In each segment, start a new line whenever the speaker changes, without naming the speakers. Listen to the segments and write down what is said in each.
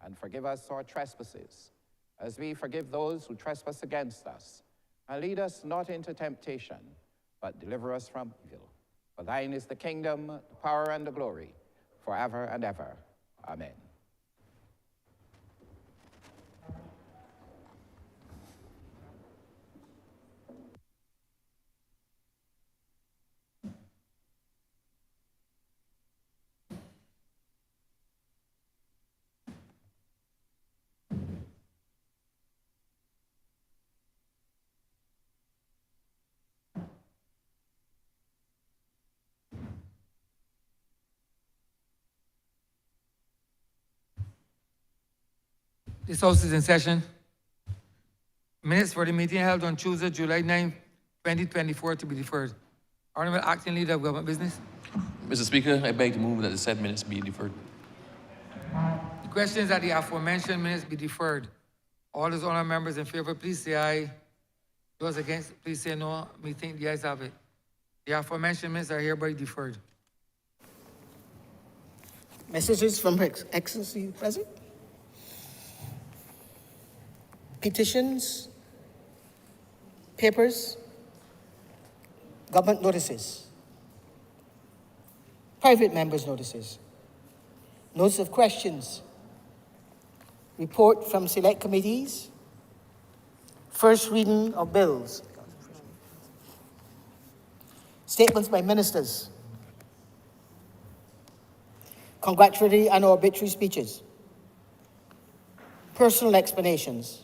and forgive us our trespasses, as we forgive those who trespass against us. And lead us not into temptation, but deliver us from evil. For thine is the kingdom, the power, and the glory, forever and ever. Amen.
This House is in session. Minutes for the meeting held on Tuesday, July 9, 2024 to be deferred. Honourable Acting Leader of Government Business.
Mr. Speaker, I beg to move that the said minutes be deferred.
The question is that the aforementioned minutes be deferred. All those honourable members in favour, please say aye. Those against, please say no. Me think the ayes have it. The aforementioned minutes are hereby deferred.
Messages from Her Excellency President. Petitions, papers, government notices, private members' notices, notes of questions, report from select committees, first reading of bills, statements by ministers, congratulatory and obituary speeches, personal explanations,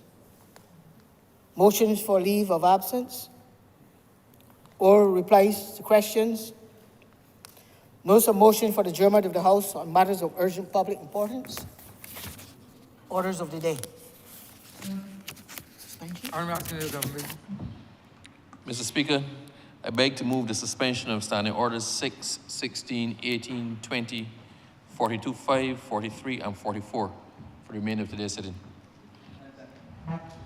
motions for leave of absence, or replies to questions, notice of motion for the adjournment of the House on matters of urgent public importance, orders of the day. Thank you.
Honourable Acting Leader of Government Business.
Mr. Speaker, I beg to move the suspension of standing orders 6, 16, 18, 20, 42, 5, 43, and 44 for the remainder of today's sitting.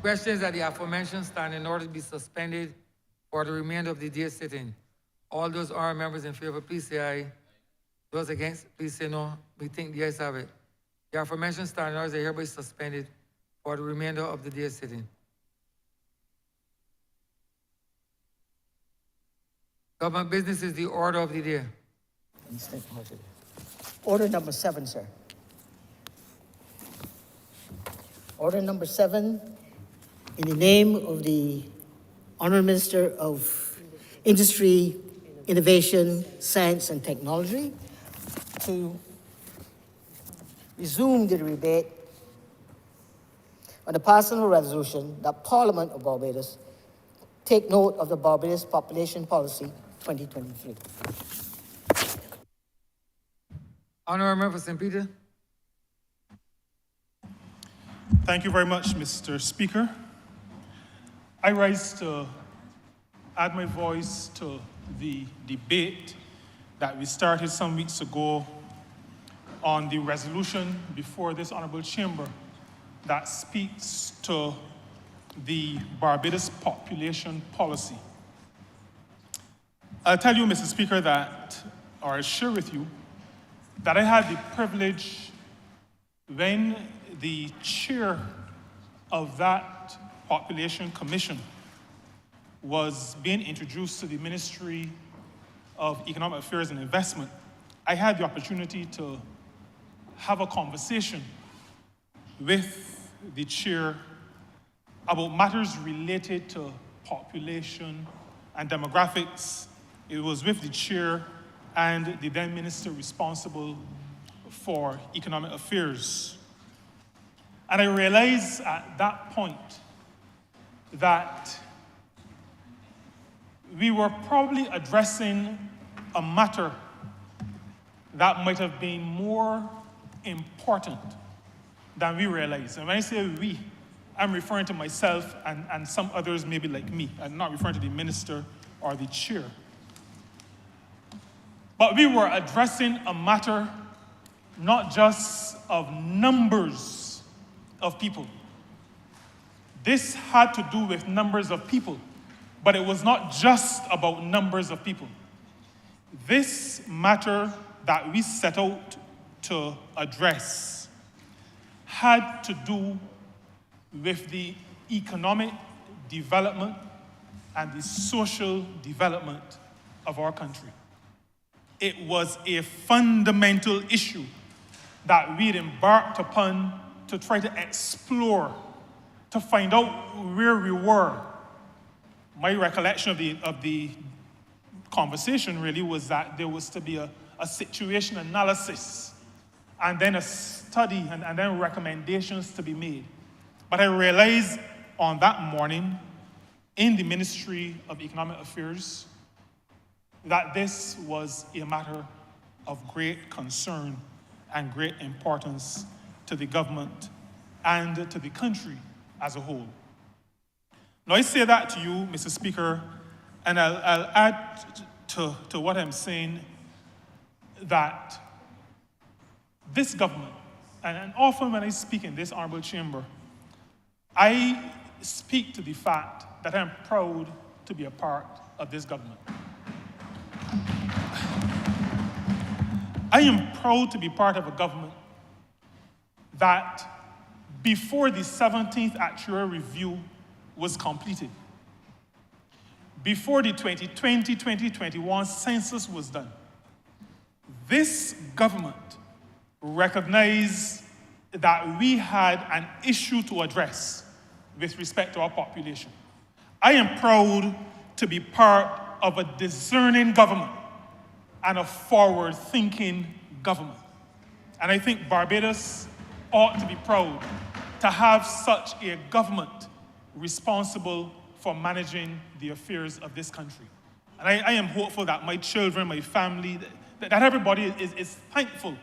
Question is that the aforementioned standing orders be suspended for the remainder of the day sitting. All those honourable members in favour, please say aye. Those against, please say no. We think the ayes have it. The aforementioned standing orders are hereby suspended for the remainder of the day sitting. Government business is the order of the day.
Order number 7, sir. Order number 7, in the name of the Honourable Minister of Industry, Innovation, Science and Technology, to resume the debate on the passing of a resolution that Parliament of Barbados take note of the Barbados Population Policy 2023.
Honourable Member for St. Peter.
Thank you very much, Mr. Speaker. I rise to add my voice to the debate that we started some weeks ago on the resolution before this Honourable Chamber that speaks to the Barbados Population Policy. I'll tell you, Mr. Speaker, or I'll share with you, that I had the privilege when the chair of that Population Commission was being introduced to the Ministry of Economic Affairs and Investment. I had the opportunity to have a conversation with the chair about matters related to population and demographics. It was with the chair and the then minister responsible for economic affairs. And I realized at that point that we were probably addressing a matter that might have been more important than we realized. And when I say we, I'm referring to myself and some others maybe like me. I'm not referring to the minister or the chair. But we were addressing a matter not just of numbers of people. This had to do with numbers of people, but it was not just about numbers of people. This matter that we set out to address had to do with the economic development and the social development of our country. It was a fundamental issue that we'd embarked upon to try to explore, to find out where we were. My recollection of the conversation really was that there was to be a situation analysis and then a study and then recommendations to be made. But I realized on that morning in the Ministry of Economic Affairs that this was a matter of great concern and great importance to the government and to the country as a whole. Now I say that to you, Mr. Speaker, and I'll add to what I'm saying that this government, and often when I speak in this honorable chamber, I speak to the fact that I'm proud to be a part of this government. I am proud to be part of a government that before the 17th actuarial review was completed, before the 2020-2021 census was done, this government recognized that we had an issue to address with respect to our population. I am proud to be part of a discerning government and a forward-thinking government. And I think Barbados ought to be proud to have such a government responsible for managing the affairs of this country. And I am hopeful that my children, my family, that everybody is thankful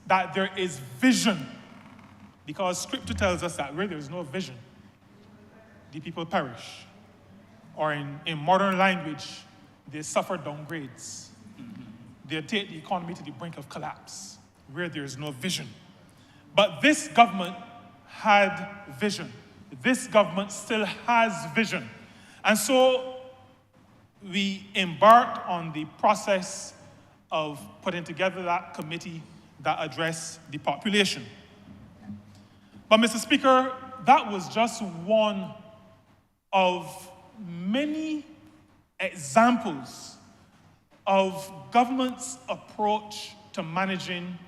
that there is vision, because Scripture tells us that where there is no vision, the people perish. Or in modern language, they suffer downgrades. They take the economy to the brink of collapse, where there is no vision. But this government had vision. This government still has vision. And so we embarked on the process of putting together that committee that addressed the population. But Mr. Speaker, that was just one of many examples of government's approach to managing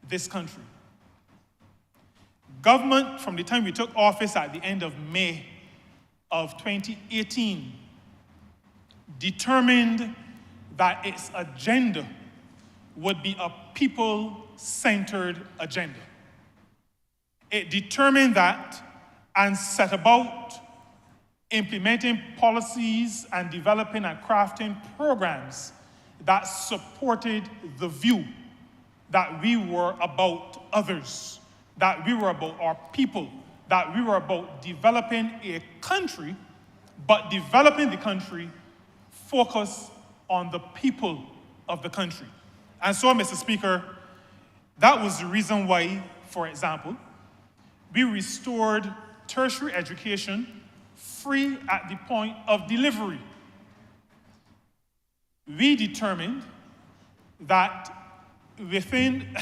this country. Government, from the time we took office at the end of May of 2018, determined that its agenda would be a people-centered agenda. It determined that and set about implementing policies and developing and crafting programs that supported the view that we were about others, that we were about our people, that we were about developing a country, but developing the country focused on the people of the country. And so, Mr. Speaker, that was the reason why, for example, we restored tertiary education free at the point of delivery. We determined that within,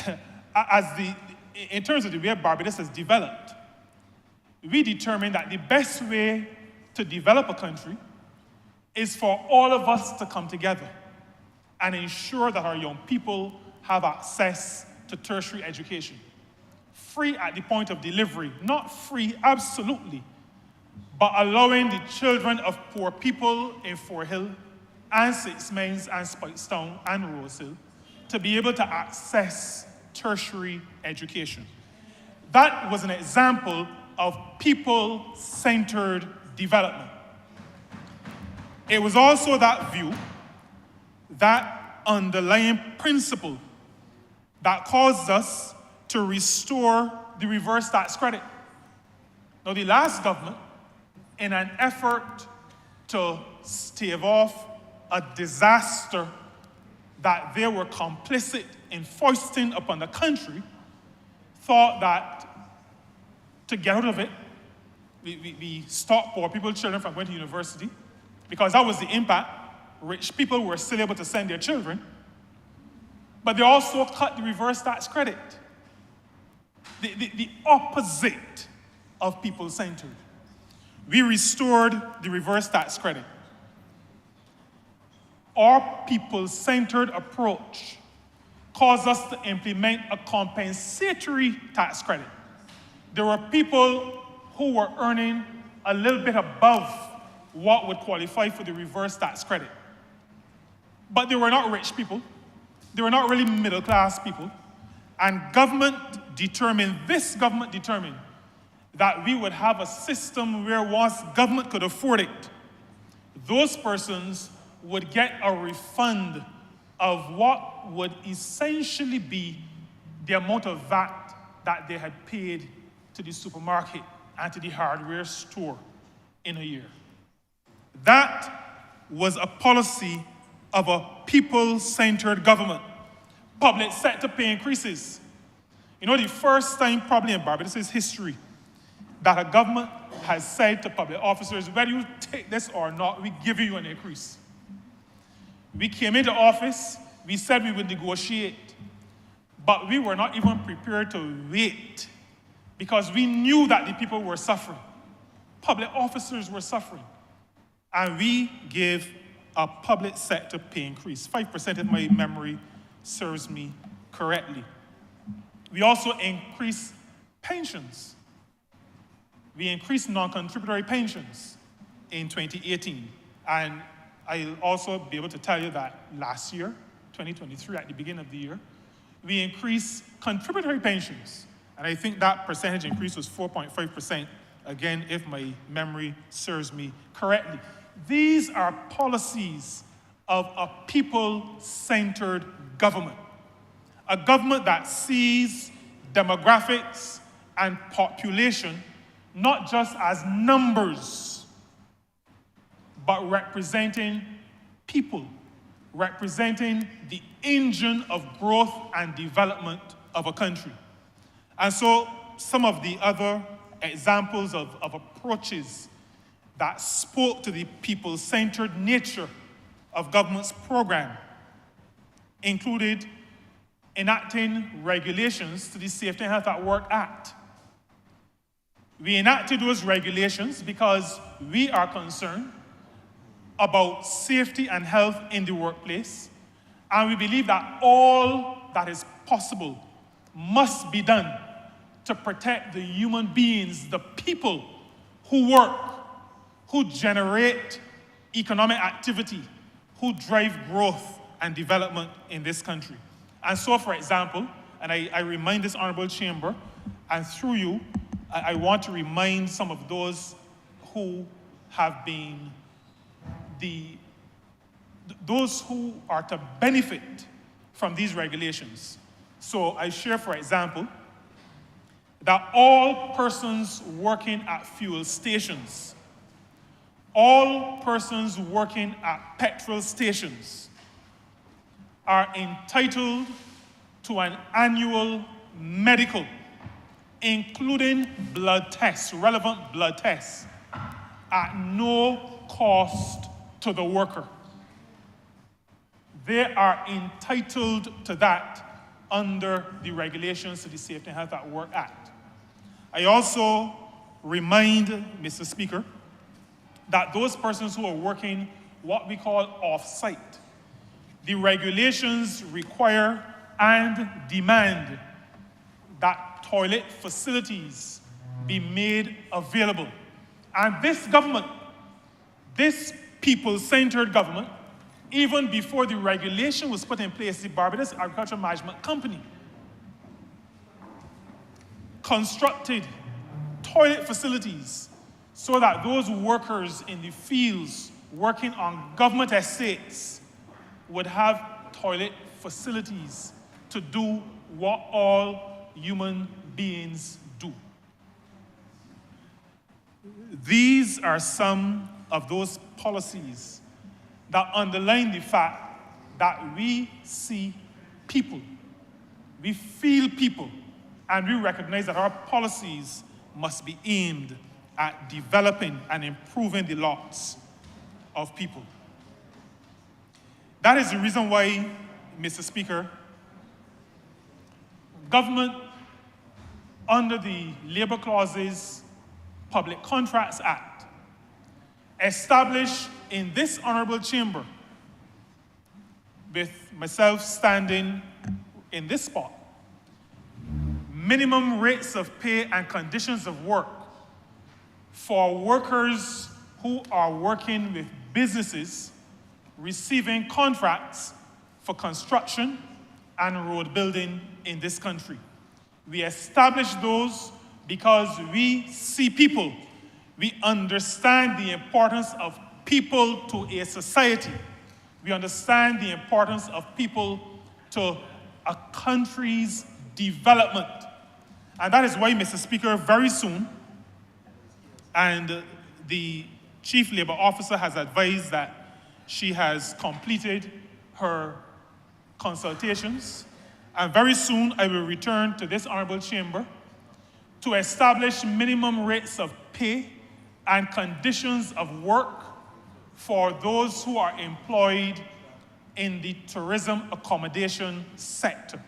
in terms of the way Barbados has developed, we determined that the best way to develop a country is for all of us to come together and ensure that our young people have access to tertiary education. Free at the point of delivery, not free absolutely, but allowing the children of poor people in Fort Hill and Six Mains and Spikestown and Rose Hill to be able to access tertiary education. That was an example of people-centered development. It was also that view, that underlying principle that caused us to restore the reverse tax credit. Now, the last government, in an effort to stave off a disaster that they were complicit in foisting upon the country, thought that to get out of it, we stopped poor people, children from going to university, because that was the impact. Rich people were still able to send their children, but they also cut the reverse tax credit. the opposite of people-centered. We restored the reverse tax credit. Our people-centered approach caused us to implement a compensatory tax credit. There were people who were earning a little bit above what would qualify for the reverse tax credit. But they were not rich people. They were not really middle-class people. And this government determined that we would have a system where once government could afford it, those persons would get a refund of what would essentially be the amount of VAT that they had paid to the supermarket and to the hardware store in a year. That was a policy of a people-centered government. Public sector pay increases. You know, the first time probably in Barbados' history that a government has said to public officers, whether you take this or not, we give you an increase. We came into office, we said we would negotiate, but we were not even prepared to wait because we knew that the people were suffering. Public officers were suffering. And we gave a public sector pay increase, 5% if my memory serves me correctly. We also increased pensions. We increased non-contributory pensions in 2018. And I'll also be able to tell you that last year, 2023, at the beginning of the year, we increased contributory pensions. And I think that percentage increase was 4.5%, again, if my memory serves me correctly. These are policies of a people-centered government, a government that sees demographics and population not just as numbers, but representing people, representing the engine of growth and development of a country. And so some of the other examples of approaches that spoke to the people-centered nature of government's program included enacting regulations to the Safety and Health at Work Act. We enacted those regulations because we are concerned about safety and health in the workplace, and we believe that all that is possible must be done to protect the human beings, the people who work, who generate economic activity, who drive growth and development in this country. And so, for example, and I remind this Honourable Chamber, and through you, I want to remind some of those who have been those who are to benefit from these regulations. So I share, for example, that all persons working at fuel stations, all persons working at petrol stations are entitled to an annual medical, including blood tests, relevant blood tests, at no cost to the worker. They are entitled to that under the regulations to the Safety and Health at Work Act. I also remind, Mr. Speaker, that those persons who are working what we call off-site, the regulations require and demand that toilet facilities be made available. And this government, this people-centered government, even before the regulation was put in place, the Barbados Agricultural Management Company constructed toilet facilities so that those workers in the fields working on government estates would have toilet facilities to do what all human beings do. These are some of those policies that underline the fact that we see people, we feel people, and we recognize that our policies must be aimed at developing and improving the lots of people. That is the reason why, Mr. Speaker, government under the Labor Clauses Public Contracts Act, established in this honorable chamber, with myself standing in this spot, minimum rates of pay and conditions of work for workers who are working with businesses receiving contracts for construction and road building in this country. We established those because we see people. We understand the importance of people to a society. We understand the importance of people to a country's development. And that is why, Mr. Speaker, very soon, and the Chief Labor Officer has advised that she has completed her consultations, and very soon I will return to this honorable chamber to establish minimum rates of pay and conditions of work for those who are employed in the tourism accommodation sector.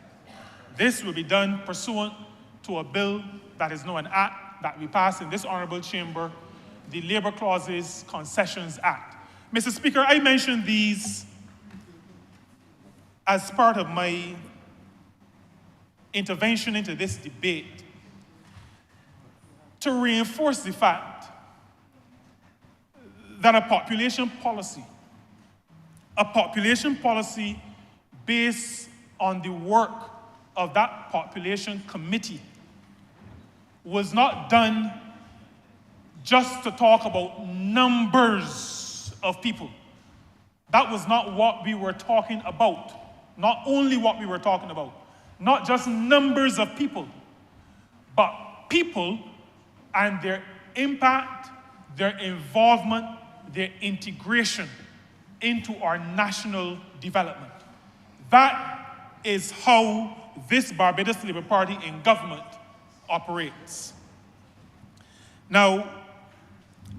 This will be done pursuant to a bill that is now an act that we passed in this honorable chamber, the Labor Clauses Concessions Act. Mr. Speaker, I mentioned these as part of my intervention into this debate to reinforce the fact that a population policy based on the work of that population committee was not done just to talk about numbers of people. That was not what we were talking about. Not only what we were talking about, not just numbers of people, but people and their impact, their involvement, their integration into our national development. That is how this Barbados Labour Party in government operates. Now,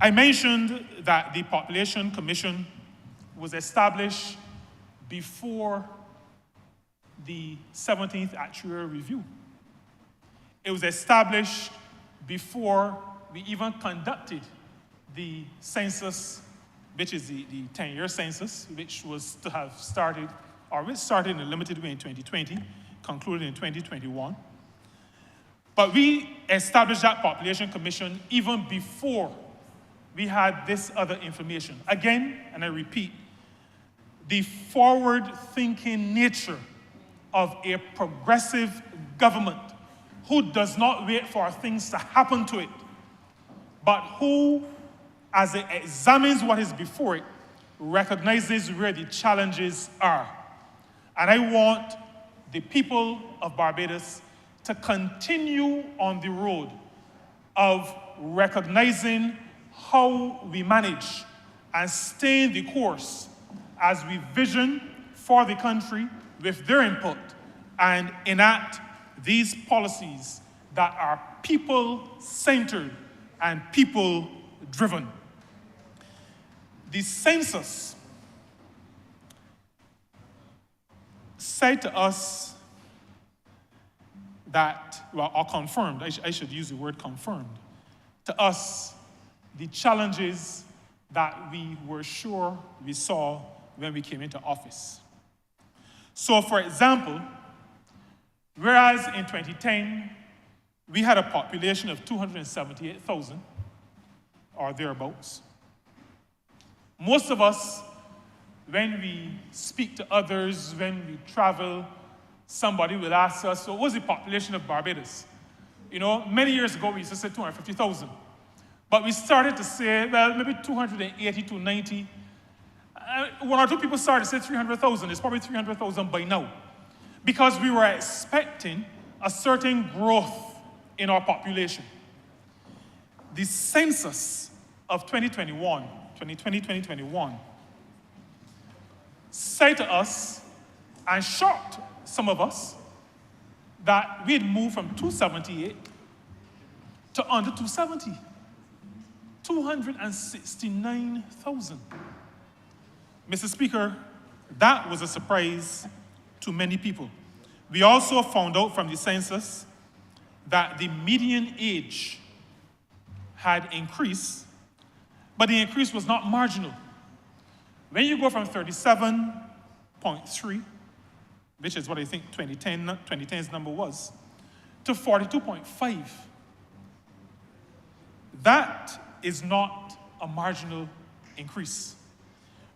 I mentioned that the Population Commission was established before the 17th Actuarial Review. It was established before we even conducted the census, which is the 10-year census, which was to have started, or which started in a limited way in 2020, concluded in 2021. But we established that Population Commission even before we had this other information. Again, and I repeat, the forward-thinking nature of a progressive government who does not wait for things to happen to it, but who, as it examines what is before it, recognizes where the challenges are. And I want the people of Barbados to continue on the road of recognizing how we manage and stay the course as we vision for the country with their input and enact these policies that are people-centered and people-driven. The census said to us that, well, or confirmed, I should use the word confirmed, to us the challenges that we were sure we saw when we came into office. So, for example, whereas in 2010, we had a population of 278,000, or thereabouts, most of us, when we speak to others, when we travel, somebody will ask us, so what's the population of Barbados? You know, many years ago, we used to say 250,000. But we started to say, well, maybe 280 to 90. One or two people started to say 300,000. It's probably 300,000 by now. Because we were expecting a certain growth in our population. The census of 2020-2021, said to us, and shocked some of us, that we had moved from 278 to under 270. 269,000. Mr. Speaker, that was a surprise to many people. We also found out from the census that the median age had increased, but the increase was not marginal. When you go from 37.3, which is what I think 2010's number was, to 42.5, that is not a marginal increase.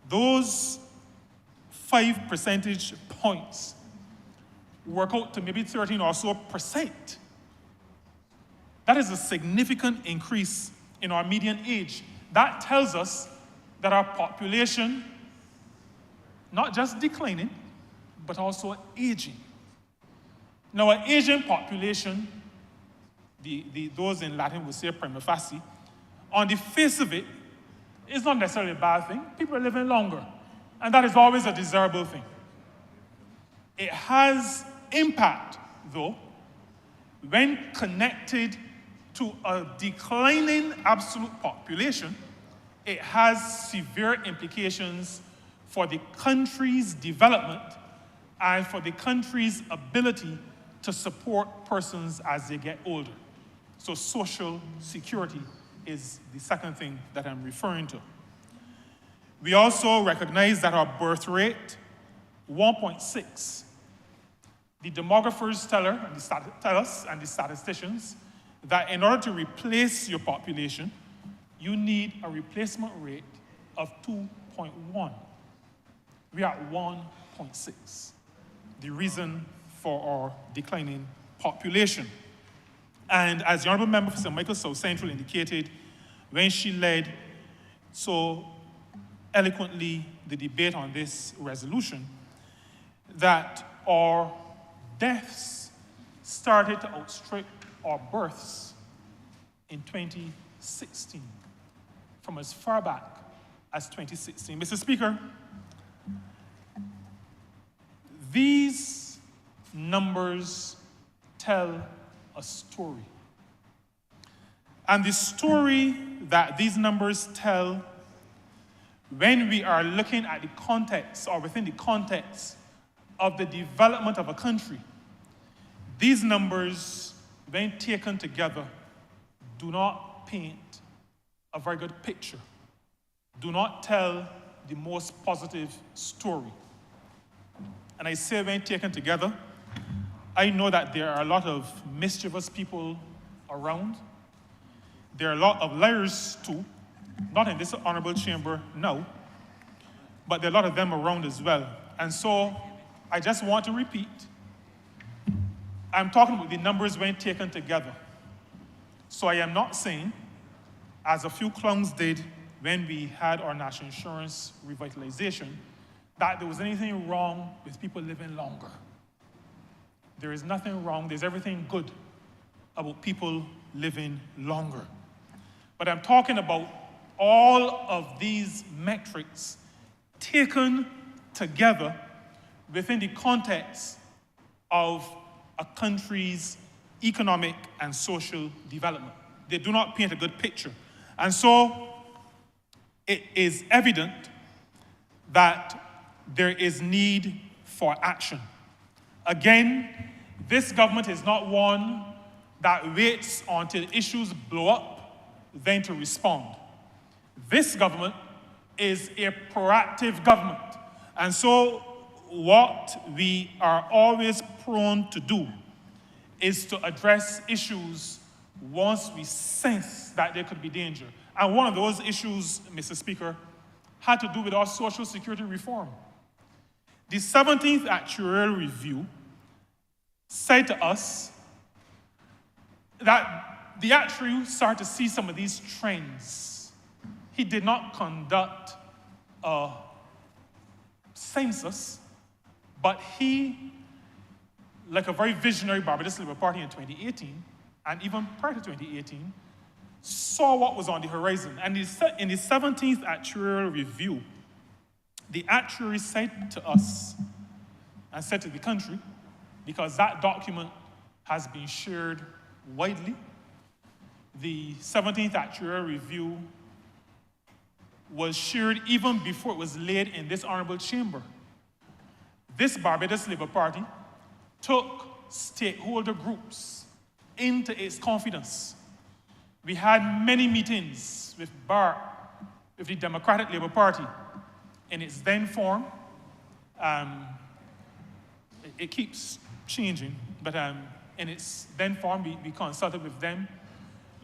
Those 5 percentage points work out to maybe 13 or so percent. That is a significant increase in our median age. That tells us that our population, not just declining, but also aging. Now, an aging population, those in Latin would say prima facie, on the face of it, is not necessarily a bad thing. People are living longer, and that is always a desirable thing. It has impact, though, when connected to a declining absolute population. It has severe implications for the country's development and for the country's ability to support persons as they get older. So social security is the second thing that I'm referring to. We also recognize that our birth rate, 1.6. The demographers tell us, and the statisticians, that in order to replace your population, you need a replacement rate of 2.1. We are at 1.6. The reason for our declining population. And as the Honourable Member for St. Michael South Central indicated when she led so eloquently the debate on this resolution, that our deaths started to outstrip our births in 2016, from as far back as 2016. Mr. Speaker, these numbers tell a story. And the story that these numbers tell, when we are looking at the context or within the context of the development of a country, these numbers, when taken together, do not paint a very good picture, do not tell the most positive story. And I say when taken together, I know that there are a lot of mischievous people around. There are a lot of liars too, not in this honorable chamber now, but there are a lot of them around as well. And so I just want to repeat, I'm talking about the numbers when taken together. So I am not saying, as a few clowns did when we had our national insurance revitalization, that there was anything wrong with people living longer. There is nothing wrong, there's everything good about people living longer. But I'm talking about all of these metrics taken together within the context of a country's economic and social development. They do not paint a good picture. And so it is evident that there is need for action. Again, this government is not one that waits until issues blow up then to respond. This government is a proactive government. And so what we are always prone to do is to address issues once we sense that there could be danger. And one of those issues, Mr. Speaker, had to do with our Social Security reform. The 17th Actuarial Review said to us that the actuary started to see some of these trends. He did not conduct a census, but he, like a very visionary Barbados Labour Party in 2018, and even prior to 2018, saw what was on the horizon. And in the 17th Actuarial Review, the actuary said to us, and said to the country, because that document has been shared widely, the 17th Actuarial Review was shared even before it was laid in this honorable chamber. This Barbados Labour Party took stakeholder groups into its confidence. We had many meetings with BART, with the Democratic Labour Party, in its then form. It keeps changing, but in its then form, we consulted with them.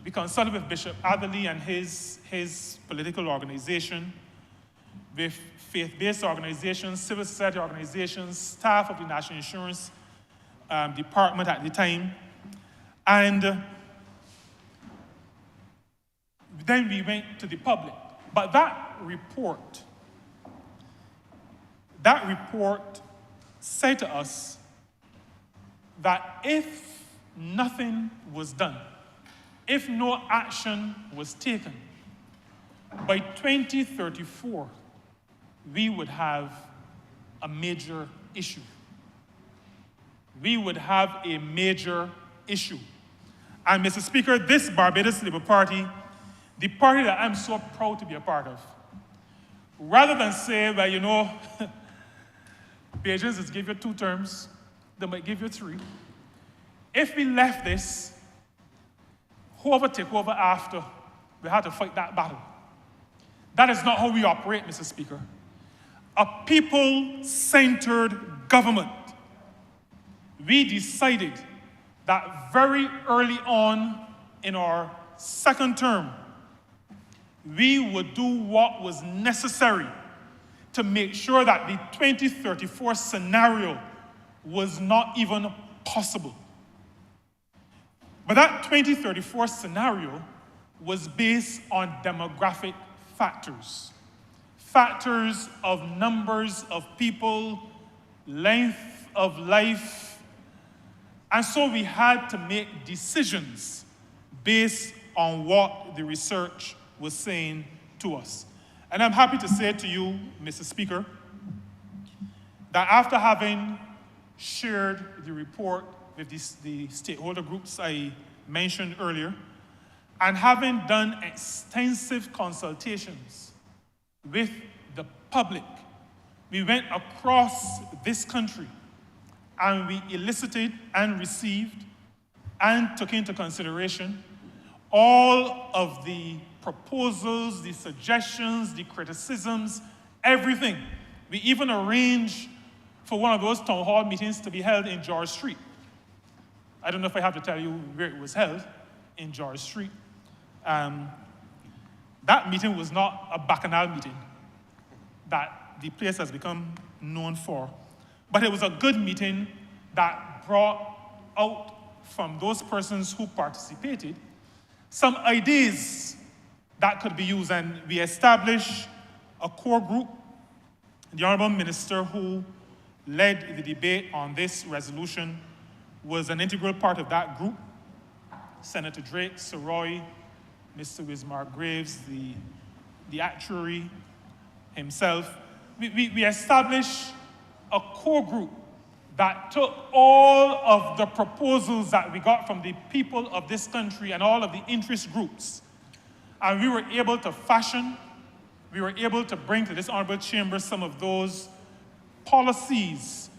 We consulted with Bishop Atherley and his political organization, with faith-based organizations, civil society organizations, staff of the National Insurance Department at the time. And then we went to the public. But that report said to us that if nothing was done, if no action was taken, by 2034, we would have a major issue. We would have a major issue. And Mr. Speaker, this Barbados Labour Party, the party that I'm so proud to be a part of, rather than say, well, you know, Bajans just give you 2 terms, they might give you 3. If we left this, whoever take over after, we had to fight that battle. That is not how we operate, Mr. Speaker. A people-centered government. We decided that very early on in our second term, we would do what was necessary to make sure that the 2034 scenario was not even possible. But that 2034 scenario was based on demographic factors. Factors of numbers of people, length of life. And so we had to make decisions based on what the research was saying to us. And I'm happy to say to you, Mr. Speaker, that after having shared the report with the stakeholder groups I mentioned earlier, and having done extensive consultations with the public, we went across this country and we elicited and received and took into consideration all of the proposals, the suggestions, the criticisms, everything. We even arranged for one of those town hall meetings to be held in George Street. I don't know if I have to tell you where it was held, in George Street. That meeting was not a bacchanal meeting that the place has become known for, but it was a good meeting that brought out from those persons who participated some ideas that could be used, and we established a core group. The Honourable Minister who led the debate on this resolution was an integral part of that group. Senator Drake, Sir Roy, Mr. Wismar Graves, the actuary himself. We established a core group that took all of the proposals that we got from the people of this country and all of the interest groups, and we were able to fashion, we were able to bring to this Honourable Chamber some of those policies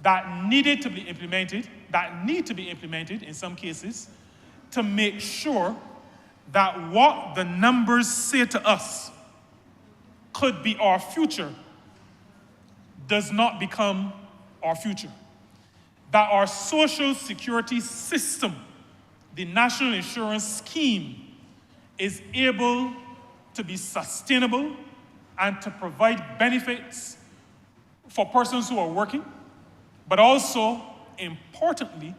that needed to be implemented, that need to be implemented in some cases, to make sure that what the numbers say to us could be our future does not become our future. That our social security system, the national insurance scheme, is able to be sustainable and to provide benefits for persons who are working, but also, importantly,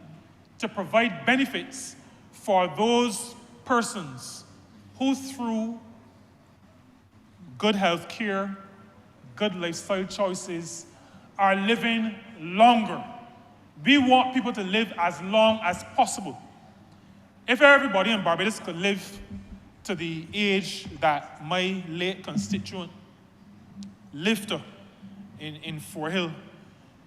to provide benefits for those persons who, through good health care, good lifestyle choices, are living longer. We want people to live as long as possible. If everybody in Barbados could live to the age that my late constituent lived to in Fort Hill,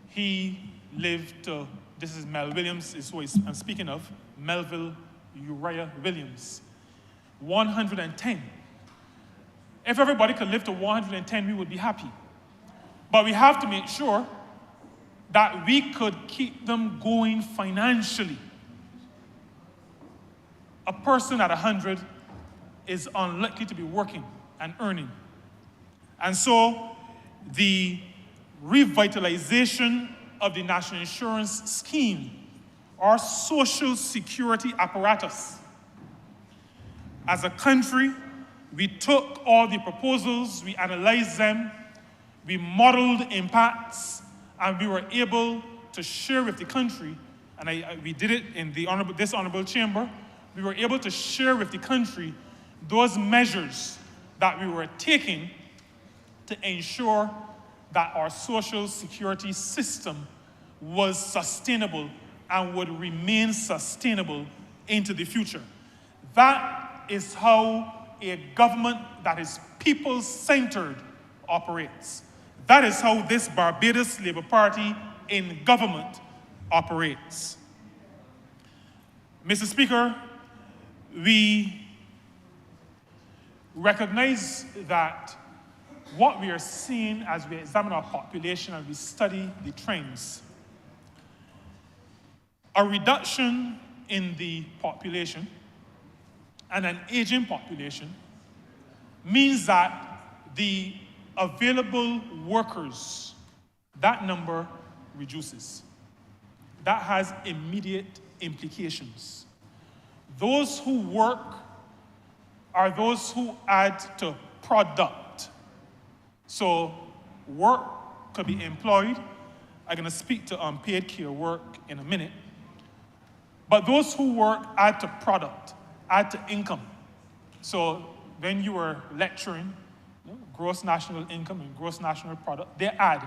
he lived to, this is Mel Williams, is who I'm speaking of, Melville Uriah Williams, 110. If everybody could live to 110, we would be happy. But we have to make sure that we could keep them going financially. a person at 100 is unlikely to be working and earning. And so the revitalization of the national insurance scheme, our social security apparatus, as a country, we took all the proposals, we analyzed them, we modeled impacts, and we were able to share with the country, and we did it in this honorable chamber, we were able to share with the country those measures that we were taking to ensure that our social security system was sustainable and would remain sustainable into the future. That is how a government that is people-centered operates. That is how this Barbados Labour Party in government operates. Mr. Speaker, we recognize that what we are seeing as we examine our population and we study the trends, a reduction in the population and an aging population means that the available workers, that number reduces. That has immediate implications. Those who work are those who add to product. So work could be employed. I'm going to speak to unpaid care work in a minute. But those who work add to product, add to income. So when you were lecturing, gross national income and gross national product, they add.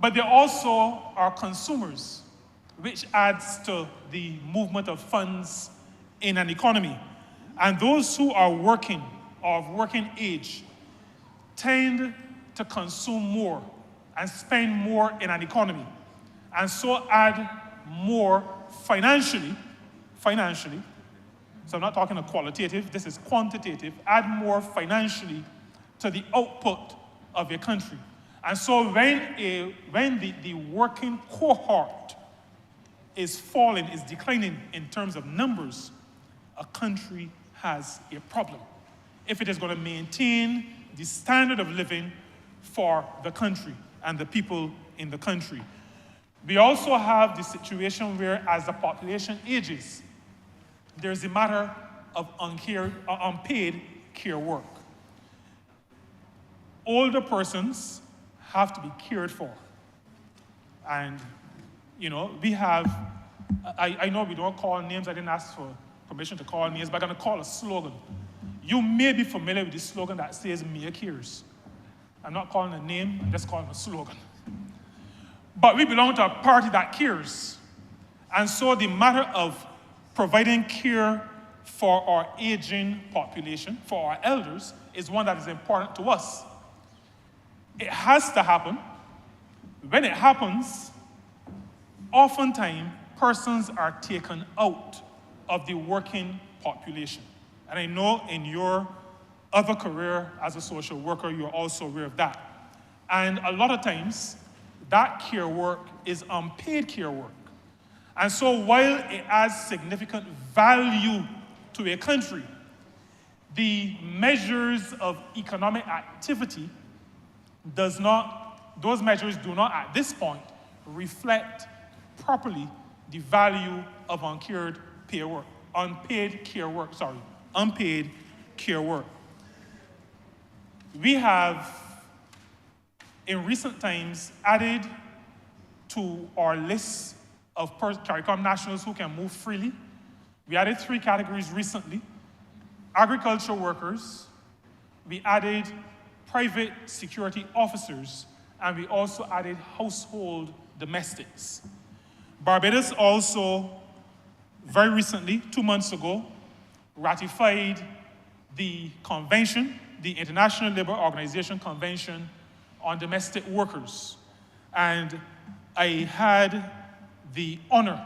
But they also are consumers, which adds to the movement of funds in an economy. And those who are working, or of working age, tend to consume more and spend more in an economy, and so add more financially, so I'm not talking a qualitative, this is quantitative, add more financially to the output of a country. And so when the working cohort is falling, is declining in terms of numbers, a country has a problem if it is going to maintain the standard of living for the country and the people in the country. We also have the situation where, as the population ages, there's a matter of unpaid care work. Older persons have to be cared for. And, we have, I know we don't call names, I didn't ask for permission to call names, but I'm going to call a slogan. You may be familiar with the slogan that says, Mia cares. I'm not calling a name, I'm just calling a slogan. But we belong to a party that cares. And so the matter of providing care for our aging population, for our elders, is one that is important to us. It has to happen. When it happens, oftentimes persons are taken out of the working population. And I know in your other career as a social worker, you're also aware of that. And a lot of times, that care work is unpaid care work. And so while it adds significant value to a country, the measures of economic activity those measures do not at this point reflect properly the value of unpaid care work. We have, in recent times, added to our list of CARICOM nationals who can move freely. We added 3 categories recently: agriculture workers, we added private security officers, and we also added household domestics. Barbados also, very recently, 2 months ago, ratified the convention, the International Labour Organization Convention on Domestic Workers. And I had the honor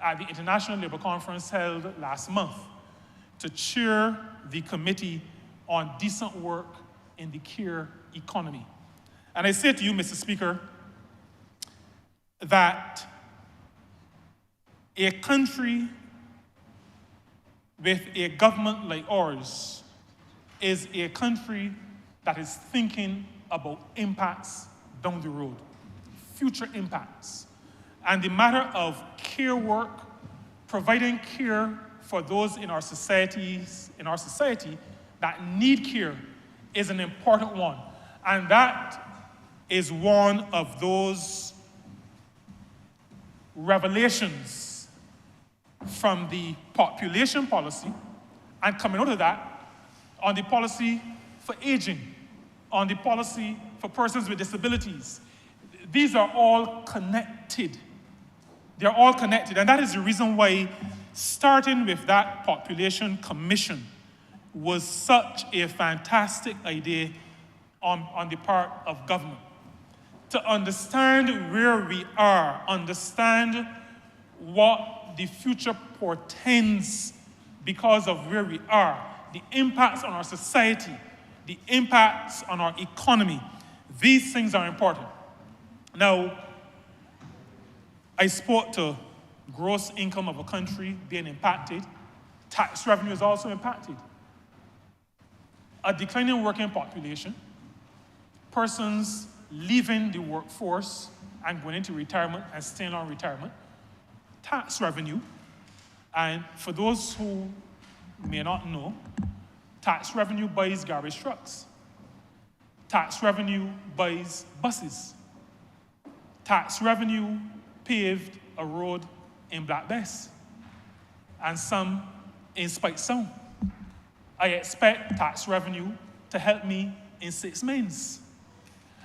at the International Labour Conference held last month to chair the Committee on Decent Work in the Care Economy. And I say to you, Mr. Speaker, that a country with a government like ours is a country that is thinking about impacts down the road, future impacts. And the matter of care work, providing care for those in our society that need care is an important one. And that is one of those revelations from the population policy, and coming out of that, on the policy for aging, on the policy for persons with disabilities. These are all connected. They're all connected, and that is the reason why starting with that population commission was such a fantastic idea on the part of government. To understand where we are, understand what the future portends because of where we are, the impacts on our society, the impacts on our economy. These things are important. Now, I spoke to gross income of a country being impacted. Tax revenue is also impacted. A declining working population, persons leaving the workforce and going into retirement and staying on retirement, tax revenue, and for those who may not know, tax revenue buys garbage trucks. Tax revenue buys buses. Tax revenue paved a road in Black Bess, and some in Spike Sound. I expect tax revenue to help me in 6 Mains.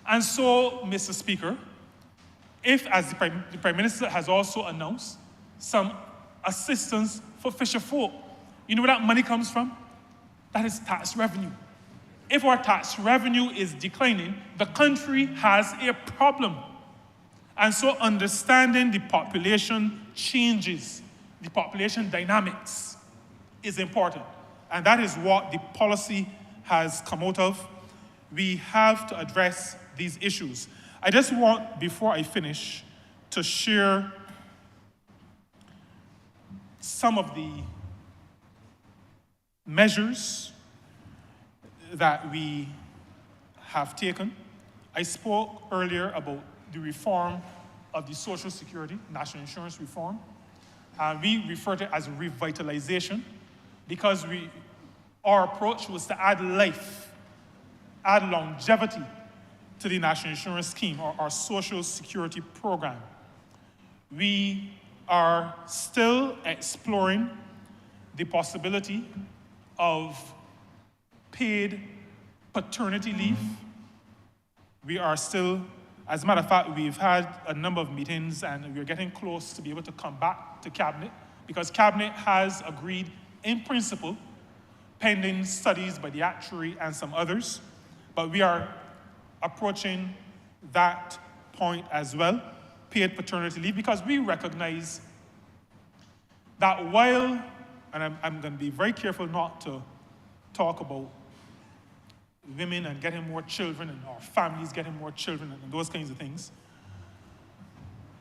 And so, Mr. Speaker, if, as the Prime Minister has also announced, some assistance for fisher folk, you know where that money comes from? That is tax revenue. If our tax revenue is declining, the country has a problem. And so understanding the population changes, the population dynamics is important. And that is what the policy has come out of. We have to address these issues. I just want, before I finish, to share some of the measures that we have taken. I spoke earlier about the reform of the Social Security, National Insurance Reform. We refer to it as revitalization because our approach was to add life, add longevity to the National Insurance Scheme, or our Social Security program. We are still exploring the possibility of paid paternity leave. We are still, as a matter of fact, we've had a number of meetings and we're getting close to be able to come back to Cabinet because Cabinet has agreed in principle, pending studies by the actuary and some others, but we are approaching that point as well, paid paternity leave, because we recognize that while, and I'm going to be very careful not to talk about women and getting more children and our families getting more children and those kinds of things,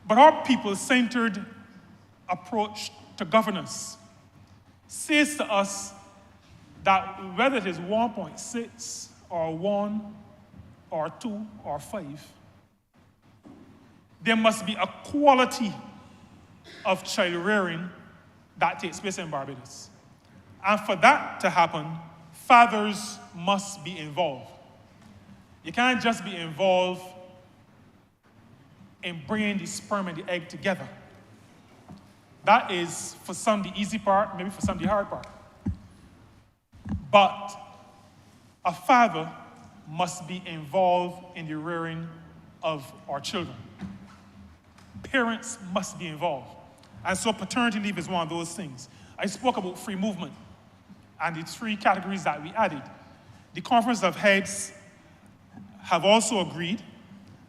but our people-centered approach to governance says to us that whether it is 1.6 or 1 or 2 or 5, there must be a quality of child rearing that takes place in Barbados. And for that to happen, fathers must be involved. You can't just be involved in bringing the sperm and the egg together. That is, for some, the easy part, maybe for some, the hard part. But a father must be involved in the rearing of our children. Parents must be involved. And so paternity leave is one of those things. I spoke about free movement and the 3 categories that we added. The Conference of Heads have also agreed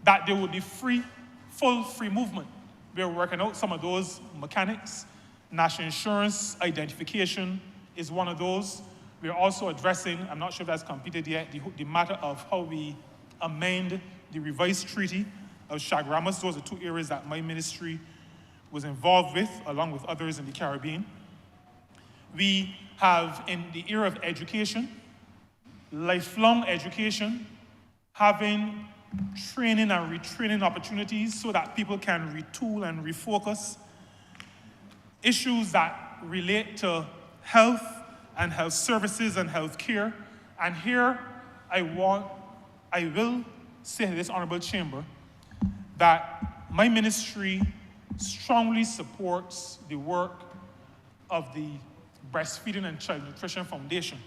that there will be full free movement. We're working out some of those mechanics. National insurance identification is one of those. We're also addressing, I'm not sure if that's completed yet, the matter of how we amend the revised treaty of Chaguaramas. Those are 2 areas that my ministry was involved with, along with others in the Caribbean. We have, in the era of education, lifelong education, having training and retraining opportunities so that people can retool and refocus, issues that relate to health and health services and health care. And here I will say to this honorable chamber that my ministry strongly supports the work of the Breastfeeding and Child Nutrition Foundation.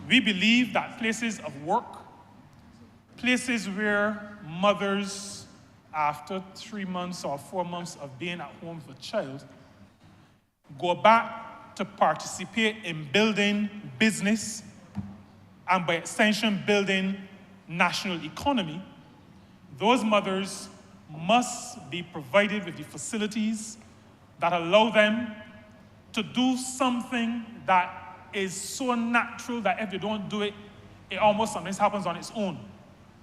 We believe that places of work, places where mothers, after 3 months or 4 months of being at home with a child, go back to participate in building business and by extension building national economy, those mothers must be provided with the facilities that allow them to do something that is so natural that if they don't do it, it almost sometimes happens on its own.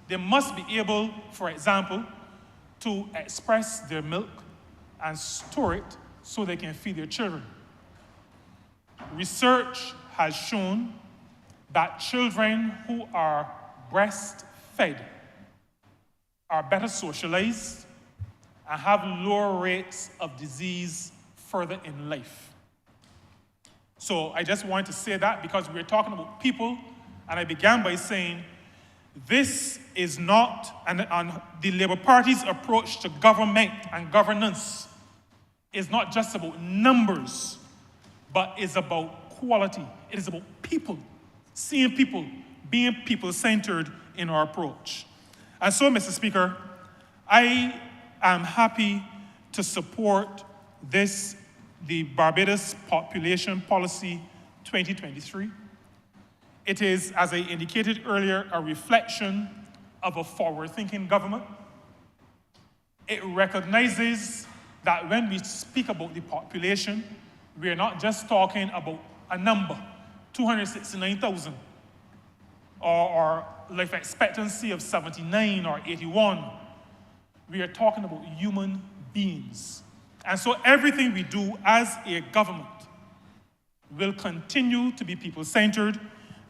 They must be able, for example, to express their milk and store it so they can feed their children. Research has shown that children who are breastfed are better socialized and have lower rates of disease further in life. So I just wanted to say that because we're talking about people, and I began by saying this is not, and the Labour Party's approach to government and governance is not just about numbers, but is about quality. It is about people, seeing people, being people-centered in our approach. And so, Mr. Speaker, I am happy to support this, the Barbados Population Policy 2023. It is, as I indicated earlier, a reflection of a forward-thinking government. It recognizes that when we speak about the population, we are not just talking about a number, 269,000, or life expectancy of 79 or 81. We are talking about human beings. And so everything we do as a government will continue to be people-centered.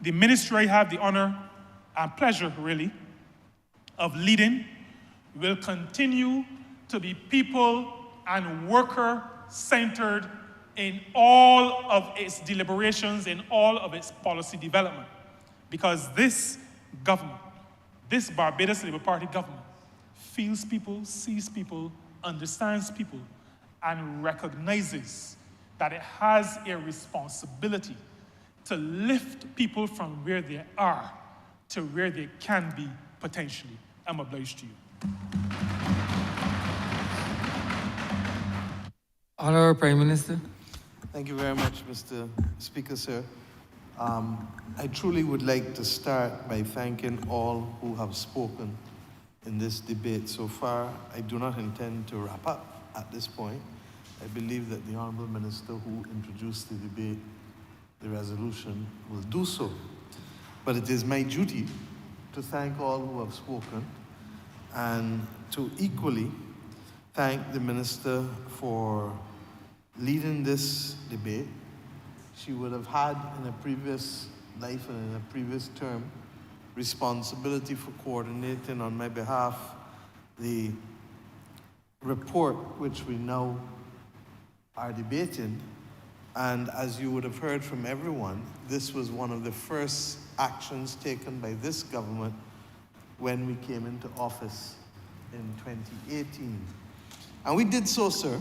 The ministry I have the honor and pleasure, really, of leading will continue to be people and worker-centered in all of its deliberations, in all of its policy development. Because this government, this Barbados Labour Party government, feels people, sees people, understands people, and recognizes that it has a responsibility to lift people from where they are to where they can be potentially. I'm obliged to you.
Honourable Prime Minister.
Thank you very much, Mr. Speaker, sir. I truly would like to start by thanking all who have spoken in this debate so far. I do not intend to wrap up at this point. I believe that the Honourable Minister who introduced the debate, the resolution, will do so. But it is my duty to thank all who have spoken and to equally thank the Minister for leading this debate. She would have had in a previous life and in a previous term responsibility for coordinating on my behalf the report which we now are debating. And as you would have heard from everyone, this was one of the first actions taken by this government when we came into office in 2018. And we did so, sir,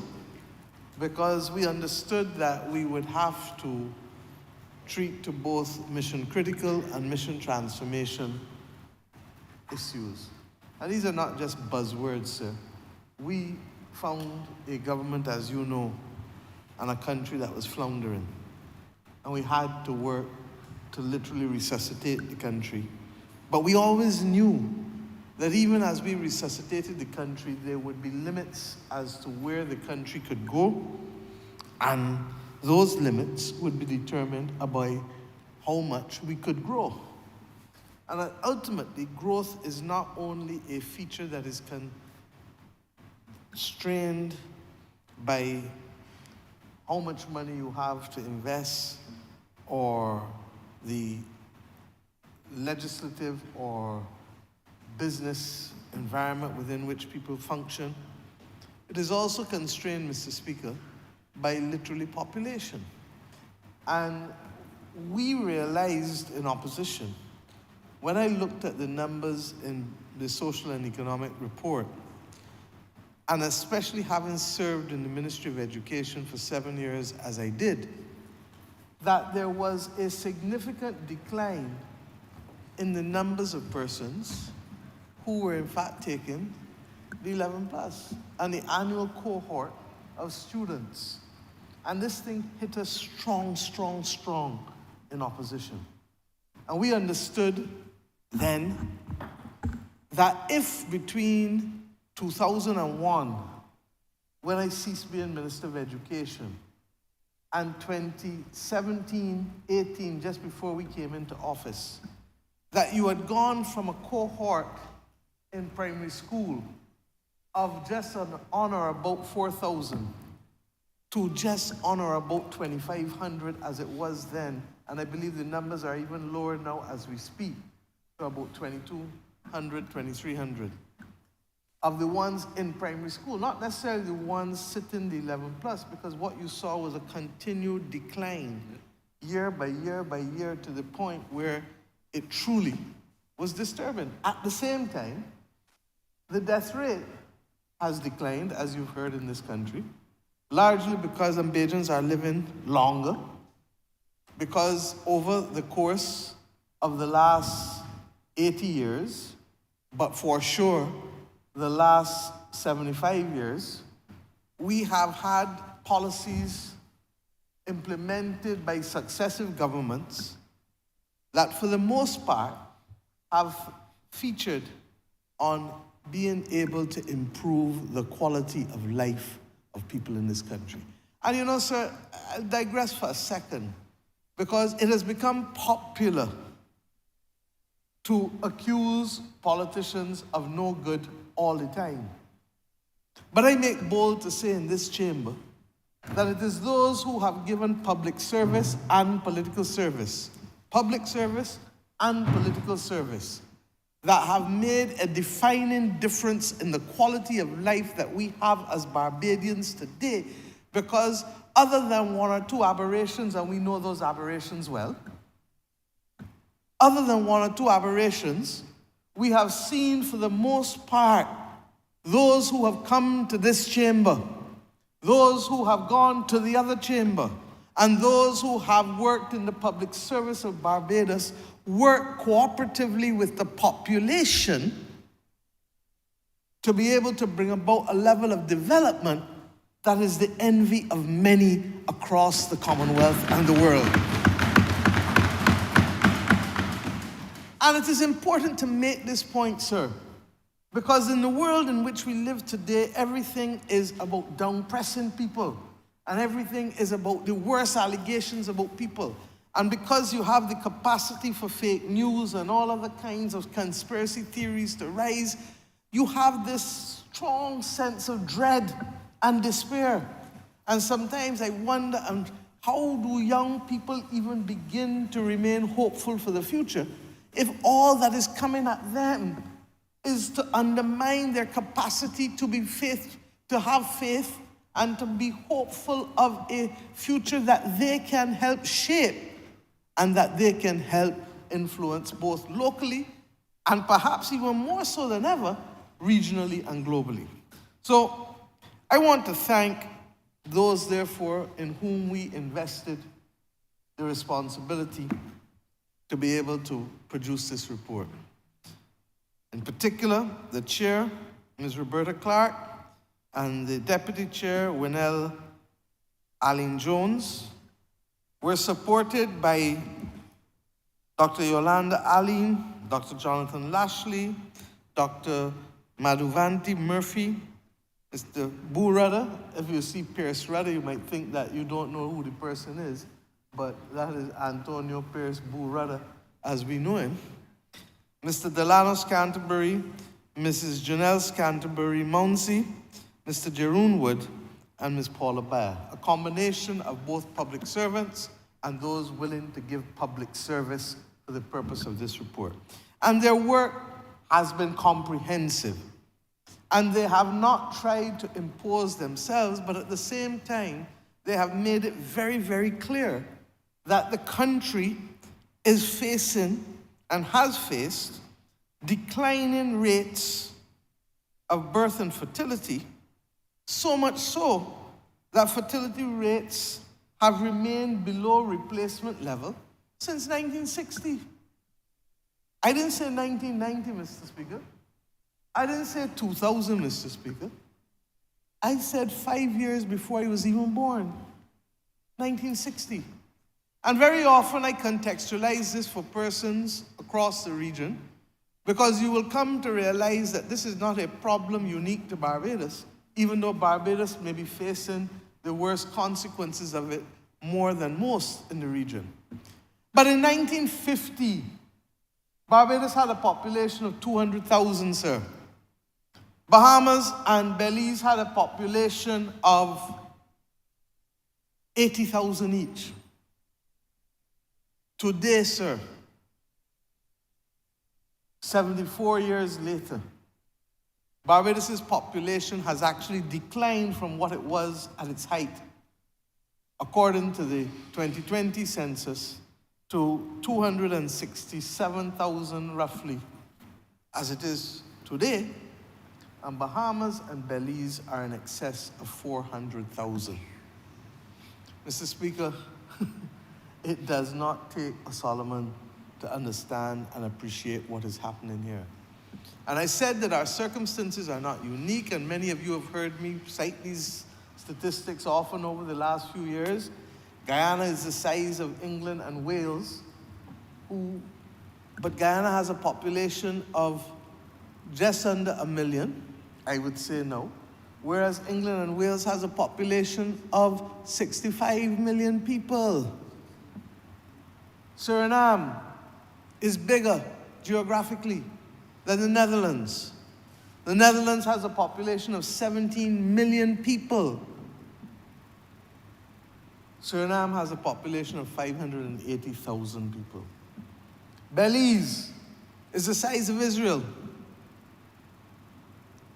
because we understood that we would have to treat to both mission critical and mission transformation issues. And these are not just buzzwords, sir. We found a government, as you know, and a country that was floundering. And we had to work to literally resuscitate the country. But we always knew that even as we resuscitated the country, there would be limits as to where the country could go, and those limits would be determined by how much we could grow. And that ultimately, growth is not only a feature that is constrained by how much money you have to invest, or the legislative or business environment within which people function. It is also constrained, Mr. Speaker, by literally population. And we realized in opposition, when I looked at the numbers in the Social and Economic Report, and especially having served in the Ministry of Education for 7 years as I did, that there was a significant decline in the numbers of persons who were in fact taking the 11 plus and the annual cohort of students. And this thing hit us strong, strong, strong in opposition. And we understood then that if between 2001, when I ceased being Minister of Education, and 2017, 18, just before we came into office, that you had gone from a cohort in primary school of just on or about 4,000 to just on or about 2,500 as it was then, and I believe the numbers are even lower now as we speak, to about 2,200, 2,300 of the ones in primary school, not necessarily the ones sitting the 11 plus, because what you saw was a continued decline year by year by year to the point where it truly was disturbing. At the same time, the death rate has declined, as you've heard in this country, largely because Ambejans are living longer, because over the course of the last 80 years, but for sure the last 75 years, we have had policies implemented by successive governments that for the most part have featured on being able to improve the quality of life of people in this country. And you know, sir, I'll digress for a second, because it has become popular to accuse politicians of no good all the time. But I make bold to say in this chamber that it is those who have given public service and political service, that have made a defining difference in the quality of life that we have as Barbadians today, because other than one or two aberrations, and we know those aberrations well, other than one or two aberrations, we have seen for the most part those who have come to this chamber, those who have gone to the other chamber, and those who have worked in the public service of Barbados work cooperatively with the population to be able to bring about a level of development that is the envy of many across the Commonwealth and the world. And it is important to make this point, sir, because in the world in which we live today, everything is about downpressing people, and everything is about the worst allegations about people. And because you have the capacity for fake news and all other kinds of conspiracy theories to rise, you have this strong sense of dread and despair. And sometimes I wonder, how do young people even begin to remain hopeful for the future if all that is coming at them is to undermine their capacity to be to have faith and to be hopeful of a future that they can help shape and that they can help influence both locally and perhaps even more so than ever, regionally and globally. So I want to thank those, therefore, in whom we invested the responsibility to be able to produce this report. In particular, the chair, Ms. Roberta Clark, and the deputy chair, Winnell Allen Jones, were supported by Dr. Yolanda Allen, Dr. Jonathan Lashley, Dr. Madhuvanti Murphy, Mr. Boo Rudder. If you see Pierce Rudder, you might think that you don't know who the person is, but that is Antonio Pierce Boo Rudder, as we know him. Mr. Delano Canterbury, Mrs. Janelle Canterbury Mounsey, Mr. Jeroen Wood, and Ms. Paula Baer, a combination of both public servants and those willing to give public service for the purpose of this report. And their work has been comprehensive. And they have not tried to impose themselves, but at the same time, they have made it very, very clear that the country is facing and has faced declining rates of birth and fertility, so much so that fertility rates have remained below replacement level since 1960. I didn't say 1990, Mr. Speaker. I didn't say 2000, Mr. Speaker. I said 5 years before I was even born, 1960. And very often I contextualize this for persons across the region because you will come to realize that this is not a problem unique to Barbados, even though Barbados may be facing the worst consequences of it more than most in the region. But in 1950, Barbados had a population of 200,000, sir. Bahamas and Belize had a population of 80,000 each. Today, sir, 74 years later, Barbados' population has actually declined from what it was at its height, according to the 2020 census, to 267,000 roughly, as it is today, and Bahamas and Belize are in excess of 400,000. Mr. Speaker, it does not take a Solomon to understand and appreciate what is happening here. And I said that our circumstances are not unique, and many of you have heard me cite these statistics often over the last few years. Guyana is the size of England and Wales, but Guyana has a population of just under 1 million, I would say no, whereas England and Wales has a population of 65 million people. Suriname is bigger geographically than the Netherlands. The Netherlands has a population of 17 million people. Suriname has a population of 580,000 people. Belize is the size of Israel,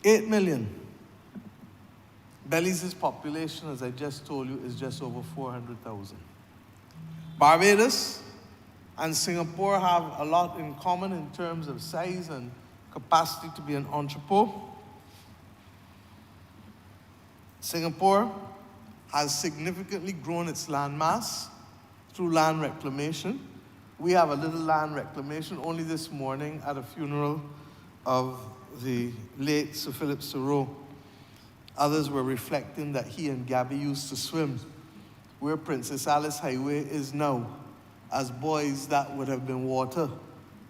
8 million. Belize's population, as I just told you, is just over 400,000. Barbados and Singapore have a lot in common in terms of size and capacity to be an entrepot. Singapore has significantly grown its land mass through land reclamation. We have a little land reclamation. Only this morning at a funeral of the late Sir Philip Thoreau, others were reflecting that he and Gabby used to swim where Princess Alice Highway is now. As boys, that would have been water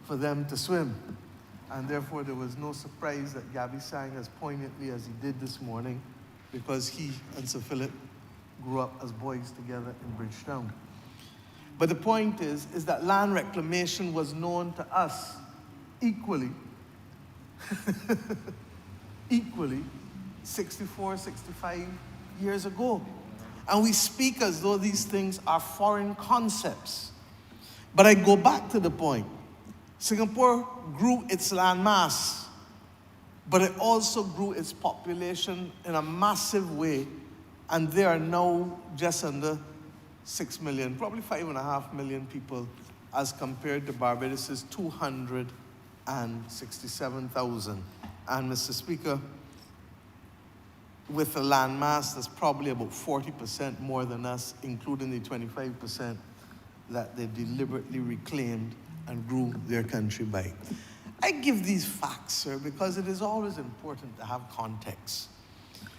for them to swim. And therefore, there was no surprise that Gabby sang as poignantly as he did this morning, because he and Sir Philip grew up as boys together in Bridgetown. But the point is that land reclamation was known to us equally, 64, 65 years ago. And we speak as though these things are foreign concepts. But I go back to the point. Singapore grew its land mass, but it also grew its population in a massive way, and they are now just under 6 million, probably 5.5 million people, as compared to Barbados' 267,000. And Mr. Speaker, with a land mass that's probably about 40% more than us, including the 25% that they deliberately reclaimed and grew their country by. I give these facts, sir, because it is always important to have context.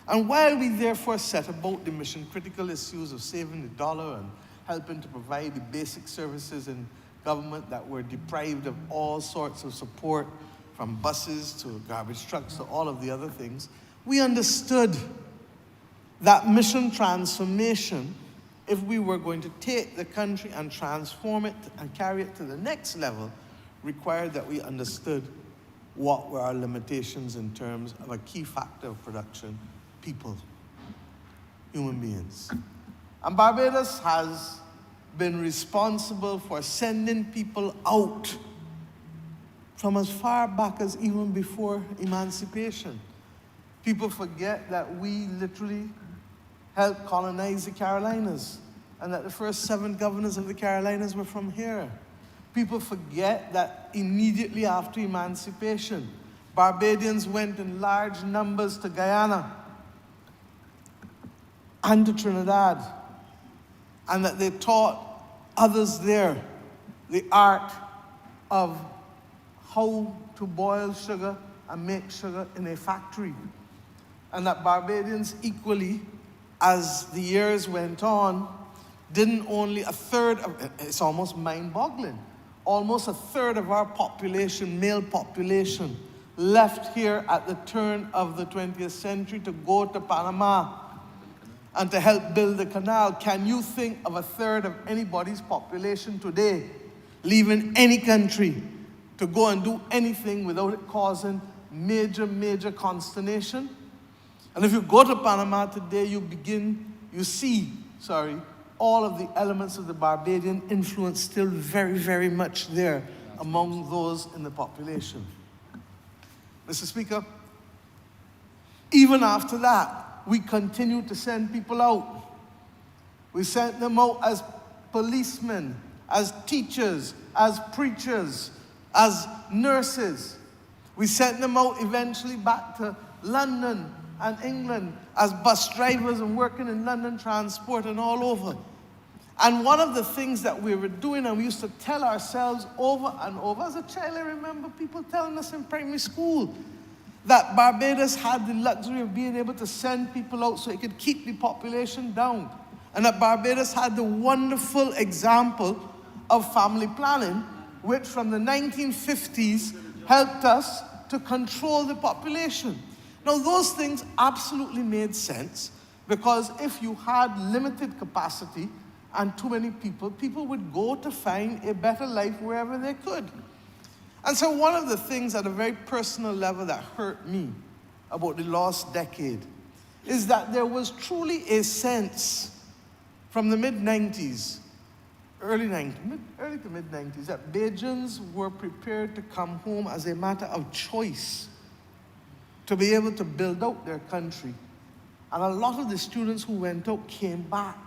And while we therefore set about the mission-critical issues of saving the dollar and helping to provide the basic services in government that were deprived of all sorts of support, from buses to garbage trucks to all of the other things, we understood that mission transformation, if we were going to take the country and transform it and carry it to the next level, required that we understood what were our limitations in terms of a key factor of production, people. human beings. And Barbados has been responsible for sending people out from as far back as even before emancipation. People forget that we literally helped colonize the Carolinas and that the first 7 governors of the Carolinas were from here. People forget that immediately after emancipation, Barbadians went in large numbers to Guyana and to Trinidad, and that they taught others there the art of how to boil sugar and make sugar in a factory. And that Barbadians equally, as the years went on, didn't only a third of, it's almost mind-boggling, almost a third of our population, male population, left here at the turn of the 20th century to go to Panama and to help build the canal. Can you think of a third of anybody's population today leaving any country to go and do anything without it causing major, major consternation? And if you go to Panama today, you see, all of the elements of the Barbadian influence still very, very much there among those in the population. Mr. Speaker, even after that, we continue to send people out. We sent them out as policemen, as teachers, as preachers, as nurses. We sent them out eventually back to London and England as bus drivers and working in London transport and all over. And one of the things that we were doing, and we used to tell ourselves over and over, as a child I remember people telling us in primary school, that Barbados had the luxury of being able to send people out so it could keep the population down. And that Barbados had the wonderful example of family planning, which from the 1950s helped us to control the population. Now, those things absolutely made sense, because if you had limited capacity and too many people, people would go to find a better life wherever they could. And so one of the things at a very personal level that hurt me about the last decade is that there was truly a sense from the mid-90s, early to mid-90s, that Bajans were prepared to come home as a matter of choice to be able to build out their country. And a lot of the students who went out came back.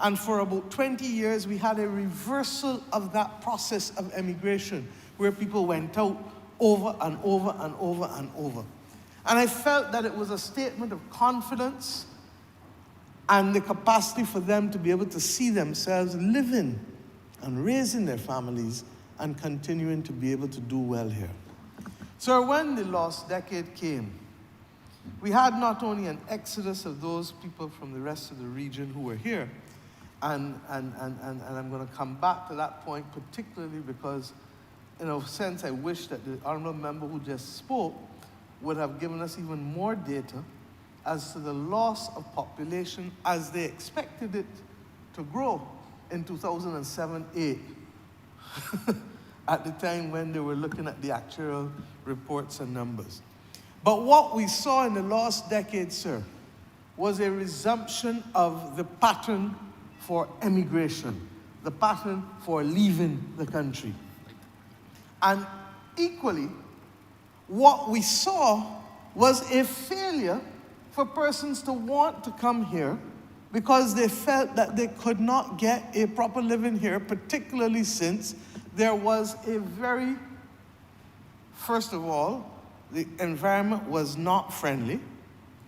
And for about 20 years, we had a reversal of that process of emigration, where people went out over and over and over and over. And I felt that it was a statement of confidence and the capacity for them to be able to see themselves living and raising their families and continuing to be able to do well here. So when the last decade came, we had not only an exodus of those people from the rest of the region who were here, and I'm going to come back to that point particularly because, in a sense, I wish that the honourable member who just spoke would have given us even more data as to the loss of population as they expected it to grow in 2007-8, at the time when they were looking at the actual reports and numbers. But what we saw in the last decade, sir, was a resumption of the pattern for emigration, the pattern for leaving the country. And equally, what we saw was a failure for persons to want to come here because they felt that they could not get a proper living here, particularly since there was a very, first of all, the environment was not friendly.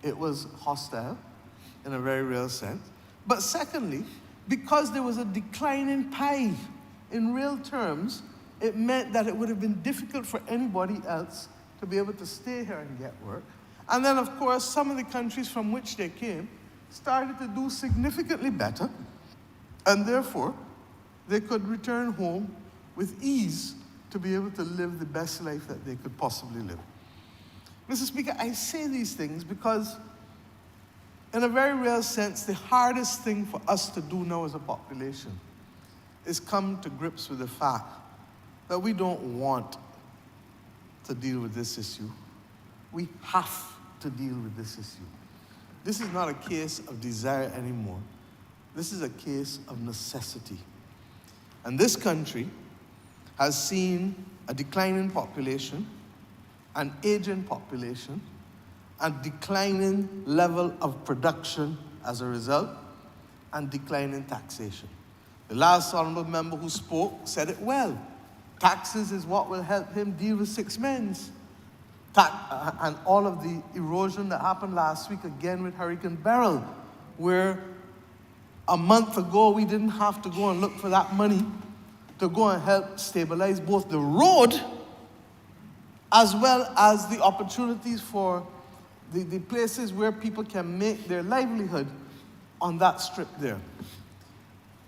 It was hostile in a very real sense. But secondly, because there was a decline in pie in real terms, it meant that it would have been difficult for anybody else to be able to stay here and get work. And then, of course, some of the countries from which they came started to do significantly better, and therefore, they could return home with ease to be able to live the best life that they could possibly live. Mr. Speaker, I say these things because, in a very real sense, the hardest thing for us to do now as a population is come to grips with the fact that we don't want to deal with this issue. We have to deal with this issue. This is not a case of desire anymore. This is a case of necessity. And this country has seen a declining population, an aging population, a declining level of production as a result, and declining taxation. The last honourable member who spoke said it well. Taxes is what will help him deal with 6 men's. And all of the erosion that happened last week again with Hurricane Beryl, where a month ago we didn't have to go and look for that money to go and help stabilize both the road as well as the opportunities for the places where people can make their livelihood on that strip there.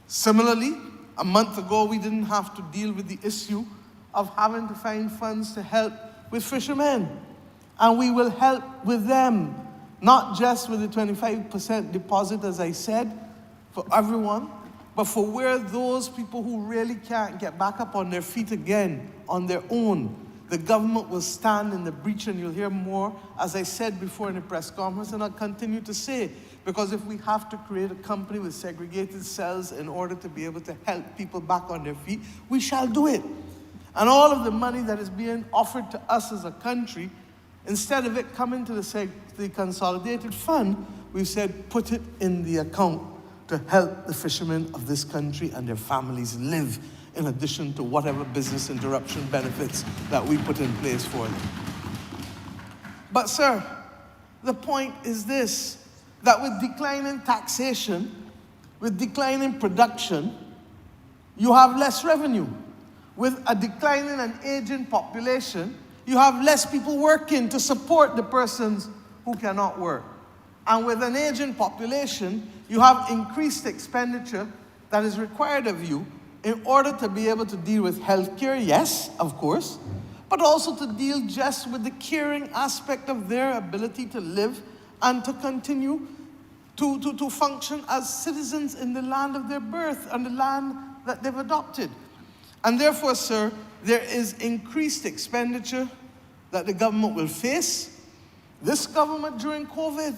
Similarly, a month ago we didn't have to deal with the issue of having to find funds to help with fishermen. And we will help with them, not just with the 25% deposit, as I said, for everyone, but for where those people who really can't get back up on their feet again on their own, the government will stand in the breach, and you'll hear more, as I said before in the press conference, and I'll continue to say, because if we have to create a company with segregated cells in order to be able to help people back on their feet, we shall do it. And all of the money that is being offered to us as a country, instead of it coming to the consolidated fund, we've said put it in the account to help the fishermen of this country and their families live, in addition to whatever business interruption benefits that we put in place for them. But sir, the point is this, that with declining taxation, with declining production, you have less revenue. With a declining and aging population, you have less people working to support the persons who cannot work. And with an aging population, you have increased expenditure that is required of you in order to be able to deal with healthcare, yes, of course, but also to deal just with the caring aspect of their ability to live and to continue to function as citizens in the land of their birth and the land that they've adopted. And therefore, sir, there is increased expenditure that the government will face. This government during COVID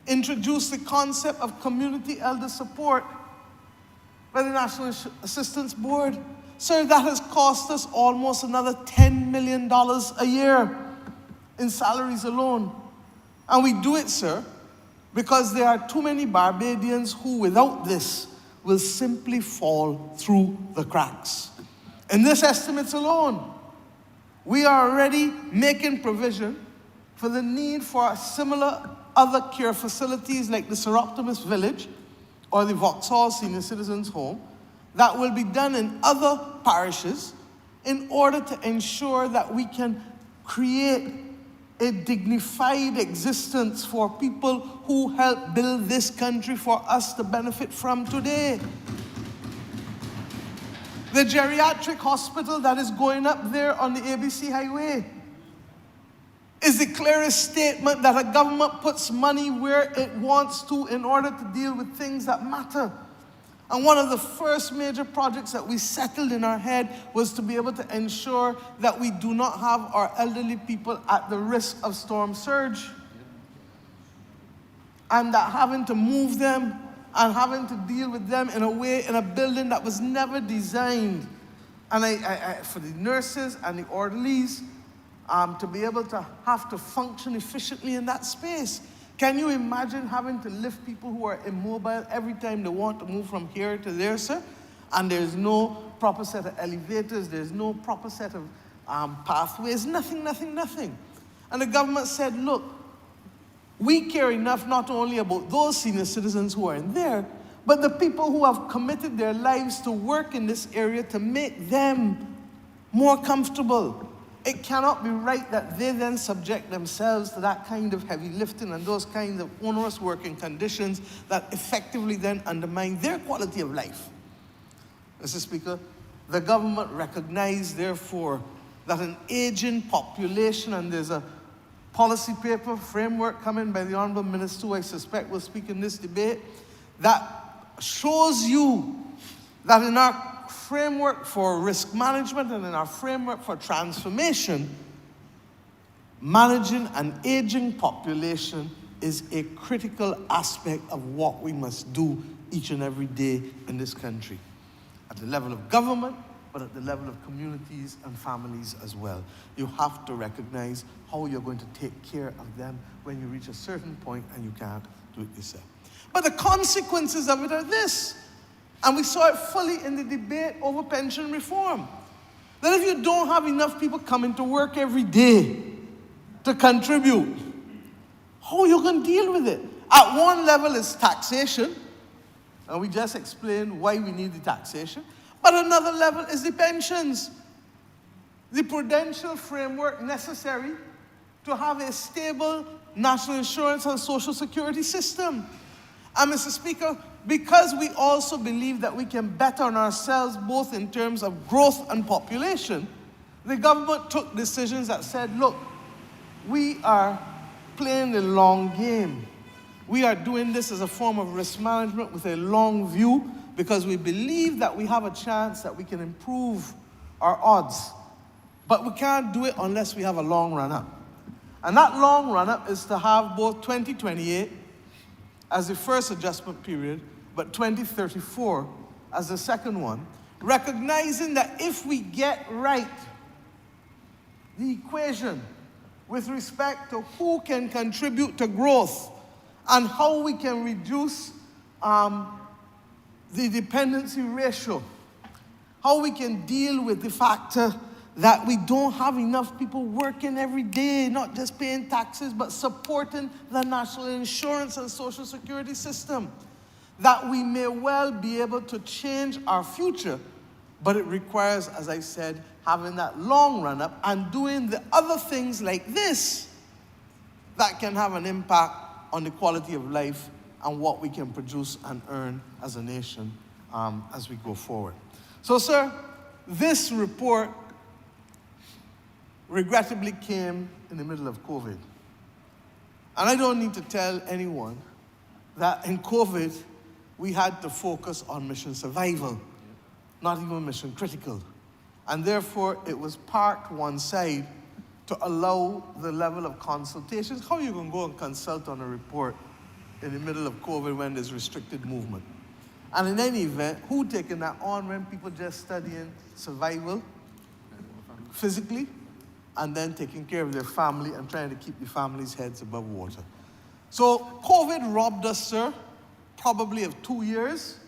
introduced the concept of community elder support by the National Assistance Board. Sir, that has cost us almost another $10 million a year in salaries alone. And we do it, sir, because there are too many Barbadians who, without this, will simply fall through the cracks. In this estimates alone, we are already making provision for the need for similar other care facilities like the Seroptimus Village or the Vauxhall Senior Citizens Home that will be done in other parishes in order to ensure that we can create a dignified existence for people who help build this country for us to benefit from today. The geriatric hospital that is going up there on the ABC Highway is the clearest statement that a government puts money where it wants to in order to deal with things that matter. And one of the first major projects that we settled in our head was to be able to ensure that we do not have our elderly people at the risk of storm surge. And that having to move them and having to deal with them in a way, in a building that was never designed. And for the nurses and the orderlies, to be able to have to function efficiently in that space. Can you imagine having to lift people who are immobile every time they want to move from here to there, sir? And there's no proper set of elevators, there's no proper set of pathways, nothing. And the government said, look, we care enough not only about those senior citizens who are in there, but the people who have committed their lives to work in this area to make them more comfortable. It cannot be right that they then subject themselves to that kind of heavy lifting and those kinds of onerous working conditions that effectively then undermine their quality of life. Mr. Speaker, the government recognized, therefore, that an aging population, and there's a policy paper framework coming by the Honourable Minister, who I suspect will speak in this debate, that shows you that in our framework for risk management and in our framework for transformation, managing an aging population is a critical aspect of what we must do each and every day in this country, at the level of government, but at the level of communities and families as well. You have to recognize how you're going to take care of them when you reach a certain point and you can't do it yourself. But the consequences of it are this, and we saw it fully in the debate over pension reform, that if you don't have enough people coming to work every day to contribute, how are you going to deal with it? At one level is taxation, and we just explained why we need the taxation. But another level is the pensions, the prudential framework necessary to have a stable national insurance and social security system. And Mr. Speaker, because we also believe that we can bet on ourselves both in terms of growth and population, the government took decisions that said, look, we are playing the long game. We are doing this as a form of risk management with a long view, because we believe that we have a chance that we can improve our odds. But we can't do it unless we have a long run-up. And that long run-up is to have both 2028 as the first adjustment period, but 2034 as the second one, recognizing that if we get right the equation with respect to who can contribute to growth and how we can reduce the dependency ratio, how we can deal with the factor that we don't have enough people working every day, not just paying taxes, but supporting the national insurance and social security system, that we may well be able to change our future, but it requires, as I said, having that long run-up and doing the other things like this that can have an impact on the quality of life and what we can produce and earn as a nation as we go forward. So, sir, this report regrettably came in the middle of COVID. And I don't need to tell anyone that in COVID, we had to focus on mission survival, not even mission critical. And therefore, it was parked one side to allow the level of consultations. How are you going to go and consult on a report in the middle of COVID when there's restricted movement? And in any event, who taking that on when people just studying survival physically and then taking care of their family and trying to keep the family's heads above water? So COVID robbed us, sir, probably of 2 years,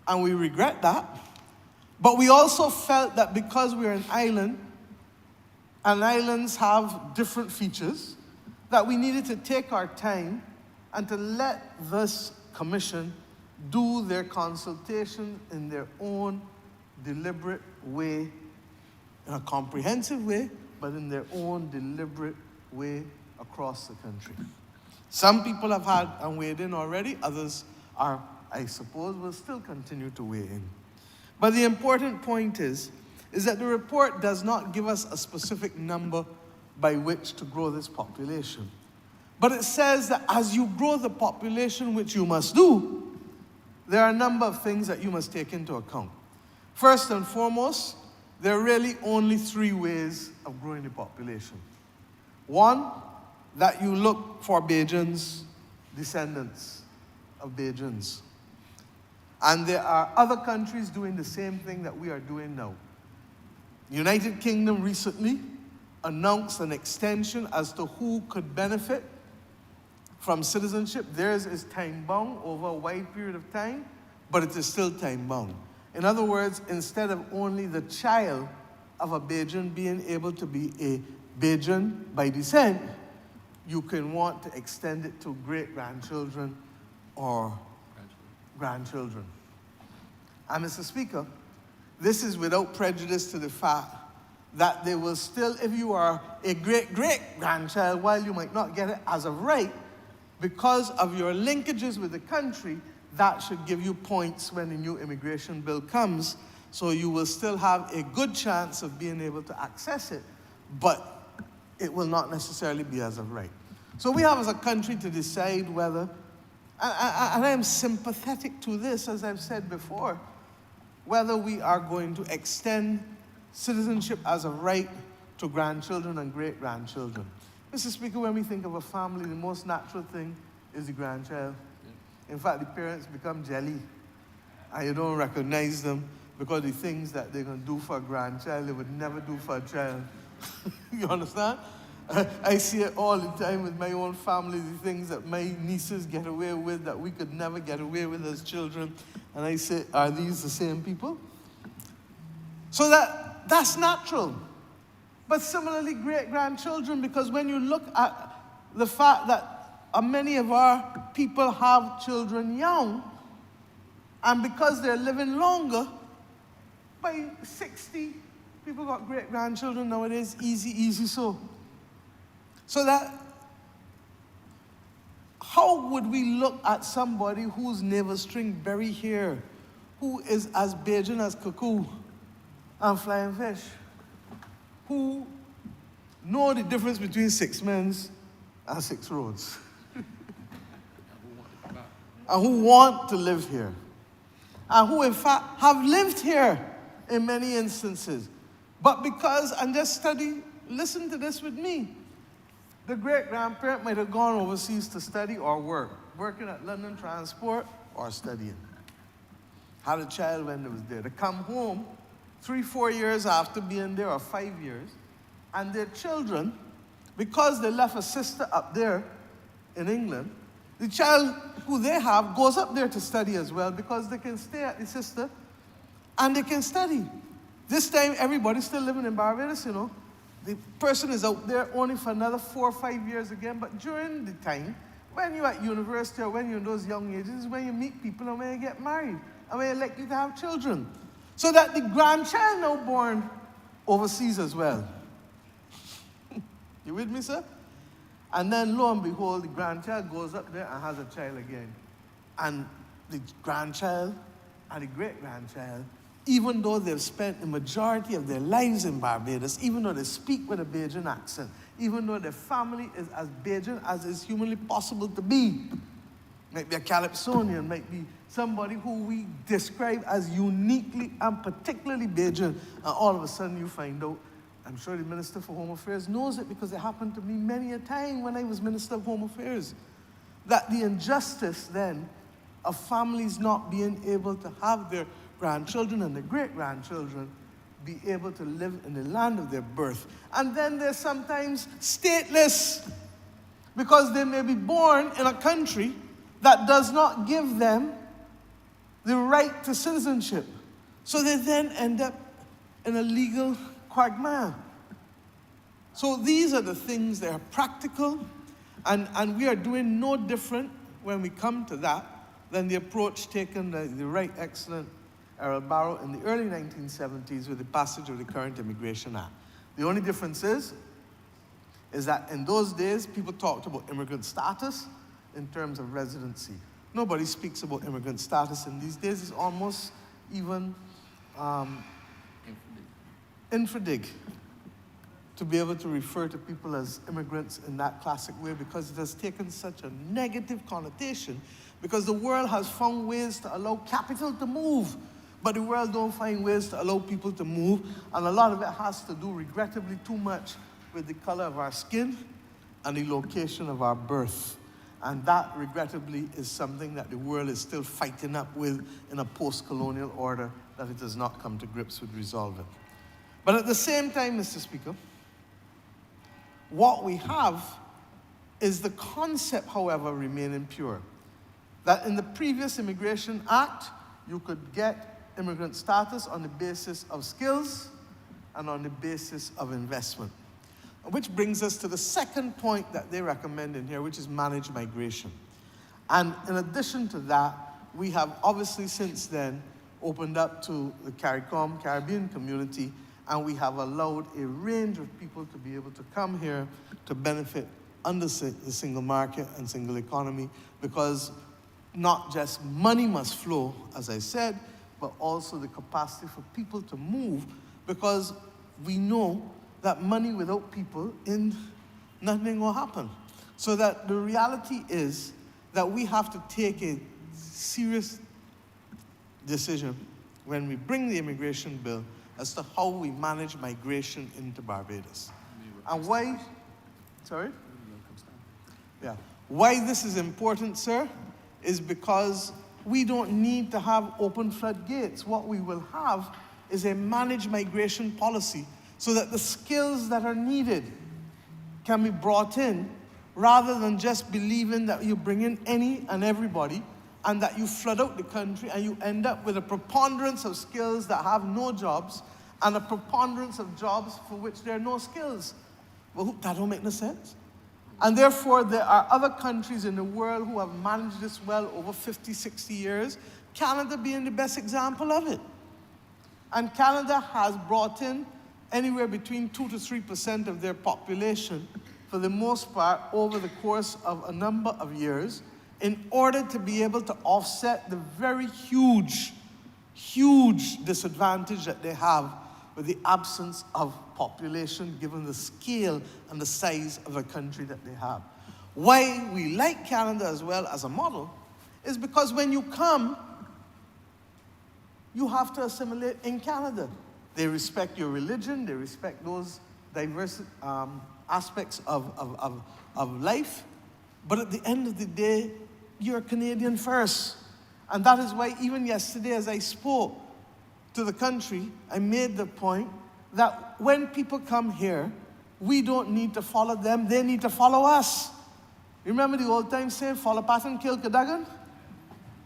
and we regret that. But we also felt that because we're an island, and islands have different features, that we needed to take our time and to let this commission do their consultation in their own deliberate way, in a comprehensive way, but in their own deliberate way across the country. Some people have had and weighed in already, others are, I suppose, will still continue to weigh in. But the important point is that the report does not give us a specific number by which to grow this population. But it says that as you grow the population, which you must do, there are a number of things that you must take into account. First and foremost, there are really only 3 ways of growing the population. One, that you look for Bajans, descendants of Bajans. And there are other countries doing the same thing that we are doing now. The United Kingdom recently announced an extension as to who could benefit from citizenship. Theirs is time-bound over a wide period of time, but it is still time-bound. In other words, instead of only the child of a Bajan being able to be a Bajan by descent, you can want to extend it to great-grandchildren or grandchildren. And Mr. Speaker, this is without prejudice to the fact that they will still, if you are a great-great-grandchild, while you might not get it as of right, because of your linkages with the country, that should give you points when the new immigration bill comes, so you will still have a good chance of being able to access it, but it will not necessarily be as of right. So we have as a country to decide whether, and I am sympathetic to this, as I've said before, whether we are going to extend citizenship as a right to grandchildren and great-grandchildren. Mr. Speaker, when we think of a family, the most natural thing is the grandchild. In fact, the parents become jelly, and you don't recognize them because the things that they're going to do for a grandchild, they would never do for a child. You understand? I see it all the time with my own family, the things that my nieces get away with that we could never get away with as children. And I say, are these the same people? So that's natural. But similarly, great-grandchildren, because when you look at the fact that many of our people have children young, and because they're living longer, by 60, people got great-grandchildren nowadays, easy so. So that, how would we look at somebody whose navel string very here, who is as Bajan as cuckoo and flying fish, who know the difference between 6 men's and 6 roads, and who want to live here, and who in fact have lived here in many instances. But because, and just study, listen to this with me, the great-grandparent might have gone overseas to study or work, working at London Transport or studying. Had a child when they was there. To come home 3-4 years after being there, or 5 years, and their children, because they left a sister up there in England, the child who they have goes up there to study as well, because they can stay at the sister and they can study. This time, everybody's still living in Barbados, you know. The person is out there only for another 4 or 5 years again, but during the time, when you're at university or when you're in those young ages, is when you meet people and when you get married, and when you're likely to have children. So that the grandchild now born overseas as well. You with me, sir? And then lo and behold, the grandchild goes up there and has a child again. And the grandchild and the great-grandchild, even though they've spent the majority of their lives in Barbados, even though they speak with a Bajan accent, even though their family is as Bajan as is humanly possible to be, might be a Calypsonian, might be somebody who we describe as uniquely and particularly Bajan, and all of a sudden you find out, I'm sure the Minister for Home Affairs knows it because it happened to me many a time when I was Minister of Home Affairs, that the injustice then of families not being able to have their grandchildren and their great-grandchildren be able to live in the land of their birth. And then they're sometimes stateless because they may be born in a country that does not give them the right to citizenship. So they then end up in a legal quagmire. So these are the things that are practical, and we are doing no different when we come to that than the approach taken by the Right Excellent Errol Barrow in the early 1970s with the passage of the Current Immigration Act. The only difference is that in those days, people talked about immigrant status in terms of residency. Nobody speaks about immigrant status in these days. It's almost even infradig to be able to refer to people as immigrants in that classic way, because it has taken such a negative connotation, because the world has found ways to allow capital to move, but the world don't find ways to allow people to move, and a lot of it has to do, regrettably, too much with the color of our skin and the location of our birth. And that, regrettably, is something that the world is still fighting up with in a post-colonial order that it has not come to grips with resolving. But at the same time, Mr. Speaker, what we have is the concept, however, remaining pure. That in the previous Immigration Act, you could get immigrant status on the basis of skills and on the basis of investment. Which brings us to the second point that they recommend in here, which is managed migration. And in addition to that, we have obviously since then opened up to the CARICOM, Caribbean community, and we have allowed a range of people to be able to come here to benefit under the single market and single economy, because not just money must flow, as I said, but also the capacity for people to move, because we know that money without people, nothing will happen. So that the reality is that we have to take a serious decision when we bring the immigration bill as to how we manage migration into Barbados. And why, sorry? Yeah. Why this is important, sir, is because we don't need to have open floodgates. What we will have is a managed migration policy so that the skills that are needed can be brought in rather than just believing that you bring in any and everybody and that you flood out the country and you end up with a preponderance of skills that have no jobs and a preponderance of jobs for which there are no skills. Well, that don't make no sense. And therefore, there are other countries in the world who have managed this well over 50, 60 years, Canada being the best example of it. And Canada has brought in anywhere between 2 to 3% of their population, for the most part, over the course of a number of years, in order to be able to offset the very huge, huge disadvantage that they have with the absence of population, given the scale and the size of a country that they have. Why we like Canada as well as a model is because when you come, you have to assimilate in Canada. They respect your religion, they respect those diverse aspects of life, but at the end of the day, you're Canadian first. And that is why even yesterday as I spoke to the country, I made the point that when people come here, we don't need to follow them, they need to follow us. Remember the old time saying, follow Patton, kill Cadogan?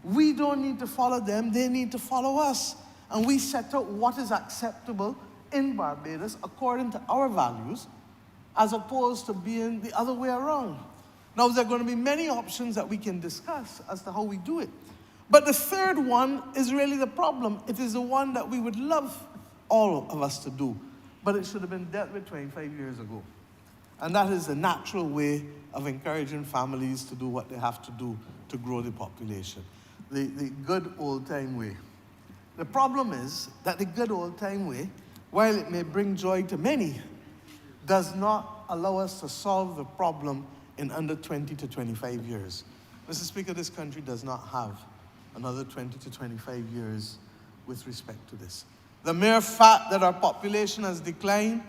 We don't need to follow them, they need to follow us. And we set out what is acceptable in Barbados according to our values, as opposed to being the other way around. Now, there are going to be many options that we can discuss as to how we do it. But the third one is really the problem. It is the one that we would love all of us to do, but it should have been dealt with 25 years ago. And that is the natural way of encouraging families to do what they have to do to grow the population. The good old-time way. The problem is that the good old-time way, while it may bring joy to many, does not allow us to solve the problem in under 20 to 25 years. Mr. Speaker, this country does not have another 20 to 25 years with respect to this. The mere fact that our population has declined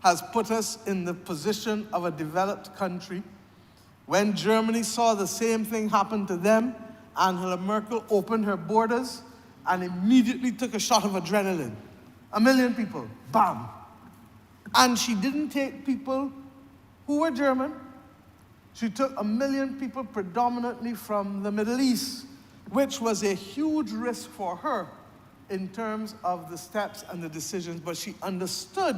has put us in the position of a developed country. When Germany saw the same thing happen to them, Angela Merkel opened her borders and immediately took a shot of adrenaline. 1 million people, bam. And she didn't take people who were German. She took 1 million people predominantly from the Middle East, which was a huge risk for her in terms of the steps and the decisions. But she understood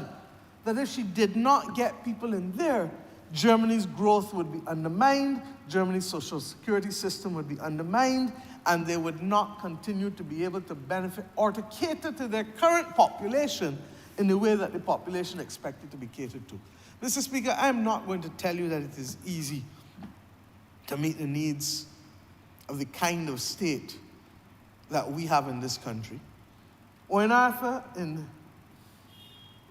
that if she did not get people in there, Germany's growth would be undermined, Germany's social security system would be undermined, and they would not continue to be able to benefit or to cater to their current population in the way that the population expected to be catered to. Mr. Speaker, I'm not going to tell you that it is easy to meet the needs of the kind of state that we have in this country. Owen Arthur,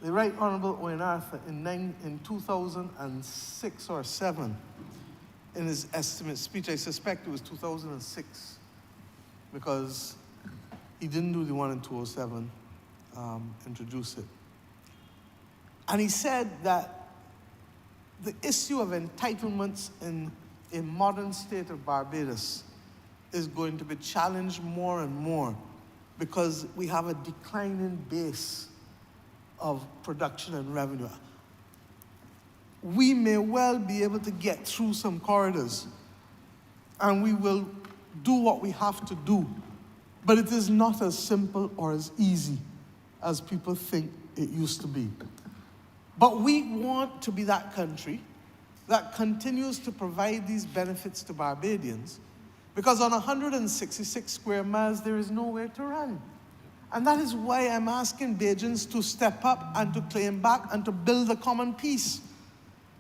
the Right Honourable Owen Arthur, in 2006 or 7, in his estimate speech, I suspect it was 2006, because he didn't do the one in 2007, introduce it. And he said that the issue of entitlements in a modern state of Barbados is going to be challenged more and more because we have a declining base of production and revenue. We may well be able to get through some corridors and we will do what we have to do, but it is not as simple or as easy as people think it used to be. But we want to be that country that continues to provide these benefits to Barbadians, because on 166 square miles, there is nowhere to run. And that is why I'm asking Bajans to step up and to claim back and to build a common peace.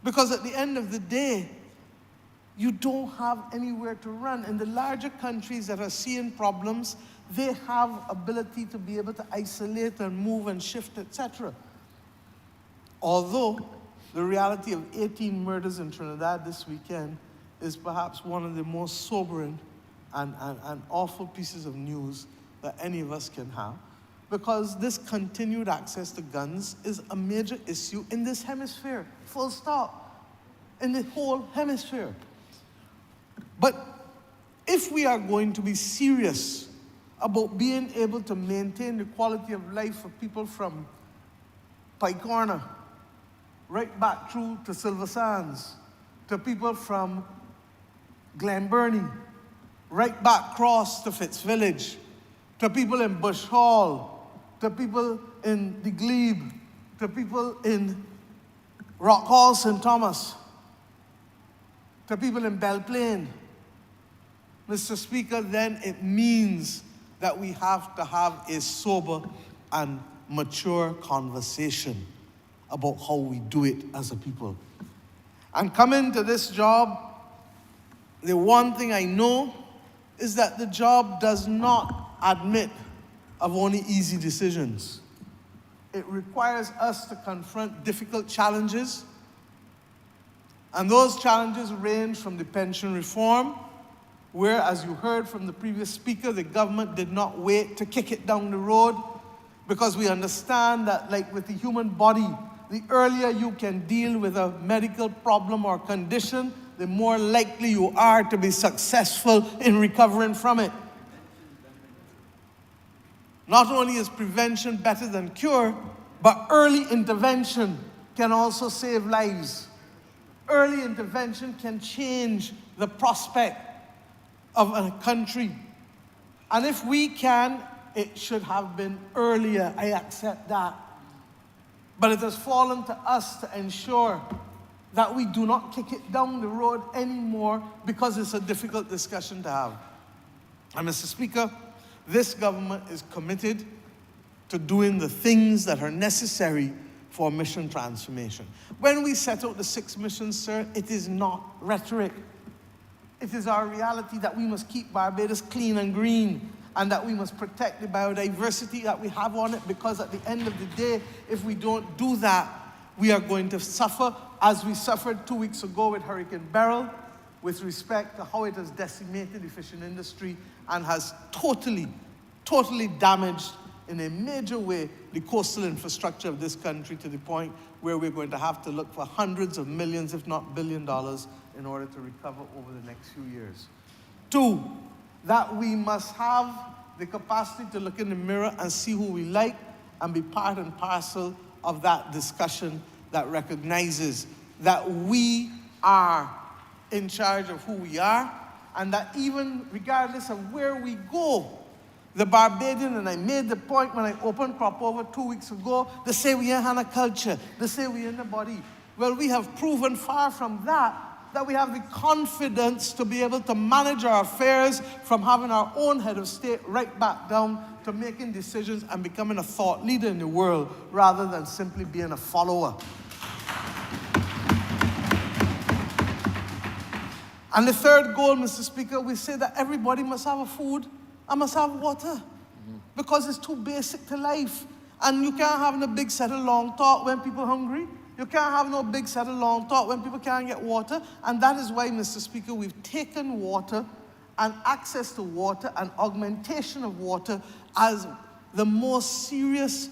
Because at the end of the day, you don't have anywhere to run. In the larger countries that are seeing problems, they have ability to be able to isolate and move and shift, etc. Although the reality of 18 murders in Trinidad this weekend is perhaps one of the most sobering and awful pieces of news that any of us can have, because this continued access to guns is a major issue in this hemisphere, full stop, in the whole hemisphere. But if we are going to be serious about being able to maintain the quality of life for people from Pike Corner, right back through to Silver Sands, to people from Glen Burnie, right back across to Fitz Village, to people in Bush Hall, to people in the Glebe, to people in Rock Hall, St. Thomas, to people in Belle Plaine, Mr. Speaker, then it means that we have to have a sober and mature conversation about how we do it as a people. And coming to this job, the one thing I know is that the job does not admit of only easy decisions. It requires us to confront difficult challenges, and those challenges range from the pension reform, where, as you heard from the previous speaker, the government did not wait to kick it down the road, because we understand that, like with the human body, the earlier you can deal with a medical problem or condition, the more likely you are to be successful in recovering from it. Not only is prevention better than cure, but early intervention can also save lives. Early intervention can change the prospect of a country. And if we can, it should have been earlier. I accept that. But it has fallen to us to ensure that we do not kick it down the road anymore, because it's a difficult discussion to have. And Mr. Speaker, this government is committed to doing the things that are necessary for mission transformation. When we set out the 6 missions, sir, it is not rhetoric. It is our reality that we must keep Barbados clean and green, and that we must protect the biodiversity that we have on it, because at the end of the day, if we don't do that, we are going to suffer as we suffered 2 weeks ago with Hurricane Beryl, with respect to how it has decimated the fishing industry and has totally damaged in a major way the coastal infrastructure of this country, to the point where we're going to have to look for hundreds of millions, if not $1 billion, in order to recover over the next few years. 2, that we must have the capacity to look in the mirror and see who we like and be part and parcel of that discussion that recognizes that we are in charge of who we are, and that even regardless of where we go, the Barbadian, and I made the point when I opened Crop Over 2 weeks ago, they say we are in a culture, they say we are in the body. Well, we have proven far from that we have the confidence to be able to manage our affairs, from having our own head of state right back down to making decisions and becoming a thought leader in the world, rather than simply being a follower. And the third goal, Mr. Speaker, we say that everybody must have a food and must have water, because it's too basic to life. And you can't have no big set of long talk when people are hungry. You can't have no big set of long talk when people can't get water. And that is why, Mr. Speaker, we've taken water and access to water and augmentation of water as the most serious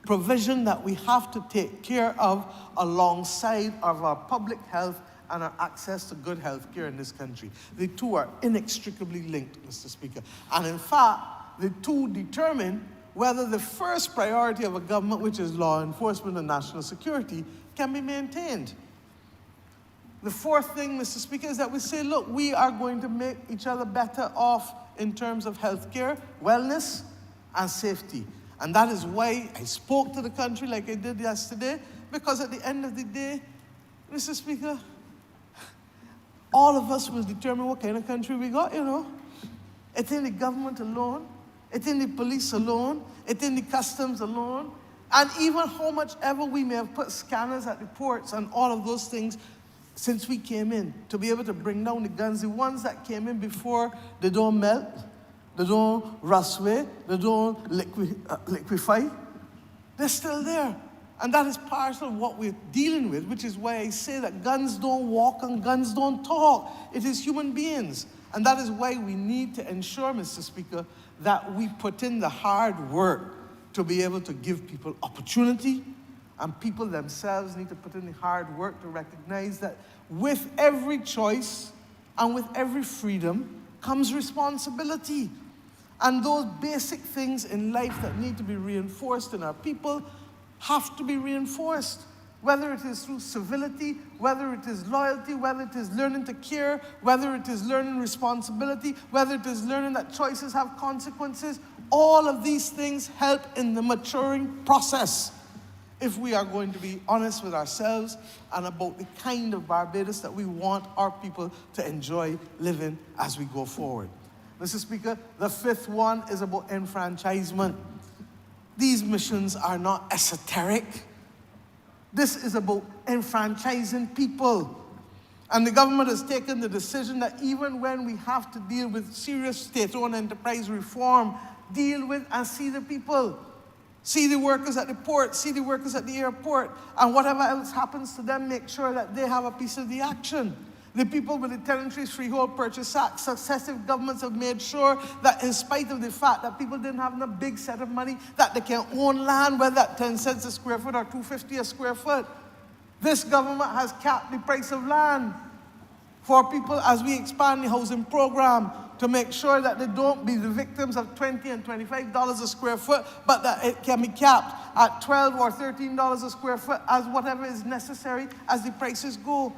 provision that we have to take care of, alongside of our public health and our access to good health care in this country. The two are inextricably linked, Mr. Speaker. And in fact, the two determine whether the first priority of a government, which is law enforcement and national security, can be maintained. The fourth thing, Mr. Speaker, is that we say, look, we are going to make each other better off in terms of health care, wellness, and safety. And that is why I spoke to the country like I did yesterday, because at the end of the day, Mr. Speaker, all of us will determine what kind of country we got, you know. It's in the government alone, it's in the police alone, it's in the customs alone, and even how much ever we may have put scanners at the ports and all of those things since we came in, to be able to bring down the guns. The ones that came in before, they don't melt, they don't rust away, they don't liquefy. They're still there. And that is part of what we're dealing with, which is why I say that guns don't walk and guns don't talk. It is human beings. And that is why we need to ensure, Mr. Speaker, that we put in the hard work to be able to give people opportunity, and people themselves need to put in the hard work to recognize that with every choice And with every freedom comes responsibility. And those basic things in life that need to be reinforced in our people have to be reinforced. Whether it is through civility, whether it is loyalty, whether it is learning to care, whether it is learning responsibility, whether it is learning that choices have consequences, all of these things help in the maturing process if we are going to be honest with ourselves and about the kind of Barbados that we want our people to enjoy living as we go forward. Mr. Speaker, the fifth one is about enfranchisement. These missions are not esoteric. This is about enfranchising people. And the government has taken the decision that even when we have to deal with serious state-owned enterprise reform, deal with and see the people. See the workers at the port, see the workers at the airport, and whatever else happens to them, make sure that they have a piece of the action. The people with the Tenantries Freehold Purchase Act, successive governments have made sure that in spite of the fact that people didn't have a big set of money, that they can own land, whether at 10 cents a square foot or $2.50 a square foot. This government has capped the price of land for people as we expand the housing program to make sure that they don't be the victims of $20 and $25 a square foot, but that it can be capped at $12 or $13 a square foot as whatever is necessary as the prices go.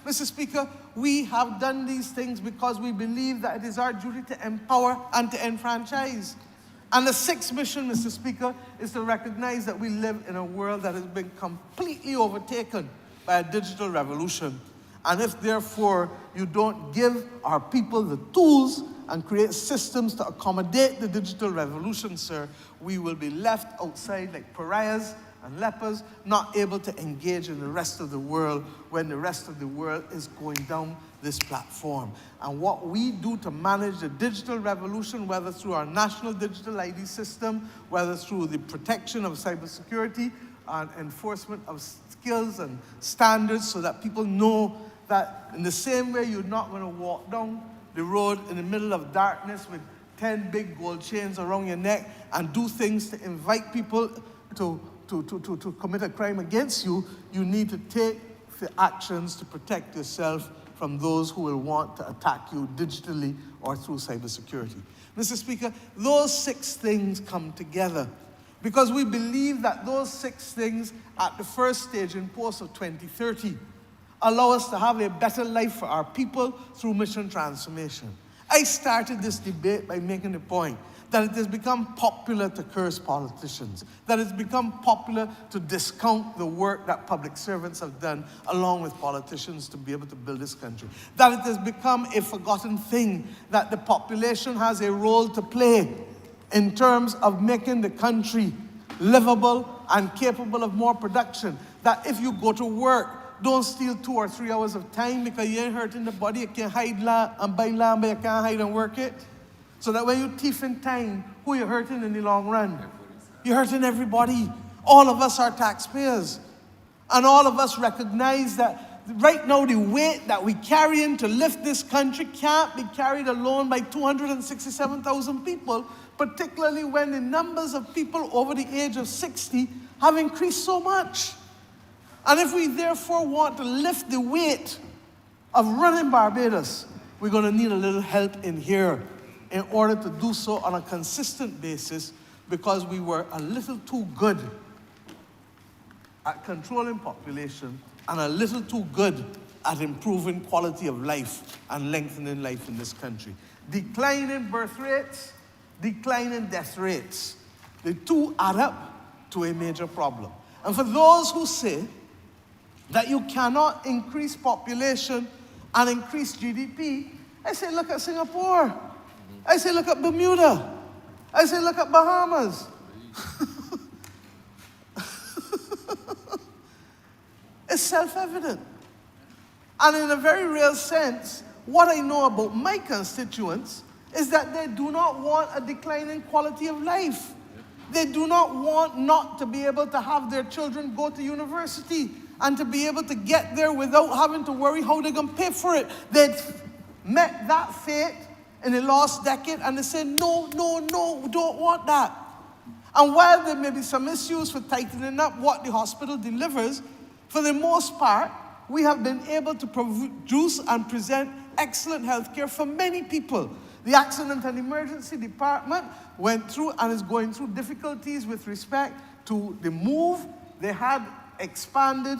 Mr. Speaker, we have done these things because we believe that it is our duty to empower and to enfranchise. And the sixth mission, Mr. Speaker, is to recognize that we live in a world that has been completely overtaken by a digital revolution. And if, therefore, you don't give our people the tools and create systems to accommodate the digital revolution, sir, we will be left outside like pariahs and lepers, not able to engage in the rest of the world when the rest of the world is going down this platform. And what we do to manage the digital revolution, whether through our national digital ID system, whether through the protection of cybersecurity and enforcement of skills and standards so that people know that in the same way you're not going to walk down the road in the middle of darkness with 10 big gold chains around your neck and do things to invite people to commit a crime against you, you need to take the actions to protect yourself from those who will want to attack you digitally or through cybersecurity. Mr. Speaker, those six things come together because we believe that those six things at the first stage in post of 2030 allow us to have a better life for our people through mission transformation. I started this debate by making the point that it has become popular to curse politicians, that it's become popular to discount the work that public servants have done along with politicians to be able to build this country, that it has become a forgotten thing, that the population has a role to play in terms of making the country livable and capable of more production, that if you go to work, don't steal 2 or 3 hours of time because you ain't hurting the body. You can hide land and buy land, but you can't hide and work it. So that when you thief in time, who you hurting in the long run? You're hurting everybody. All of us are taxpayers. And all of us recognize that right now the weight that we carry in to lift this country can't be carried alone by 267,000 people, particularly when the numbers of people over the age of 60 have increased so much. And if we therefore want to lift the weight of running Barbados, we're going to need a little help in here in order to do so on a consistent basis because we were a little too good at controlling population and a little too good at improving quality of life and lengthening life in this country. Declining birth rates, declining death rates. The two add up to a major problem. And for those who say that you cannot increase population and increase GDP, I say look at Singapore. I say look at Bermuda. I say look at Bahamas. It's self-evident. And in a very real sense, what I know about my constituents is that they do not want a declining quality of life. They do not want not to be able to have their children go to university and to be able to get there without having to worry how they're going to pay for it. They'd met that fate in the last decade, and they said, no, we don't want that. And while there may be some issues for tightening up what the hospital delivers, for the most part, we have been able to produce and present excellent health care for many people. The Accident and Emergency Department went through and is going through difficulties with respect to the move. They had expanded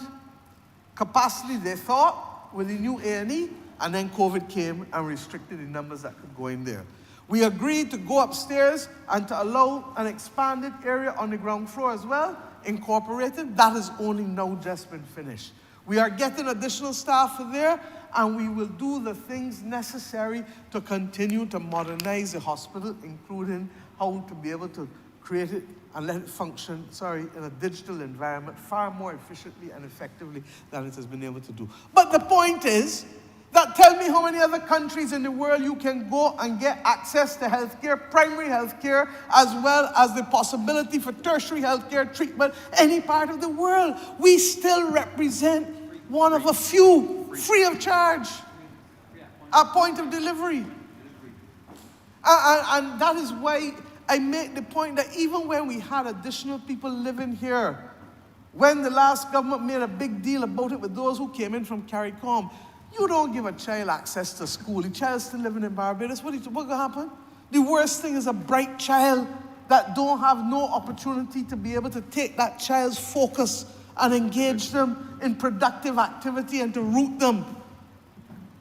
capacity, they thought, with the new A&E, and then COVID came and restricted the numbers that could go in there. We agreed to go upstairs and to allow an expanded area on the ground floor as well, incorporated. That has only now just been finished. We are getting additional staff there, and we will do the things necessary to continue to modernize the hospital, including how to be able to create it and let it function, in a digital environment far more efficiently and effectively than it has been able to do. But the point is that tell me how many other countries in the world you can go and get access to healthcare, primary healthcare, as well as the possibility for tertiary healthcare treatment, any part of the world. We still represent one of a few, free of charge, at point of delivery. And that is why I make the point that even when we had additional people living here, when the last government made a big deal about it with those who came in from CARICOM, you don't give a child access to school. The child's still living in Barbados. What's going to happen? The worst thing is a bright child that don't have no opportunity to be able to take that child's focus and engage them in productive activity and to root them.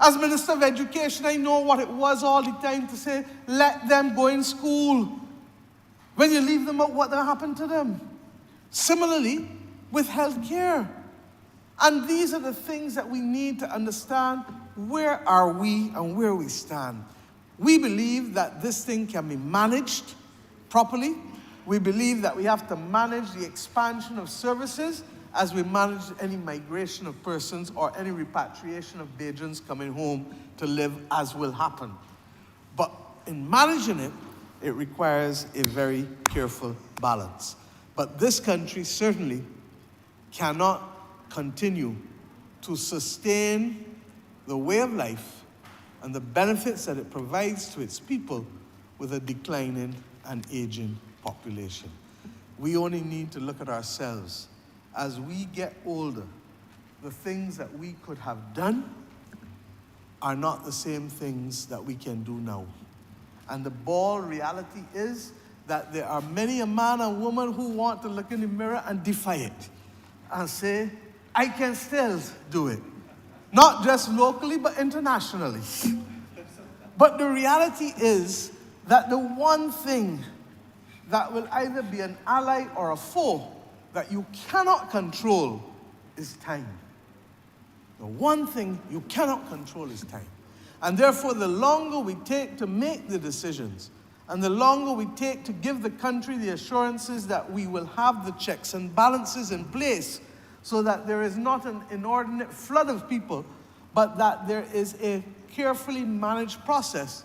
As Minister of Education, I know what it was all the time to say, let them go in school. When you leave them out, what will happen to them? Similarly, with health care. And these are the things that we need to understand. Where are we and where we stand? We believe that this thing can be managed properly. We believe that we have to manage the expansion of services as we manage any migration of persons or any repatriation of Bajans coming home to live, as will happen. But in managing it, it requires a very careful balance. But this country certainly cannot continue to sustain the way of life and the benefits that it provides to its people with a declining and aging population. We only need to look at ourselves. As we get older, the things that we could have done are not the same things that we can do now. And the bald reality is that there are many a man and woman who want to look in the mirror and defy it and say, I can still do it. Not just locally, but internationally. But the reality is that the one thing that will either be an ally or a foe that you cannot control is time. The one thing you cannot control is time. And therefore, the longer we take to make the decisions, and the longer we take to give the country the assurances that we will have the checks and balances in place so that there is not an inordinate flood of people, but that there is a carefully managed process,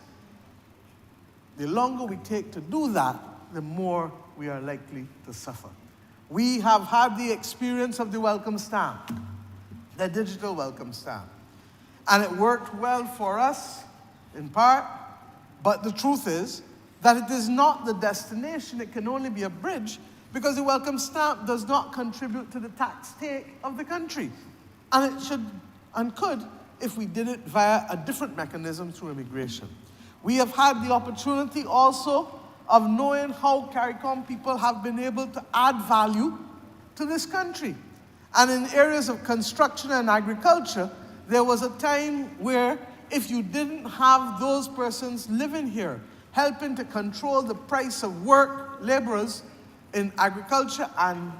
the longer we take to do that, the more we are likely to suffer. We have had the experience of the welcome stamp, the digital welcome stamp. And it worked well for us, in part, but the truth is that it is not the destination. It can only be a bridge because the welcome stamp does not contribute to the tax take of the country. And it should and could if we did it via a different mechanism through immigration. We have had the opportunity also of knowing how CARICOM people have been able to add value to this country. And in areas of construction and agriculture, there was a time where if you didn't have those persons living here, helping to control the price of work, laborers in agriculture and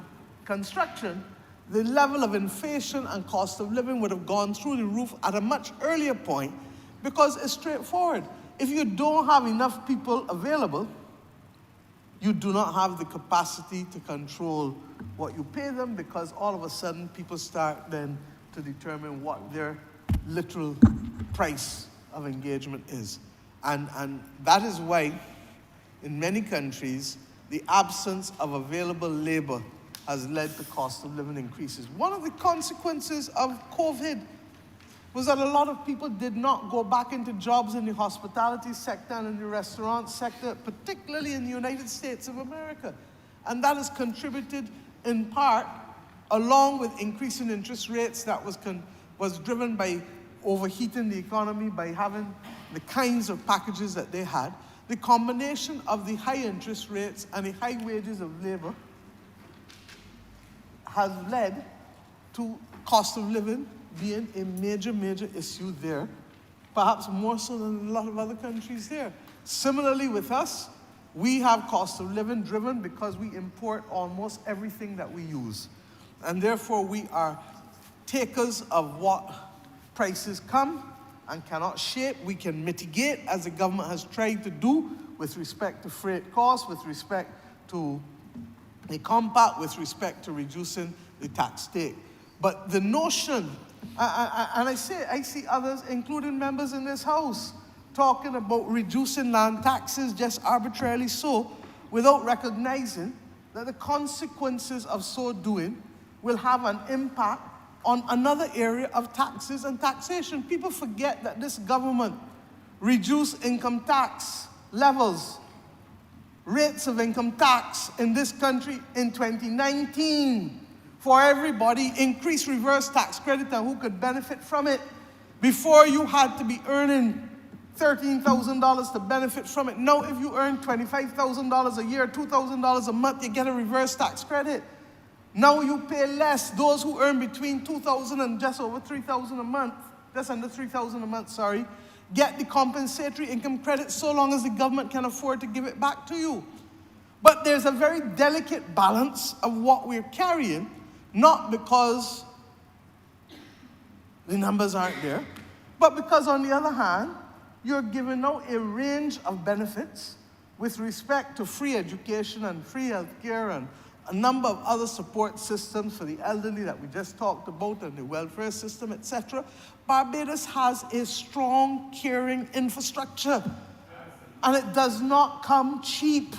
construction, the level of inflation and cost of living would have gone through the roof at a much earlier point because it's straightforward. If you don't have enough people available, you do not have the capacity to control what you pay them because all of a sudden people start then to determine what their literal price of engagement is. And that is why in many countries, the absence of available labor has led to cost of living increases. One of the consequences of COVID was that a lot of people did not go back into jobs in the hospitality sector and in the restaurant sector, particularly in the United States of America. And that has contributed in part, along with increasing interest rates that was driven by overheating the economy by having the kinds of packages that they had, the combination of the high interest rates and the high wages of labor has led to cost of living being a major, major issue there, perhaps more so than a lot of other countries there. Similarly with us, we have cost of living driven because we import almost everything that we use. And therefore we are takers of what prices come and cannot shape. We can mitigate, as the government has tried to do with respect to freight costs, with respect to the compact, with respect to reducing the tax take. But the notion, and I see others, including members in this House, talking about reducing land taxes just arbitrarily so, without recognizing that the consequences of so doing will have an impact on another area of taxes and taxation. People forget that this government reduced income tax levels, rates of income tax in this country in 2019 for everybody, increased reverse tax credit and who could benefit from it. Before you had to be earning $13,000 to benefit from it. Now if you earn $25,000 a year, $2,000 a month, you get a reverse tax credit. Now you pay less. Those who earn between $2,000 and just over $3,000 a month, just under $3,000 a month, sorry, get the compensatory income credit so long as the government can afford to give it back to you. But there's a very delicate balance of what we're carrying, not because the numbers aren't there, but because on the other hand, you're giving out a range of benefits with respect to free education and free health care and a number of other support systems for the elderly that we just talked about and the welfare system, etc. Barbados has a strong, caring infrastructure, and it does not come cheap.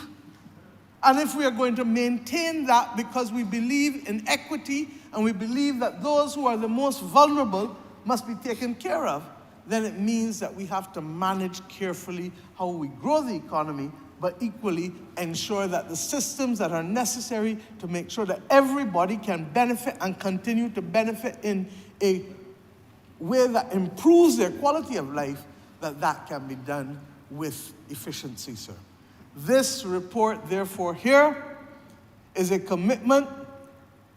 And if we are going to maintain that because we believe in equity and we believe that those who are the most vulnerable must be taken care of, then it means that we have to manage carefully how we grow the economy, but equally ensure that the systems that are necessary to make sure that everybody can benefit and continue to benefit in a way that improves their quality of life, that can be done with efficiency, sir. This report, therefore, here is a commitment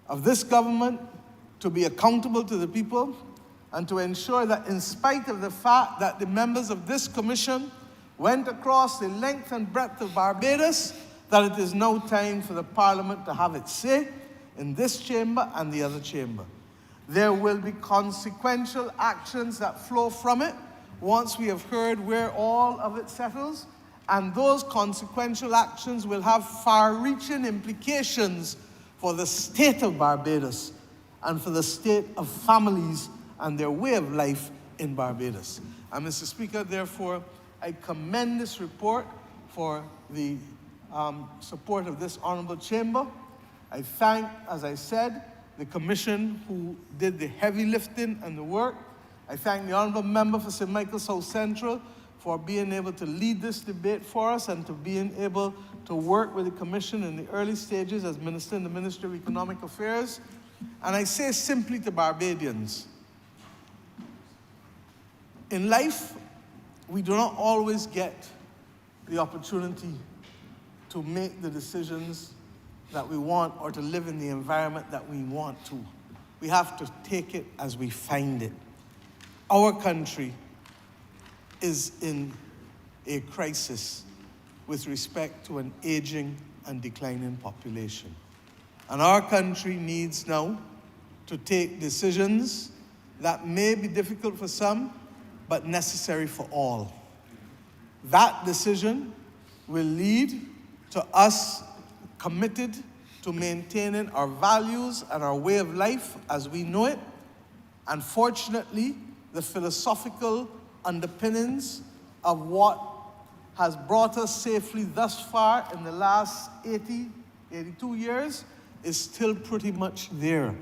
of this government to be accountable to the people and to ensure that in spite of the fact that the members of this commission went across the length and breadth of Barbados, that it is now time for the Parliament to have its say in this chamber and the other chamber. There will be consequential actions that flow from it once we have heard where all of it settles, and those consequential actions will have far-reaching implications for the state of Barbados and for the state of families and their way of life in Barbados. And Mr. Speaker, therefore, I commend this report for the support of this honourable chamber. I thank, as I said, the commission who did the heavy lifting and the work. I thank the honourable member for St. Michael South Central for being able to lead this debate for us and to being able to work with the commission in the early stages as Minister in the Ministry of Economic Affairs. And I say simply to Barbadians, in life, we do not always get the opportunity to make the decisions that we want or to live in the environment that we want to. We have to take it as we find it. Our country is in a crisis with respect to an aging and declining population. And our country needs now to take decisions that may be difficult for some, but necessary for all. That decision will lead to us committed to maintaining our values and our way of life as we know it. And fortunately, the philosophical underpinnings of what has brought us safely thus far in the last 82 years is still pretty much there.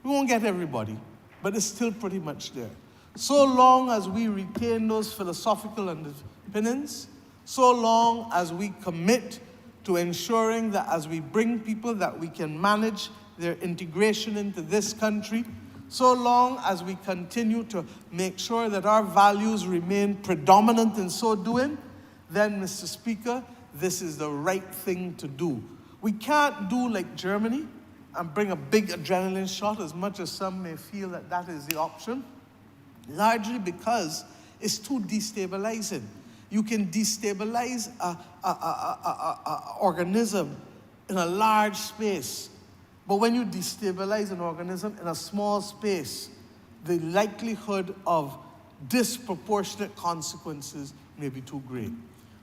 We won't get everybody, but it's still pretty much there. So long as we retain those philosophical underpinnings, so long as we commit to ensuring that as we bring people that we can manage their integration into this country So long as we continue to make sure that our values remain predominant in so doing, then, Mr. Speaker, this is the right thing to do. We can't do like Germany and bring a big adrenaline shot, as much as some may feel that that is the option, largely because it's too destabilizing. You can destabilize an organism in a large space, but when you destabilize an organism in a small space, the likelihood of disproportionate consequences may be too great.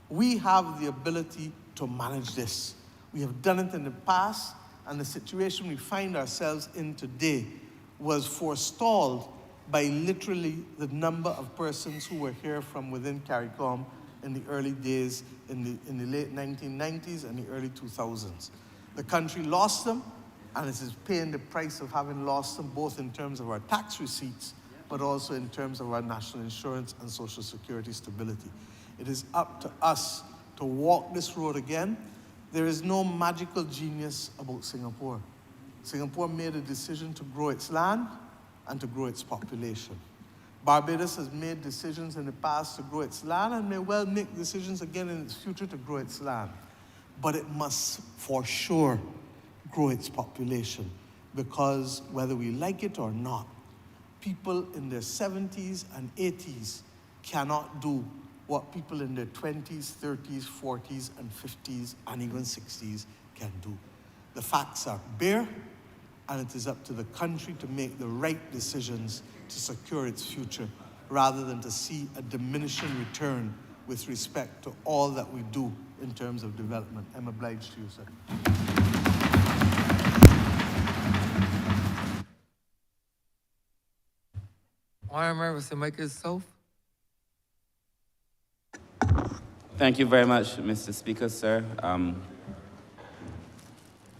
We have the ability to manage this. We have done it in the past, and the situation we find ourselves in today was forestalled by literally the number of persons who were here from within CARICOM in the early days, in the late 1990s and the early 2000s. The country lost them, and it is paying the price of having lost them, both in terms of our tax receipts, but also in terms of our national insurance and social security stability. It is up to us to walk this road again. There is no magical genius about Singapore. Singapore made a decision to grow its land and to grow its population. Barbados has made decisions in the past to grow its land and may well make decisions again in its future to grow its land. But it must, for sure, grow its population, because whether we like it or not, people in their 70s and 80s cannot do what people in their 20s, 30s, 40s, and 50s, and even 60s can do. The facts are bare, and it is up to the country to make the right decisions to secure its future, rather than to see a diminishing return with respect to all that we do in terms of development. I'm obliged to you, sir.
Honourable Mr. Michael South.
Thank you very much, Mr. Speaker, sir.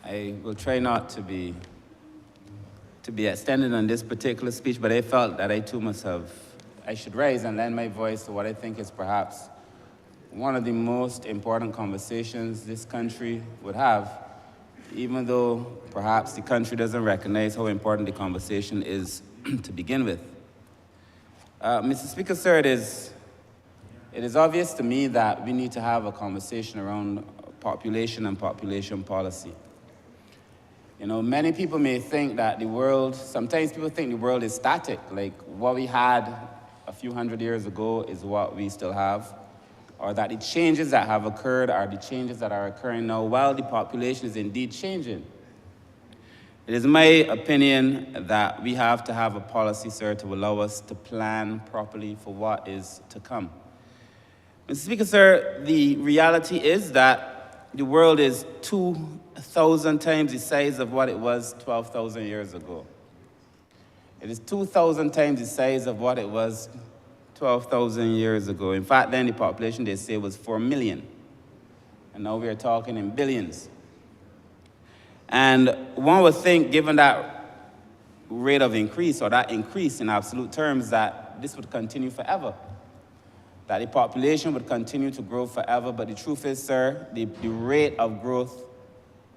I will try not to be extended on this particular speech, but I felt that I too I should raise and lend my voice to what I think is perhaps one of the most important conversations this country would have, even though perhaps the country doesn't recognize how important the conversation is to begin with. Mr. Speaker, sir, it is obvious to me that we need to have a conversation around population and population policy. You know, many people may think that sometimes people think the world is static, like what we had a few hundred years ago is what we still have, or that the changes that have occurred are the changes that are occurring now while the population is indeed changing. It is my opinion that we have to have a policy, sir, to allow us to plan properly for what is to come. Mr. Speaker, sir, the reality is that the world is 2,000 times the size of what it was 12,000 years ago. It is 2,000 times the size of what it was 12,000 years ago. In fact, then the population, they say, was 4 million. And now we are talking in billions. And one would think, given that rate of increase, or that increase in absolute terms, that this would continue forever, that the population would continue to grow forever. But the truth is, sir, the rate of growth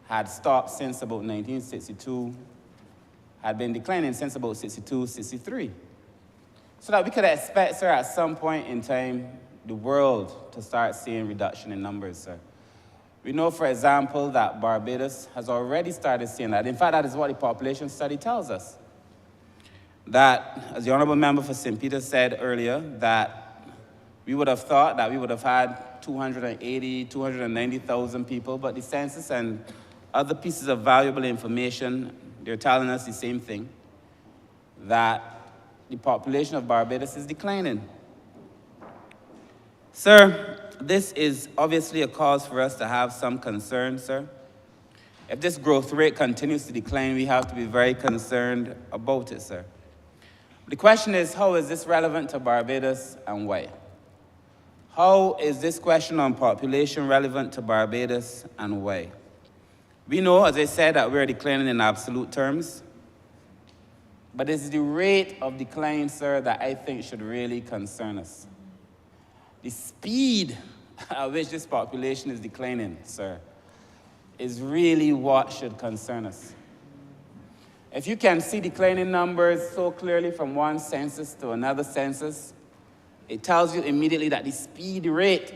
had stopped since about 1962, had been declining since about 62, 63. So that we could expect, sir, at some point in time, the world to start seeing reduction in numbers, sir. We know, for example, that Barbados has already started seeing that. In fact, that is what the population study tells us. That, as the Honourable Member for St. Peter said earlier, that we would have thought that we would have had 280, 290,000 people, but the census and other pieces of valuable information, they're telling us the same thing, that the population of Barbados is declining. Sir, this is obviously a cause for us to have some concern, sir. If this growth rate continues to decline, we have to be very concerned about it, sir. The question is, how is this relevant to Barbados and why? How is this question on population relevant to Barbados and why? We know, as I said, that we're declining in absolute terms, but it's the rate of decline, sir, that I think should really concern us. The speed at which this population is declining, sir, is really what should concern us. If you can see declining numbers so clearly from one census to another census, it tells you immediately that the speed rate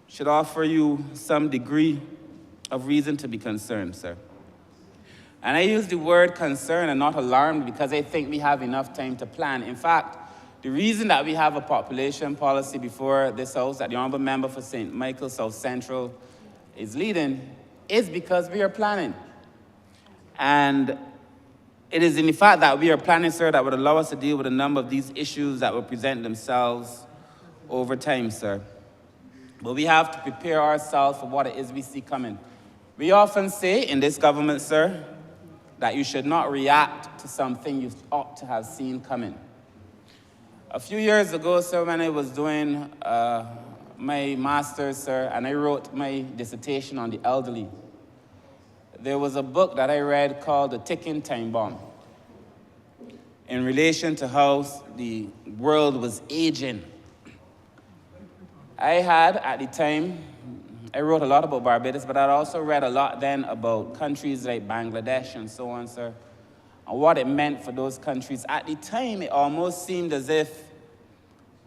should offer you some degree of reason to be concerned, sir. And I use the word concern and not alarmed because I think we have enough time to plan. In fact, the reason that we have a population policy before this House that the Honourable Member for St. Michael South Central is leading is because we are planning. And it is in the fact that we are planning, sir, that would allow us to deal with a number of these issues that will present themselves over time, sir. But we have to prepare ourselves for what it is we see coming. We often say in this government, sir, that you should not react to something you ought to have seen coming. A few years ago, sir, when I was doing my master's, sir, and I wrote my dissertation on the elderly, there was a book that I read called The Ticking Time Bomb in relation to how the world was aging. I had, at the time, I wrote a lot about Barbados, but I'd also read a lot then about countries like Bangladesh and so on, sir, and what it meant for those countries. At the time, it almost seemed as if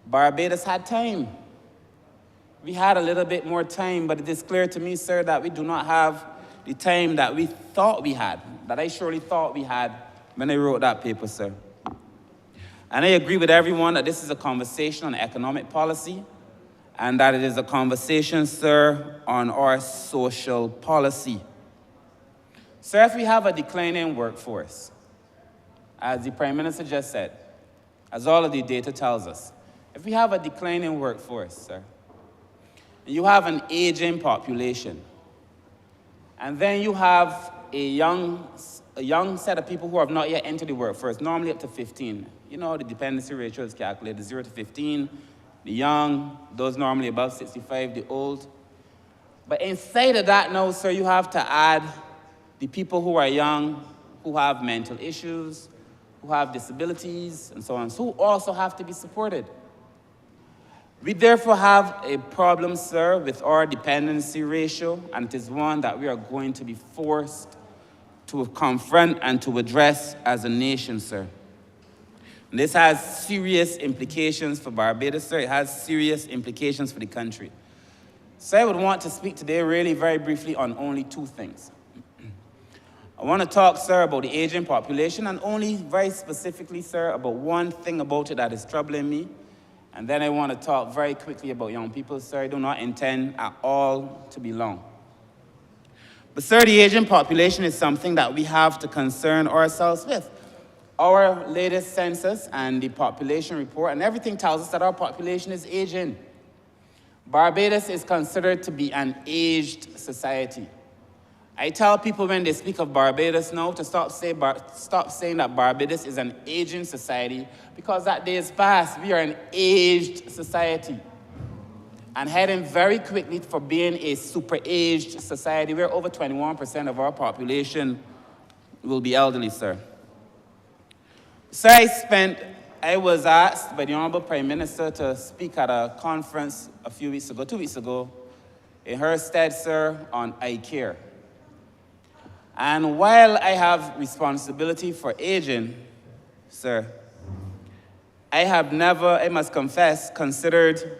Barbados had time. We had a little bit more time, but it is clear to me, sir, that we do not have the time that we thought we had, that I surely thought we had when I wrote that paper, sir. And I agree with everyone that this is a conversation on economic policy, and that it is a conversation, sir, on our social policy. Sir, if we have a declining workforce, as the Prime Minister just said, as all of the data tells us, if we have a declining workforce, sir, and you have an aging population, and then you have a young set of people who have not yet entered the workforce, normally up to 15. You know, the dependency ratio is calculated 0 to 15. The young, those normally above 65, the old. But inside of that now, sir, you have to add the people who are young, who have mental issues, who have disabilities, and so on, who also have to be supported. We therefore have a problem, sir, with our dependency ratio, and it is one that we are going to be forced to confront and to address as a nation, sir. And this has serious implications for Barbados, sir. It has serious implications for the country. So I would want to speak today really very briefly on only two things. I want to talk, sir, about the aging population, and only very specifically, sir, about one thing about it that is troubling me. And then I want to talk very quickly about young people, sir. I do not intend at all to be long. But, sir, the aging population is something that we have to concern ourselves with. Our latest census and the population report and everything tells us that our population is aging. Barbados is considered to be an aged society. I tell people when they speak of Barbados now to stop saying that Barbados is an aging society, because that day is past. We are an aged society and heading very quickly for being a super-aged society where over 21% of our population will be elderly, sir. So I was asked by the Honourable Prime Minister to speak at a conference 2 weeks ago, in her stead, sir, on eye care. And while I have responsibility for aging, sir, I have never, I must confess, considered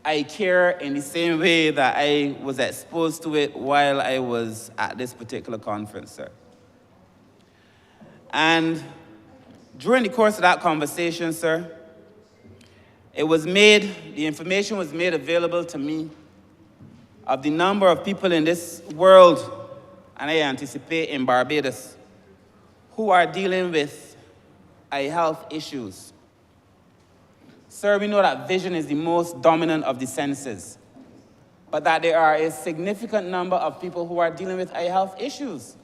eye care in the same way that I was exposed to it while I was at this particular conference, sir. And during the course of that conversation, sir, the information was made available to me of the number of people in this world, and I anticipate in Barbados, who are dealing with eye health issues. Sir, we know that vision is the most dominant of the senses, but that there are a significant number of people who are dealing with eye health issues.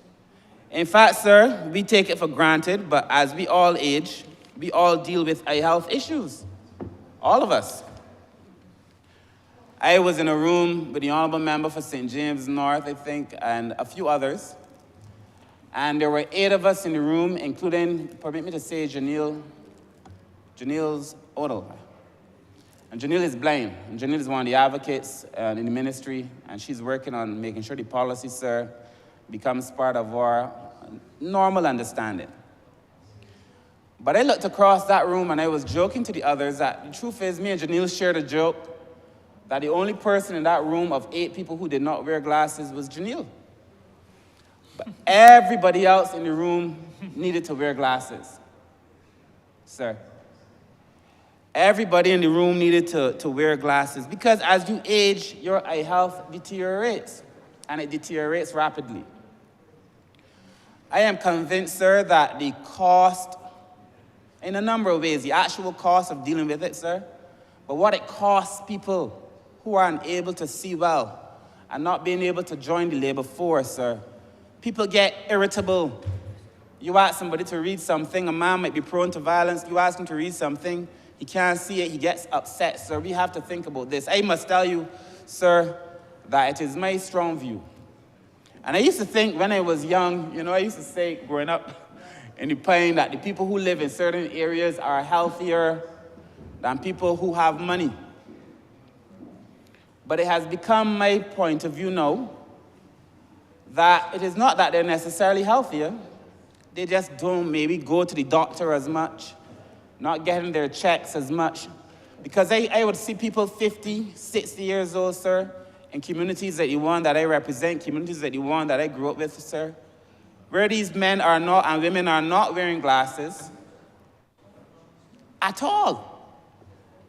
In fact, sir, we take it for granted, but as we all age, we all deal with eye health issues. All of us. I was in a room with the Honourable Member for St. James North, I think, and a few others. And there were 8 of us in the room, including, permit me to say, Janelle's Honourable. And Janelle is blind. And Janelle is one of the advocates in the ministry, and she's working on making sure the policy, sir, becomes part of our normal understanding. But I looked across that room and I was joking to the others that the truth is, me and Janelle shared a joke that the only person in that room of 8 people who did not wear glasses was Janelle. But everybody else in the room needed to wear glasses, sir. Everybody in the room needed to wear glasses because as you age, your eye health deteriorates, and it deteriorates rapidly. I am convinced, sir, that the cost, in a number of ways, the actual cost of dealing with it, sir, but what it costs people who are unable to see well and not being able to join the labor force, sir. People get irritable. You ask somebody to read something, a man might be prone to violence, you ask him to read something, he can't see it, he gets upset, sir. We have to think about this. I must tell you, sir, that it is my strong view. And I used to think when I was young, I used to say growing up in the Pine that the people who live in certain areas are healthier than people who have money. But it has become my point of view now that it is not that they're necessarily healthier. They just don't maybe go to the doctor as much, not getting their checks as much. Because I would see people 50, 60 years old, sir, in communities that that I represent, communities that that I grew up with, sir, where these men are not and women are not wearing glasses at all.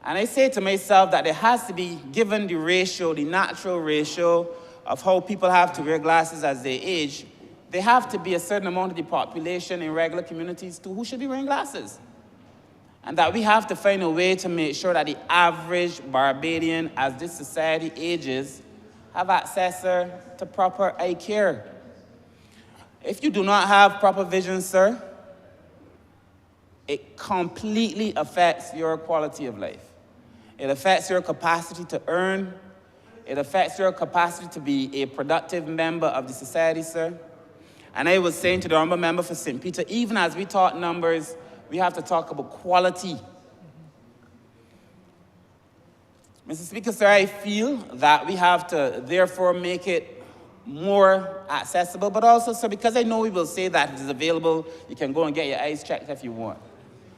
And I say to myself that there has to be, given the ratio, the natural ratio of how people have to wear glasses as they age, there have to be a certain amount of the population in regular communities too who should be wearing glasses. And that we have to find a way to make sure that the average Barbadian, as this society ages, have access, sir, to proper eye care. If you do not have proper vision, sir, it completely affects your quality of life. It affects your capacity to earn. It affects your capacity to be a productive member of the society, sir. And I was saying to the honourable member for St. Peter, even as we talk numbers, we have to talk about quality. Mr. Speaker, sir, I feel that we have to therefore make it more accessible, but also, sir, because I know we will say that it is available, you can go and get your eyes checked if you want.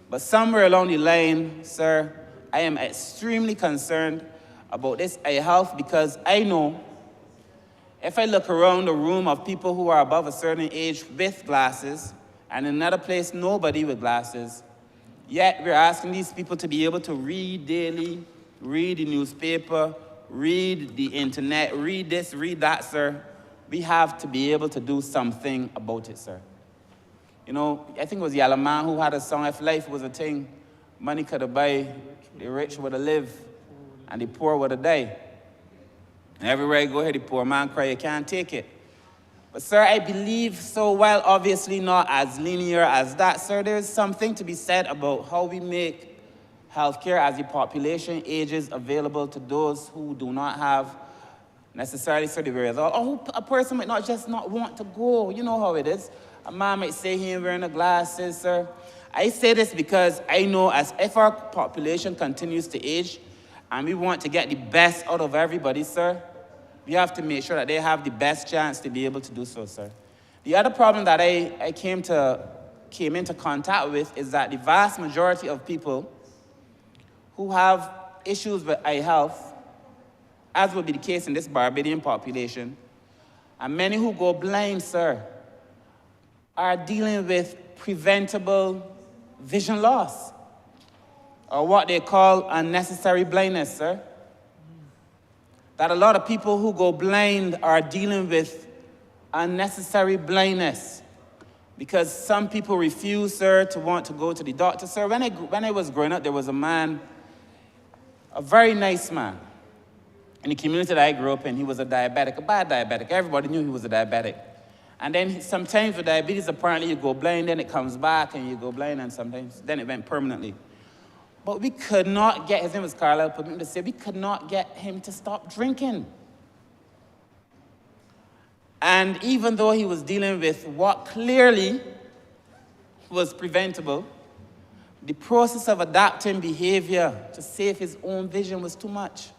But somewhere along the line, sir, I am extremely concerned about this eye health because I know if I look around the room of people who are above a certain age with glasses, and in another place, nobody with glasses, yet we're asking these people to be able to read daily, read the newspaper, read the internet, read this, read that, sir. We have to be able to do something about it, sir. I think it was Yellow Man who had a song, if life was a thing, money could have buy, the rich would have live, and the poor would have die. And everywhere I go here, the poor man cry, you can't take it. But, sir, I believe so well, obviously not as linear as that, sir. There is something to be said about how we make healthcare as the population ages available to those who do not have necessarily the wherewithal. Or a person might not want to go. You know how it is. A man might say he ain't wearing the glasses, sir. I say this because I know as if our population continues to age and we want to get the best out of everybody, sir, we have to make sure that they have the best chance to be able to do so, sir. The other problem that I came into contact with is that the vast majority of people who have issues with eye health, as would be the case in this Barbadian population, and many who go blind, sir, are dealing with preventable vision loss, or what they call unnecessary blindness, sir. That a lot of people who go blind are dealing with unnecessary blindness because some people refuse, sir, to want to go to the doctor. Sir, when I was growing up, there was a man, a very nice man, in the community that I grew up in. He was a diabetic, a bad diabetic. Everybody knew he was a diabetic. And then sometimes with diabetes, apparently you go blind, then it comes back, and you go blind, and sometimes, then it went permanently. But we could not get, his name was Carlisle, put me to say, we could not get him to stop drinking. And even though he was dealing with what clearly was preventable, the process of adapting behavior to save his own vision was too much.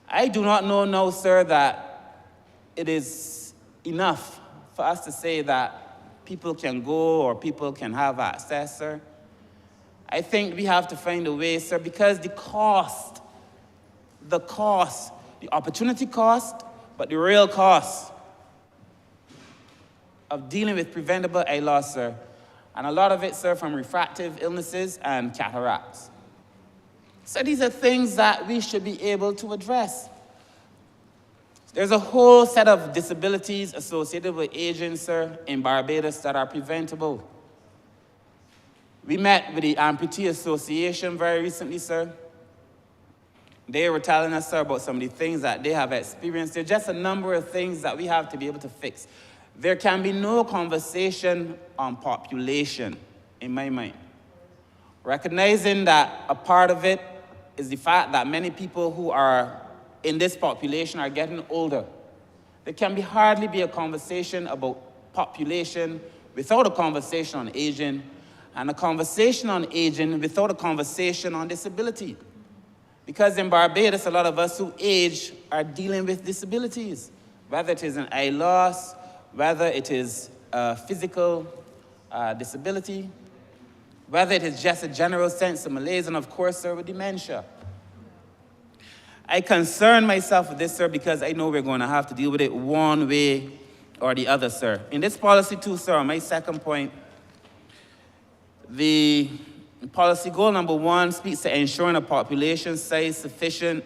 I do not know now, sir, that it is enough for us to say that people can go or people can have access, sir. I think we have to find a way, sir, because the opportunity cost, but the real cost of dealing with preventable eye loss, sir, and a lot of it, sir, from refractive illnesses and cataracts. So these are things that we should be able to address. There's a whole set of disabilities associated with aging, sir, in Barbados that are preventable. We met with the Amputee Association very recently, sir. They were telling us, sir, about some of the things that they have experienced. There's just a number of things that we have to be able to fix. There can be no conversation on population, in my mind. Recognizing that a part of it is the fact that many people who are in this population are getting older. There can hardly be a conversation about population without a conversation on aging, and a conversation on aging without a conversation on disability. Because in Barbados, a lot of us who age are dealing with disabilities, whether it is an eye loss, whether it is a physical disability, whether it is just a general sense of malaise, and of course, sir, with dementia. I concern myself with this, sir, because I know we're going to have to deal with it one way or the other, sir. In this policy too, sir, on my second point, the policy goal number 1 speaks to ensuring a population size sufficient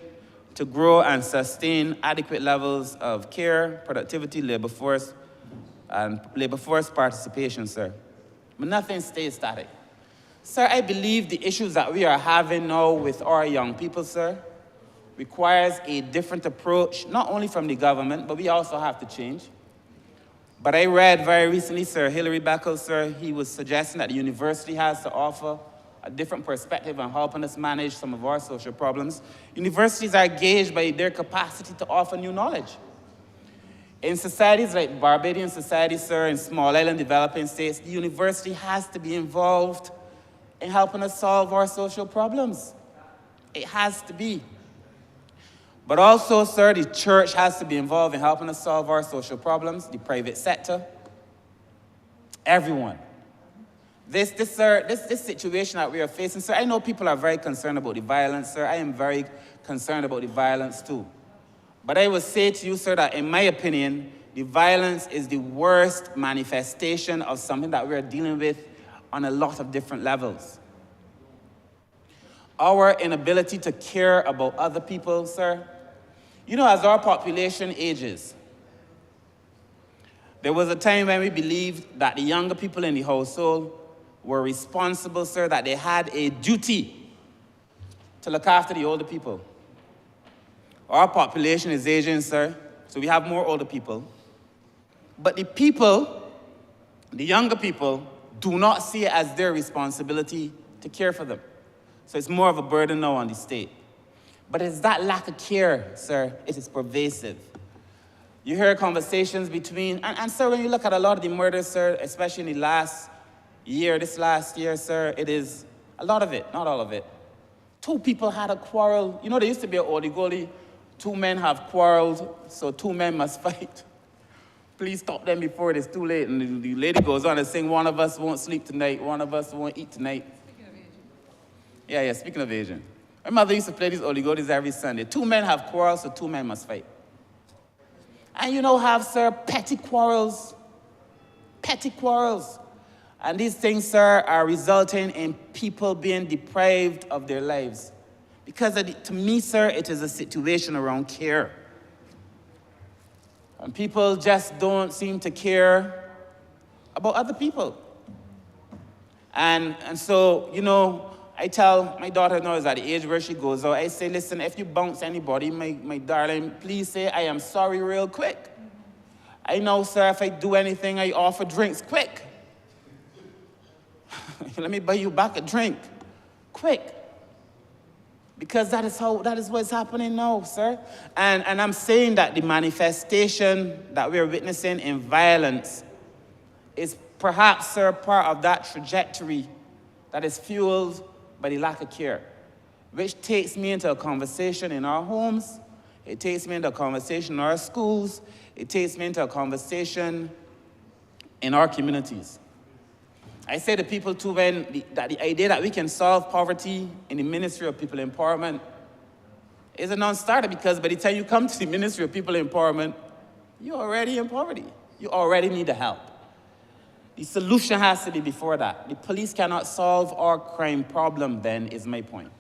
to grow and sustain adequate levels of care, productivity, labor force participation, sir. But nothing stays static. Sir, I believe the issues that we are having now with our young people, sir, requires a different approach, not only from the government, but we also have to change. But I read very recently, sir, Hilary Beckles, sir, he was suggesting that the university has to offer a different perspective on helping us manage some of our social problems. Universities are gauged by their capacity to offer new knowledge. In societies like Barbadian society, sir, in small island developing states, the university has to be involved in helping us solve our social problems. It has to be. But also, sir, the church has to be involved in helping us solve our social problems, the private sector, everyone. This situation that we are facing, sir, I know people are very concerned about the violence, sir. I am very concerned about the violence too. But I would say to you, sir, that in my opinion, the violence is the worst manifestation of something that we are dealing with on a lot of different levels. Our inability to care about other people, sir. You know, as our population ages, there was a time when we believed that the younger people in the household were responsible, sir, that they had a duty to look after the older people. Our population is aging, sir, so we have more older people. But the people, the younger people, do not see it as their responsibility to care for them. So it's more of a burden now on the state. But it's that lack of care, sir, it is pervasive. You hear conversations between, and sir, when you look at a lot of the murders, sir, especially in the last year, this last year, sir, it is a lot of it, not all of it. 2 people had a quarrel. You know, there used to be an oligoli. 2 men have quarreled, so 2 men must fight. Please stop them before it is too late. And the lady goes on and saying, one of us won't sleep tonight, one of us won't eat tonight. Speaking of Asian. Yeah, speaking of Asian. My mother used to play these oligolis every Sunday. 2 men have quarrels, so 2 men must fight. And you know, sir, petty quarrels. Petty quarrels. And these things, sir, are resulting in people being deprived of their lives. Because to me, sir, it is a situation around care. And people just don't seem to care about other people. And so, you know, I tell my daughter now is at the age where she goes out, I say, listen, if you bounce anybody, my darling, please say, I am sorry real quick. I know, sir, if I do anything, I offer drinks quick. Let me buy you back a drink. Quick. Because that is what's happening now, sir. And I'm saying that the manifestation that we're witnessing in violence is perhaps, sir, part of that trajectory that is fueled by the lack of care, which takes me into a conversation in our homes, it takes me into a conversation in our schools, it takes me into a conversation in our communities. I say to people too, that the idea that we can solve poverty in the Ministry of People Empowerment is a non-starter, because by the time you come to the Ministry of People Empowerment, you're already in poverty. You already need the help. The solution has to be before that. The police cannot solve our crime problem, then, is my point.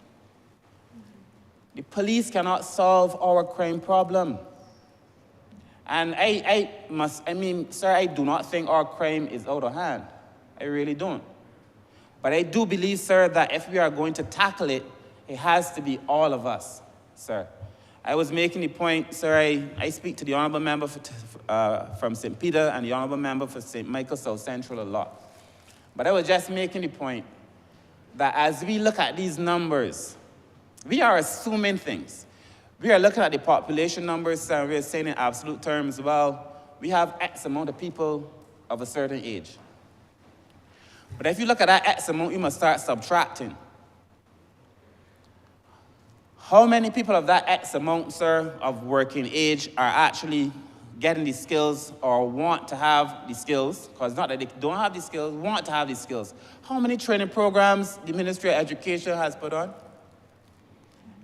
The police cannot solve our crime problem. And sir, I do not think our crime is out of hand. I really don't. But I do believe, sir, that if we are going to tackle it, it has to be all of us, sir. I was making the point, sir, I speak to the Honourable Member from St. Peter and the Honourable Member for St. Michael South Central a lot. But I was just making the point that as we look at these numbers, we are assuming things. We are looking at the population numbers, and we are saying in absolute terms, well, we have X amount of people of a certain age. But if you look at that X amount, you must start subtracting. How many people of that X amount, sir, of working age are actually getting the skills or want to have the skills, because not that they don't have the skills, want to have the skills? How many training programs the Ministry of Education has put on?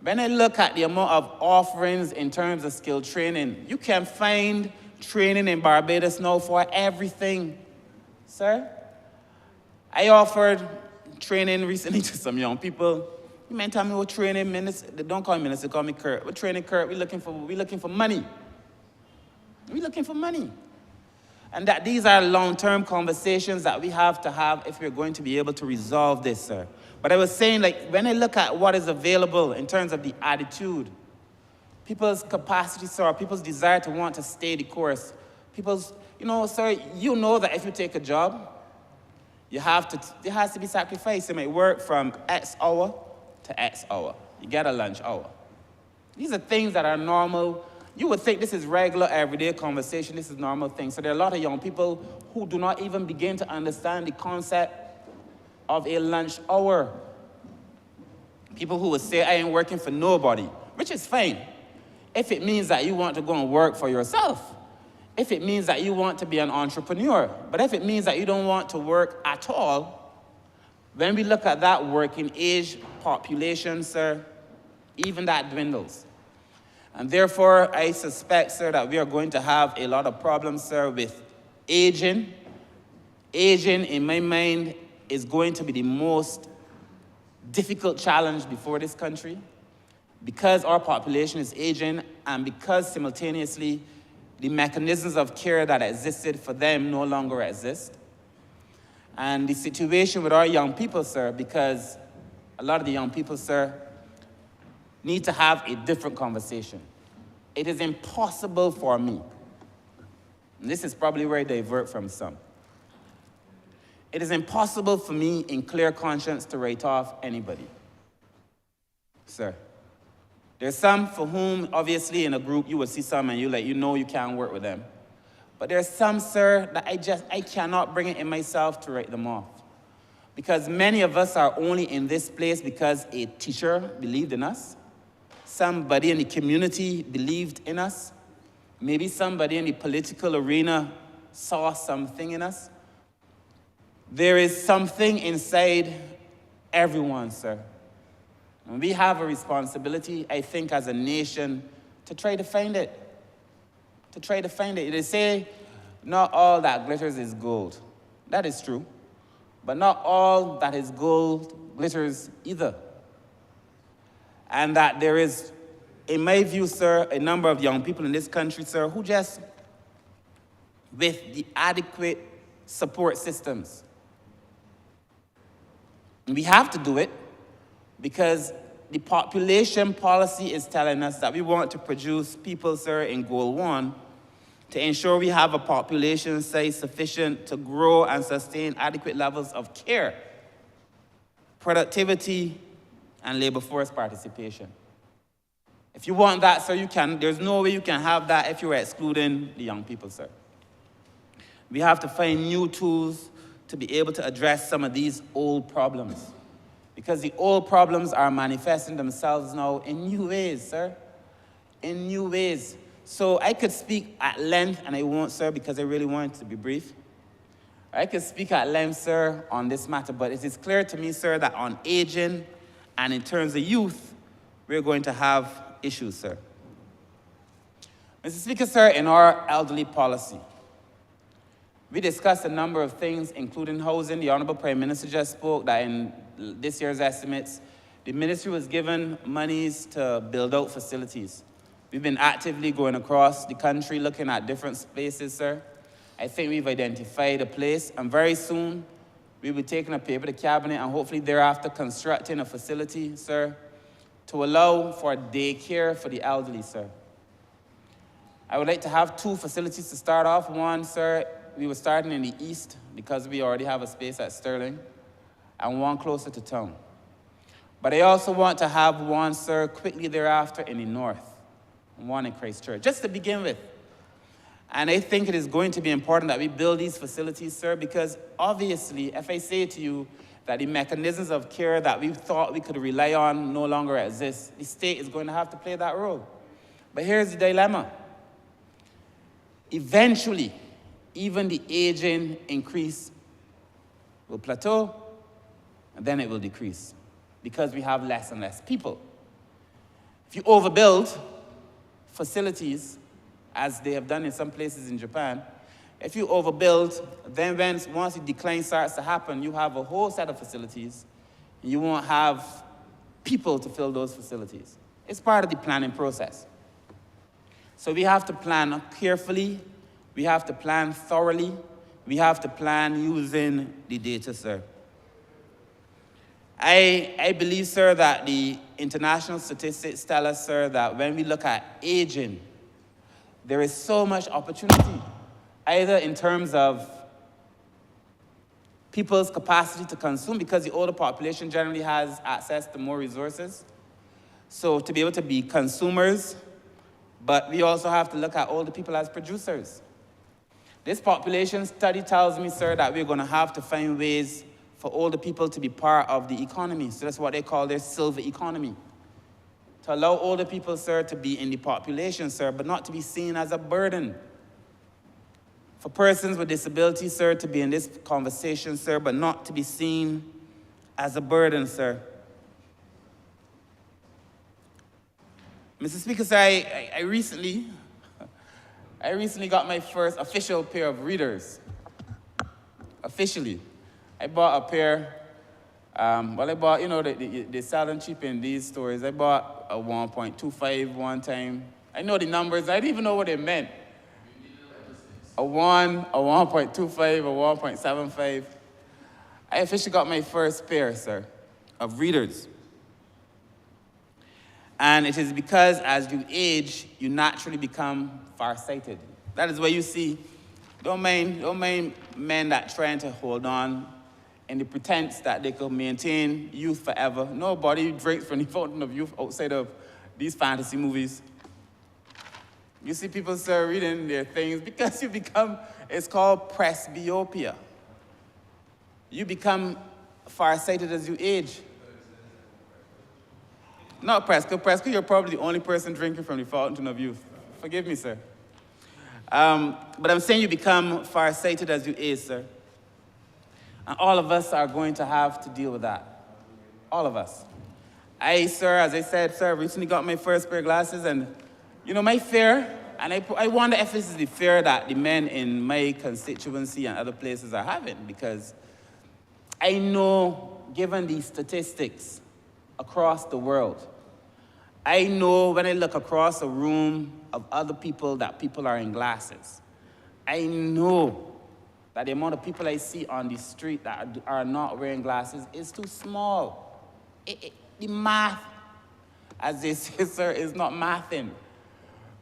When I look at the amount of offerings in terms of skill training, you can find training in Barbados now for everything, sir. I offered training recently to some young people. You may tell me we're training minister. They don't call me minister, call me Kurt. We're training Kurt. We're looking for money. We're looking for money. And that these are long-term conversations that we have to have if we're going to be able to resolve this, sir. But I was saying, like, when I look at what is available in terms of the attitude, people's capacity, sir, people's desire to want to stay the course, people's, sir, you know that if you take a job, there has to be sacrifice. You may work from X hour to X hour. You get a lunch hour. These are things that are normal. You would think this is regular, everyday conversation. This is normal things. So there are a lot of young people who do not even begin to understand the concept of a lunch hour. People who would say, I ain't working for nobody, which is fine. If it means that you want to go and work for yourself, if it means that you want to be an entrepreneur, but if it means that you don't want to work at all, when we look at that working age population, sir, even that dwindles. And therefore, I suspect, sir, that we are going to have a lot of problems, sir, with aging. Aging, in my mind, is going to be the most difficult challenge before this country, because our population is aging and because simultaneously the mechanisms of care that existed for them no longer exist. And the situation with our young people, sir, because a lot of the young people, sir, need to have a different conversation. It is impossible for me, and this is probably where I divert from some. It is impossible for me in clear conscience to write off anybody, sir. There's some for whom, obviously, in a group, you will see some and you can't work with them. But there's some, sir, that I cannot bring it in myself to write them off. Because many of us are only in this place because a teacher believed in us. Somebody in the community believed in us. Maybe somebody in the political arena saw something in us. There is something inside everyone, sir. And we have a responsibility, I think, as a nation, to try to find it. To try to find it. They say, not all that glitters is gold. That is true. But not all that is gold glitters either. And that there is, in my view, sir, a number of young people in this country, sir, who just, with the adequate support systems, and we have to do it because the population policy is telling us that we want to produce people, sir, in Goal 1 to ensure we have a population size sufficient to grow and sustain adequate levels of care, productivity, and labor force participation. If you want that, sir, there's no way you can have that if you are excluding the young people, sir. We have to find new tools to be able to address some of these old problems. Because the old problems are manifesting themselves now in new ways, sir. In new ways. So I could speak at length, and I won't, sir, because I really want it to be brief. I can speak at length, sir, on this matter, but it is clear to me, sir, that on aging and in terms of youth, we're going to have issues, sir. Mr. Speaker, sir, in our elderly policy, we discussed a number of things, including housing. The Honourable Prime Minister just spoke that in this year's estimates, the ministry was given monies to build out facilities. We've been actively going across the country looking at different spaces, sir. I think we've identified a place, and very soon we'll be taking a paper to Cabinet and hopefully thereafter constructing a facility, sir, to allow for daycare for the elderly, sir. I would like to have 2 facilities to start off. One, sir, we were starting in the east because we already have a space at Sterling, and one closer to town. But I also want to have one, sir, quickly thereafter in the north, and one in Christchurch, just to begin with. And I think it is going to be important that we build these facilities, sir, because obviously, if I say to you that the mechanisms of care that we thought we could rely on no longer exist, the state is going to have to play that role. But here's the dilemma. Eventually, even the aging increase will plateau, and then it will decrease because we have less and less people. If you overbuild facilities, as they have done in some places in Japan, if you overbuild, then once the decline starts to happen, you have a whole set of facilities, and you won't have people to fill those facilities. It's part of the planning process. So we have to plan carefully, we have to plan thoroughly, we have to plan using the data, sir. I believe, sir, that the international statistics tell us, sir, that when we look at aging, there is so much opportunity, either in terms of people's capacity to consume, because the older population generally has access to more resources. So to be able to be consumers, but we also have to look at older people as producers. This population study tells me, sir, that we're going to have to find ways for older people to be part of the economy. So that's what they call their silver economy. To allow older people, sir, to be in the population, sir, but not to be seen as a burden. For persons with disabilities, sir, to be in this conversation, sir, but not to be seen as a burden, sir. Mr. Speaker, sir, I recently got my first official pair of readers. Officially. I bought a pair. I bought, you know, they sell them cheap in these stores. I bought a 1.25 one time. I know the numbers. I didn't even know what they meant. A 1, a 1.25, a 1.75. I officially got my first pair, sir, of readers. And it is because as you age, you naturally become farsighted. That is where you see, don't mind men that trying to hold on in the pretense that they could maintain youth forever. Nobody drinks from the fountain of youth outside of these fantasy movies. You see people, sir, reading their things because you become, it's called presbyopia. You become farsighted as you age. Not Prescott, you're probably the only person drinking from the fountain of youth. Forgive me, sir. But I'm saying you become farsighted as you age, sir. And all of us are going to have to deal with that. All of us. I, sir, as I said, sir, recently got my first pair of glasses, and, you know, my fear, and I wonder if this is the fear that the men in my constituency and other places are having, because I know, given the statistics across the world, I know when I look across a room of other people that people are in glasses. I know that the amount of people I see on the street that are not wearing glasses is too small. The math, as they say, sir, is not mathing.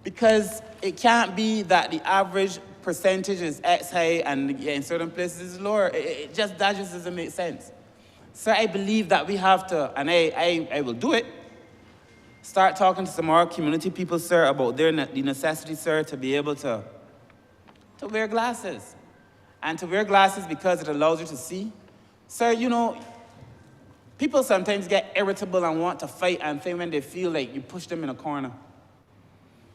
Because it can't be that the average percentage is X high and in certain places is lower. That just doesn't make sense. So I believe that we have to, and I will do it, start talking to some more community people, sir, about the necessity, sir, to be able to wear glasses. And to wear glasses because it allows you to see. Sir, you know, people sometimes get irritable and want to fight and think when they feel like you push them in a corner.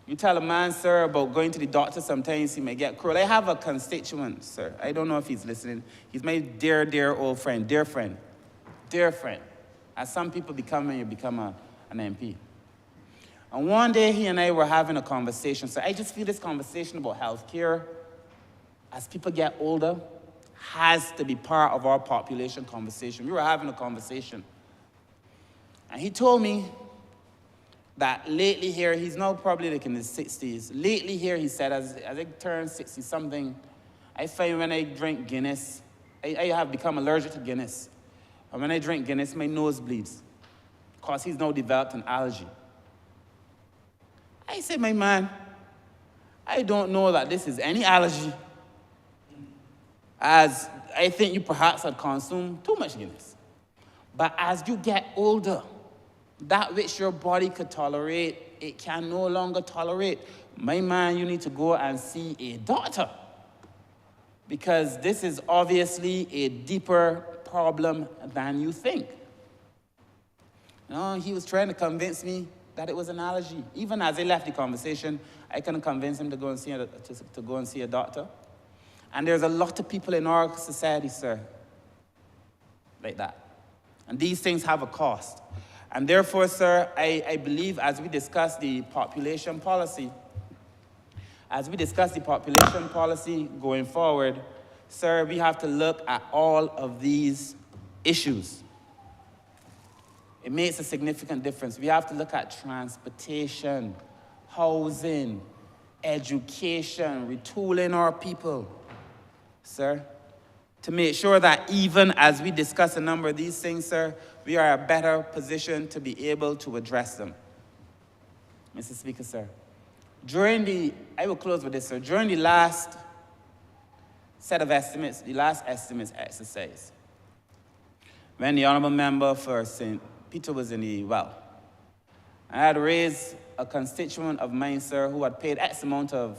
You tell a man, sir, about going to the doctor sometimes, he may get cruel. I have a constituent, sir. I don't know if he's listening. He's my dear, dear old friend, dear friend, dear friend. As some people become when you become an MP. And one day he and I were having a conversation. So I just feel this conversation about healthcare, as people get older, has to be part of our population conversation. We were having a conversation. And he told me that lately here, he's now probably like in his 60s. Lately here, he said, as I turn 60-something, I find when I drink Guinness, I have become allergic to Guinness. And when I drink Guinness, my nose bleeds, because he's now developed an allergy. I said, my man, I don't know that this is any allergy, as I think you perhaps had consumed too much Guinness. But as you get older, that which your body could tolerate, it can no longer tolerate. My man, you need to go and see a doctor, because this is obviously a deeper problem than you think. You know, he was trying to convince me that it was an allergy. Even as I left the conversation, I couldn't convince him to go and see a doctor. And there's a lot of people in our society, sir, like that. And these things have a cost. And therefore, sir, I believe as we discuss the population policy, going forward, sir, we have to look at all of these issues. It makes a significant difference. We have to look at transportation, housing, education, retooling our people, sir, to make sure that even as we discuss a number of these things, sir, we are in a better position to be able to address them. Mr. Speaker, sir, I will close with this, sir. During the last set of estimates, the last estimates exercise, when the Honourable Member for St. Peter was in the well, I had raised a constituent of mine, sir, who had paid X amount of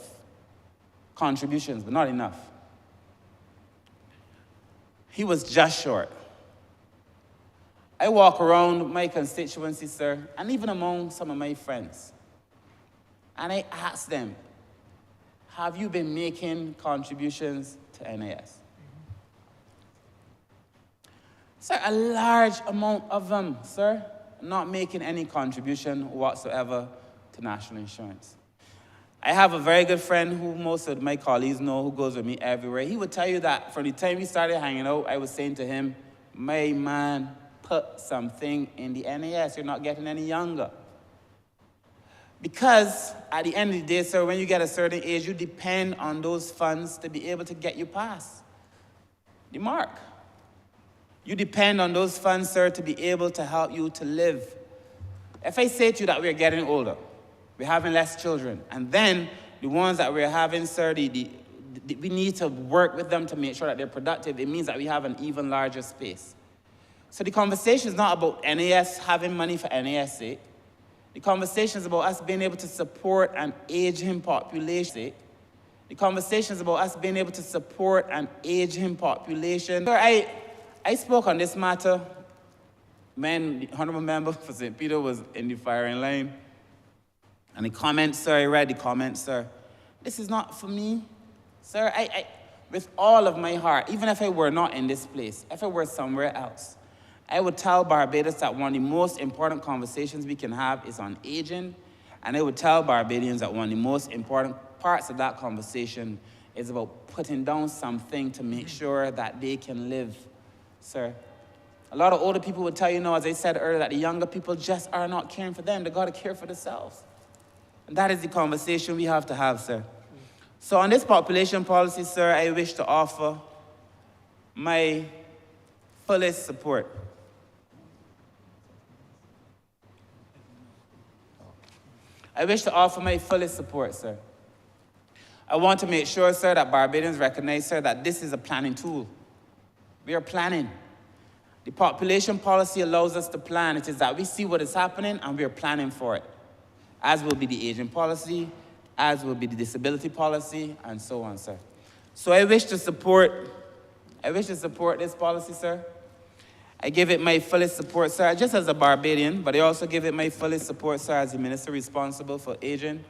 contributions, but not enough. He was just short. I walk around my constituency, sir, and even among some of my friends, and I ask them, have you been making contributions to NIS? Sir, a large amount of them, sir, not making any contribution whatsoever to national insurance. I have a very good friend who most of my colleagues know, who goes with me everywhere. He would tell you that from the time we started hanging out, I was saying to him, my man, put something in the NIS. You're not getting any younger. Because at the end of the day, sir, when you get a certain age, you depend on those funds to be able to get you past the mark. You depend on those funds, sir, to be able to help you to live. If I say to you that we're getting older, we're having less children, and then the ones that we're having, sir, we need to work with them to make sure that they're productive, it means that we have an even larger space. So the conversation is not about NAS having money for NAS' sake. The conversation is about us being able to support an aging population. The conversation is about us being able to support an aging population. Sir, I spoke on this matter when the Honourable Member for St. Peter was in the firing line. And the comments, sir, I read the comments, sir. This is not for me. Sir, I with all of my heart, even if I were not in this place, if I were somewhere else, I would tell Barbadians that one of the most important conversations we can have is on aging. And I would tell Barbadians that one of the most important parts of that conversation is about putting down something to make sure that they can live. Sir, a lot of older people would tell you, as I said earlier, that the younger people just are not caring for them. They got to care for themselves. And that is the conversation we have to have, sir. So on this population policy, sir, I wish to offer my fullest support. I wish to offer my fullest support, sir. I want to make sure, sir, that Barbadians recognize, sir, that this is a planning tool. We are planning. The population policy allows us to plan. It is that we see what is happening and we are planning for it. As will be the aging policy, as will be the disability policy, and so on, sir. So I wish to support this policy, sir. I give it my fullest support, sir, just as a Barbadian, but I also give it my fullest support, sir, as the minister responsible for aging.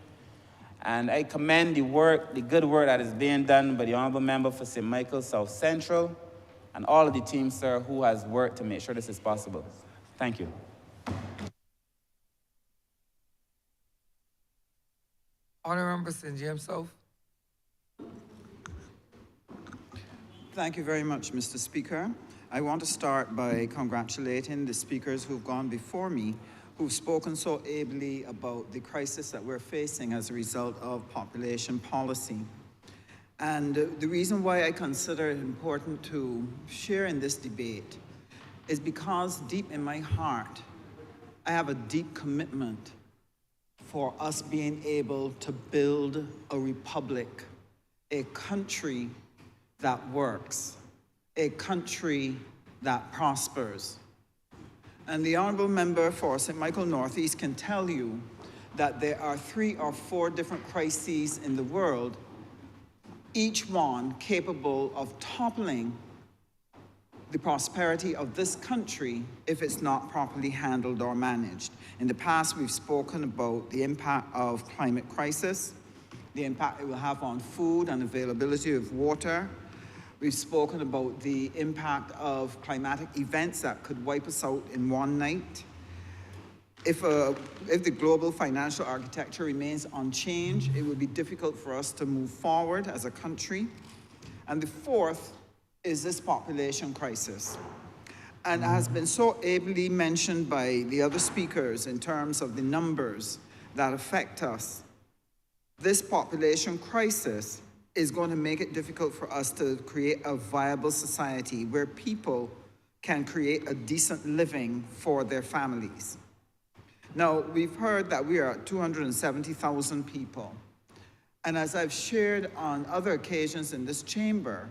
And I commend the work, the good work that is being done by the Honourable Member for St. Michael South Central and all of the team, sir, who has worked to make sure this is possible. Thank you.
Honourable St. James South.
Thank you very much, Mr. Speaker. I want to start by congratulating the speakers who've gone before me, who've spoken so ably about the crisis that we're facing as a result of population policy. And the reason why I consider it important to share in this debate is because deep in my heart, I have a deep commitment for us being able to build a republic, a country that works, a country that prospers. And the Honourable Member for St. Michael Northeast can tell you that there are 3 or 4 different crises in the world, each one capable of toppling the prosperity of this country if it's not properly handled or managed. In the past, we've spoken about the impact of climate crisis, the impact it will have on food and availability of water. We've spoken about the impact of climatic events that could wipe us out in one night. If the global financial architecture remains unchanged, it will be difficult for us to move forward as a country. And the fourth is this population crisis. And has been so ably mentioned by the other speakers in terms of the numbers that affect us. This population crisis is going to make it difficult for us to create a viable society where people can create a decent living for their families. Now, we've heard that we are at 270,000 people. And as I've shared on other occasions in this chamber,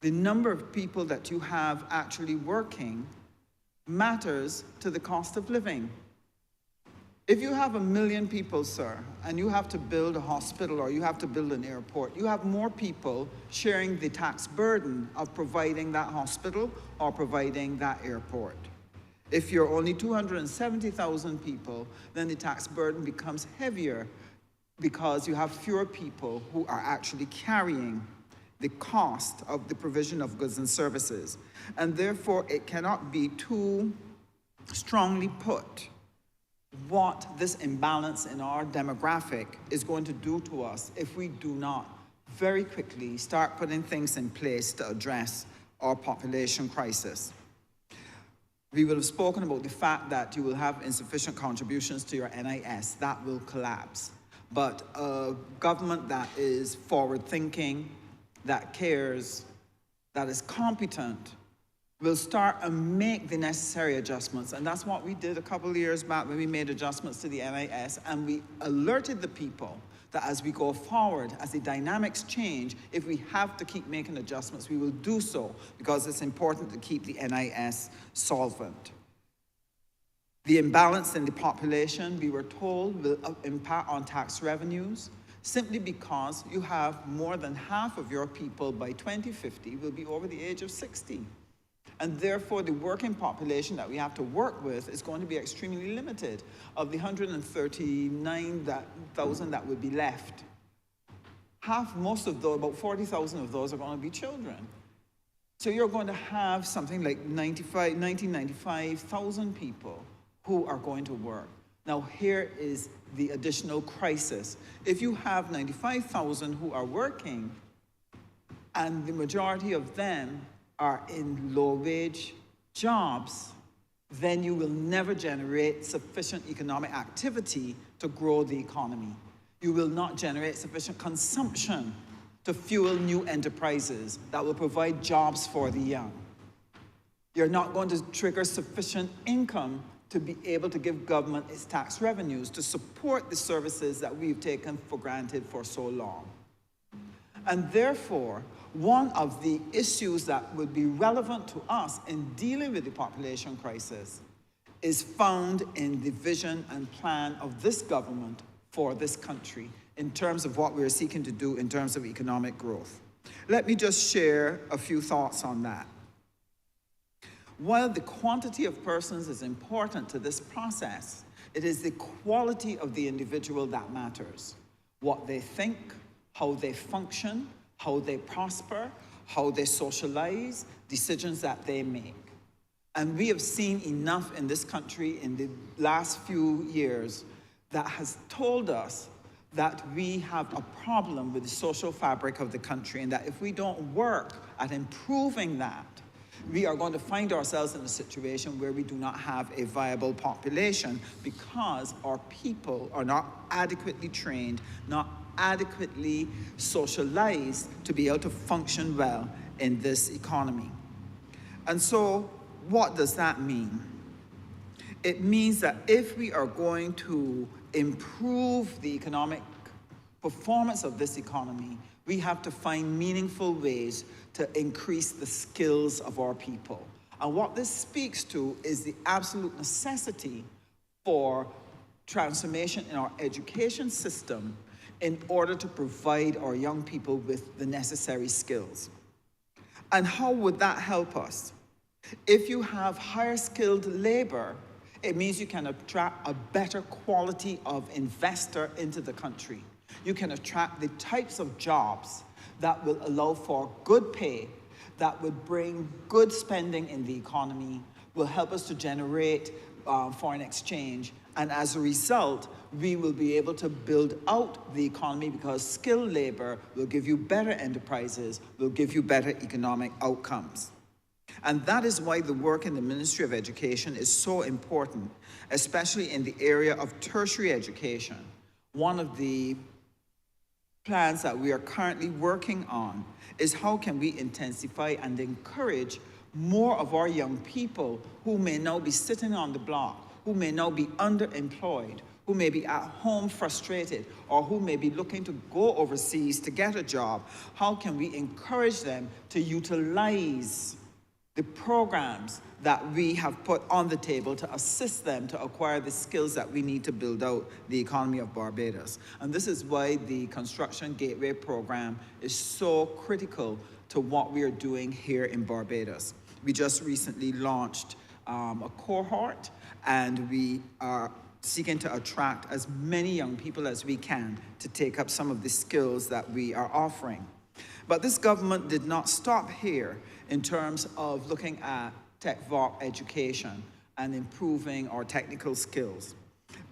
the number of people that you have actually working matters to the cost of living. If you have 1 million people, sir, and you have to build a hospital or you have to build an airport, you have more people sharing the tax burden of providing that hospital or providing that airport. If you're only 270,000 people, then the tax burden becomes heavier because you have fewer people who are actually carrying the cost of the provision of goods and services. And therefore, it cannot be too strongly put what this imbalance in our demographic is going to do to us if we do not very quickly start putting things in place to address our population crisis. We will have spoken about the fact that you will have insufficient contributions to your NIS. That will collapse. But a government that is forward-thinking, that cares, that is competent, will start and make the necessary adjustments. And that's what we did a couple of years back when we made adjustments to the NIS, and we alerted the people that as we go forward, as the dynamics change, if we have to keep making adjustments, we will do so because it's important to keep the NIS solvent. The imbalance in the population, we were told, will impact on tax revenues simply because you have more than half of your people by 2050 will be over the age of 60. And therefore, the working population that we have to work with is going to be extremely limited. Of the 139,000 that would be left, most of those, about 40,000 of those are going to be children. So you're going to have something like 95,000 people who are going to work. Now, here is the additional crisis. If you have 95,000 who are working, and the majority of them are in low-wage jobs, then you will never generate sufficient economic activity to grow the economy. You will not generate sufficient consumption to fuel new enterprises that will provide jobs for the young. You're not going to trigger sufficient income to be able to give government its tax revenues to support the services that we've taken for granted for so long. And therefore, one of the issues that would be relevant to us in dealing with the population crisis is found in the vision and plan of this government for this country in terms of what we're seeking to do in terms of economic growth. Let me just share a few thoughts on that. While the quantity of persons is important to this process, it is the quality of the individual that matters. what they think, how they function, how they prosper, how they socialize, decisions that they make. And we have seen enough in this country in the last few years that has told us that we have a problem with the social fabric of the country, and that if we don't work at improving that, we are going to find ourselves in a situation where we do not have a viable population because our people are not adequately trained, not adequately socialized to be able to function well in this economy. And so, what does that mean? It means that if we are going to improve the economic performance of this economy, we have to find meaningful ways to increase the skills of our people. And what this speaks to is the absolute necessity for transformation in our education system in order to provide our young people with the necessary skills. And how would that help us? If you have higher skilled labor, it means you can attract a better quality of investor into the country. You can attract the types of jobs that will allow for good pay, that would bring good spending in the economy, will help us to generate foreign exchange, and as a result, we will be able to build out the economy because skilled labor will give you better enterprises, will give you better economic outcomes. And that is why the work in the Ministry of Education is so important, especially in the area of tertiary education. One of the plans that we are currently working on is how can we intensify and encourage more of our young people who may now be sitting on the block, who may now be underemployed, who may be at home frustrated, or who may be looking to go overseas to get a job. How can we encourage them to utilize the programs that we have put on the table to assist them to acquire the skills that we need to build out the economy of Barbados? And this is why the Construction Gateway program is so critical to what we are doing here in Barbados. We just recently launched a cohort, and we are seeking to attract as many young people as we can to take up some of the skills that we are offering. But this government did not stop here in terms of looking at tech-voc education and improving our technical skills,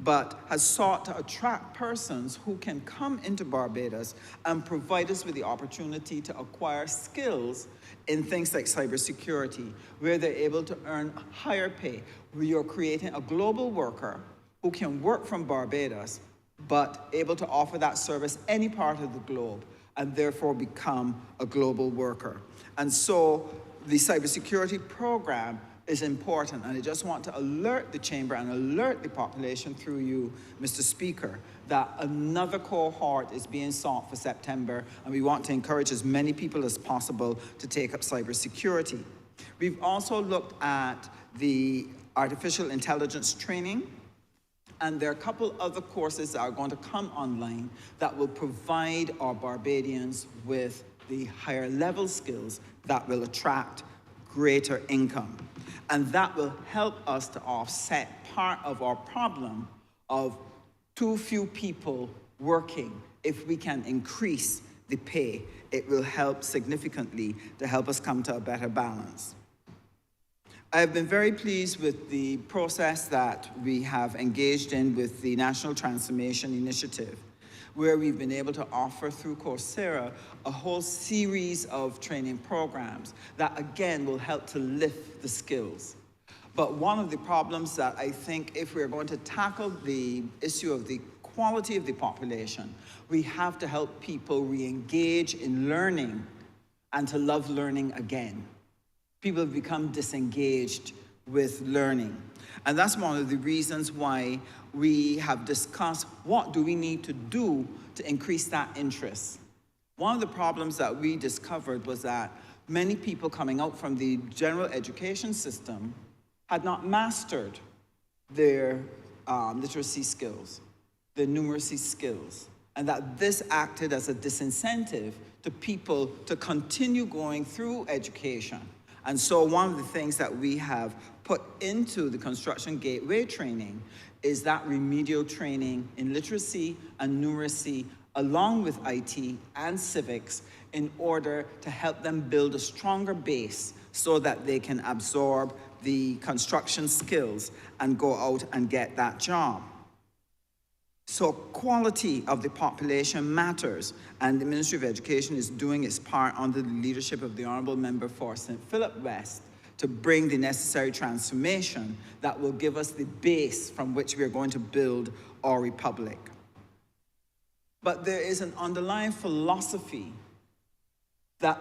but has sought to attract persons who can come into Barbados and provide us with the opportunity to acquire skills in things like cybersecurity, where they're able to earn higher pay. We are creating a global worker who can work from Barbados, but able to offer that service any part of the globe, and therefore become a global worker. And so the cybersecurity program is important, and I just want to alert the Chamber and alert the population through you, Mr. Speaker, that another cohort is being sought for September, and we want to encourage as many people as possible to take up cybersecurity. We've also looked at the artificial intelligence training, and there are a couple other courses that are going to come online that will provide our Barbadians with the higher level skills that will attract greater income. And that will help us to offset part of our problem of too few people working. If we can increase the pay, it will help significantly to help us come to a better balance. I have been very pleased with the process that we have engaged in with the National Transformation Initiative, where we've been able to offer through Coursera a whole series of training programs that, again, will help to lift the skills. But one of the problems that I think, if we're going to tackle the issue of the quality of the population, we have to help people re-engage in learning and to love learning again. People have become disengaged with learning. And that's one of the reasons why we have discussed what do we need to do to increase that interest. One of the problems that we discovered was that many people coming out from the general education system had not mastered their literacy skills, their numeracy skills, and that this acted as a disincentive to people to continue going through education. And so one of the things that we have put into the Construction Gateway training is that remedial training in literacy and numeracy, along with IT and civics, in order to help them build a stronger base so that they can absorb the construction skills and go out and get that job. So quality of the population matters, and the Ministry of Education is doing its part under the leadership of the Honourable Member for St. Philip West to bring the necessary transformation that will give us the base from which we are going to build our republic. But there is an underlying philosophy that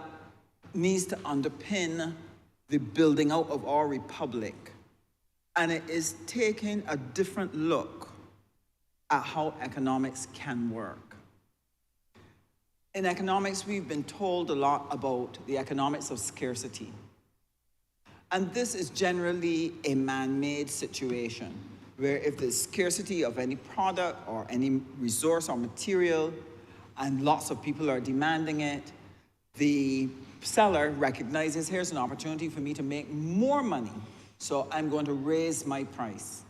needs to underpin the building out of our republic, and it is taking a different look at how economics can work. In economics, we've been told a lot about the economics of scarcity. And this is generally a man-made situation, where if there's scarcity of any product or any resource or material, and lots of people are demanding it, the seller recognizes, here's an opportunity for me to make more money, so I'm going to raise my price.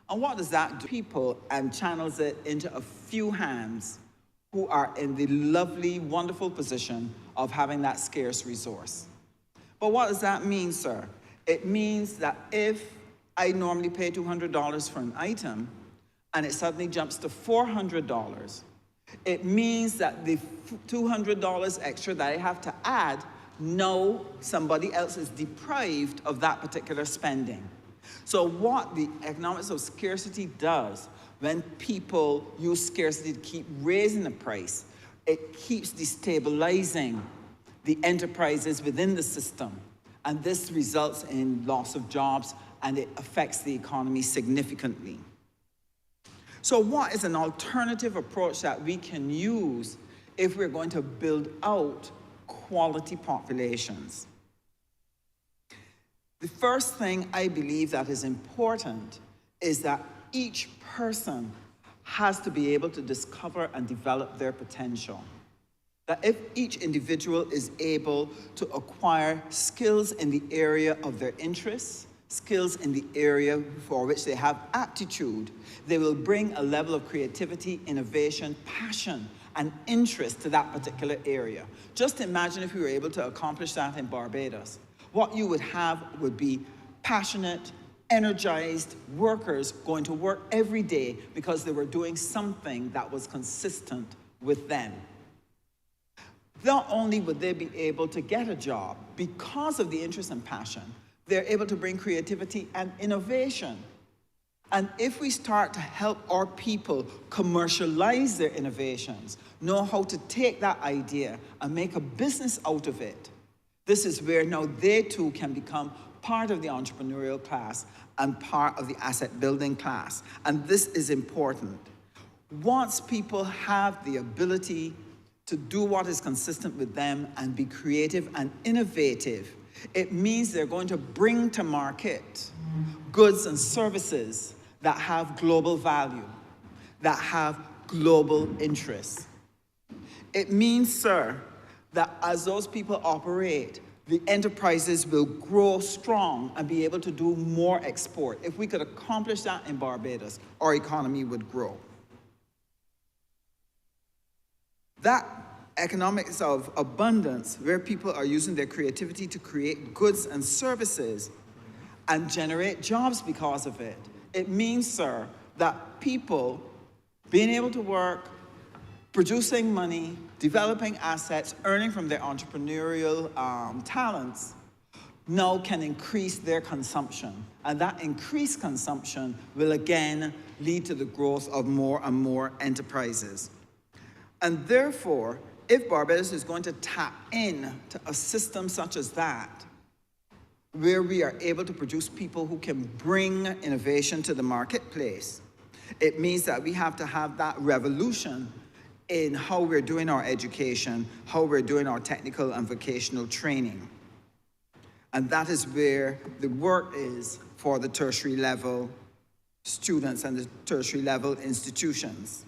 And what does that do? People, and channels it into a few hands who are in the lovely, wonderful position of having that scarce resource. But what does that mean, sir? It means that if I normally pay $200 for an item, and it suddenly jumps to $400, it means that the $200 extra that I have to add, now somebody else is deprived of that particular spending. So what the economics of scarcity does, when people use scarcity to keep raising the price, it keeps destabilizing the enterprises within the system. And this results in loss of jobs, and it affects the economy significantly. So what is an alternative approach that we can use if we're going to build out quality populations? The first thing I believe that is important is that each person has to be able to discover and develop their potential. That if each individual is able to acquire skills in the area of their interests, skills in the area for which they have aptitude, they will bring a level of creativity, innovation, passion, and interest to that particular area. Just imagine if we were able to accomplish that in Barbados. What you would have would be passionate, energized workers going to work every day because they were doing something that was consistent with them. Not only would they be able to get a job because of the interest and passion, they're able to bring creativity and innovation. And if we start to help our people commercialize their innovations, know how to take that idea and make a business out of it, this is where now they too can become part of the entrepreneurial class and part of the asset building class. And this is important. Once people have the ability to do what is consistent with them and be creative and innovative, it means they're going to bring to market goods and services that have global value, that have global interests. It means, sir, that as those people operate, the enterprises will grow strong and be able to do more export. If we could accomplish that in Barbados, our economy would grow. That economics of abundance, where people are using their creativity to create goods and services and generate jobs because of it. It means, sir, that people being able to work, producing money, developing assets, earning from their entrepreneurial talents, now can increase their consumption. And that increased consumption will again lead to the growth of more and more enterprises. And therefore, if Barbados is going to tap into a system such as that, where we are able to produce people who can bring innovation to the marketplace, it means that we have to have that revolution in how we're doing our education, how we're doing our technical and vocational training. And that is where the work is for the tertiary level students and the tertiary level institutions.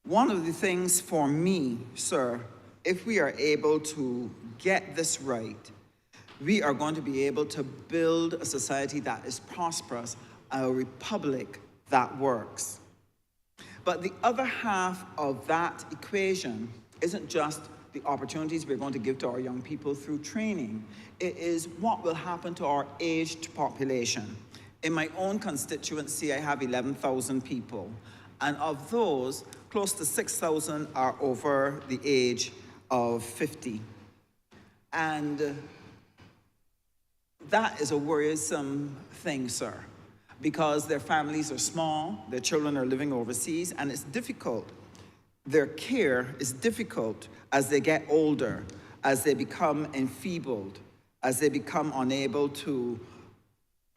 One of the things for me, sir, if we are able to get this right, we are going to be able to build a society that is prosperous, a republic that works. But the other half of that equation isn't just the opportunities we're going to give to our young people through training. It is what will happen to our aged population. In my own constituency, I have 11,000 people, and of those, close to 6,000 are over the age of 50. And that is a worrisome thing, sir, because their families are small, their children are living overseas, and it's difficult. Their care is difficult as they get older, as they become enfeebled, as they become unable to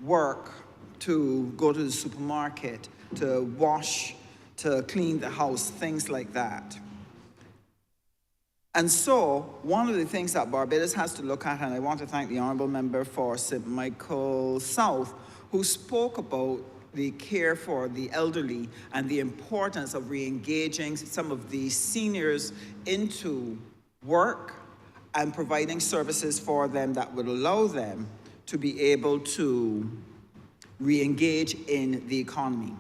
work, to go to the supermarket, to wash, to clean the house, things like that. And so, one of the things that Barbados has to look at, and I want to thank the Honourable Member for St. Michael South, who spoke about the care for the elderly and the importance of re-engaging some of the seniors into work and providing services for them that would allow them to be able to re-engage in the economy.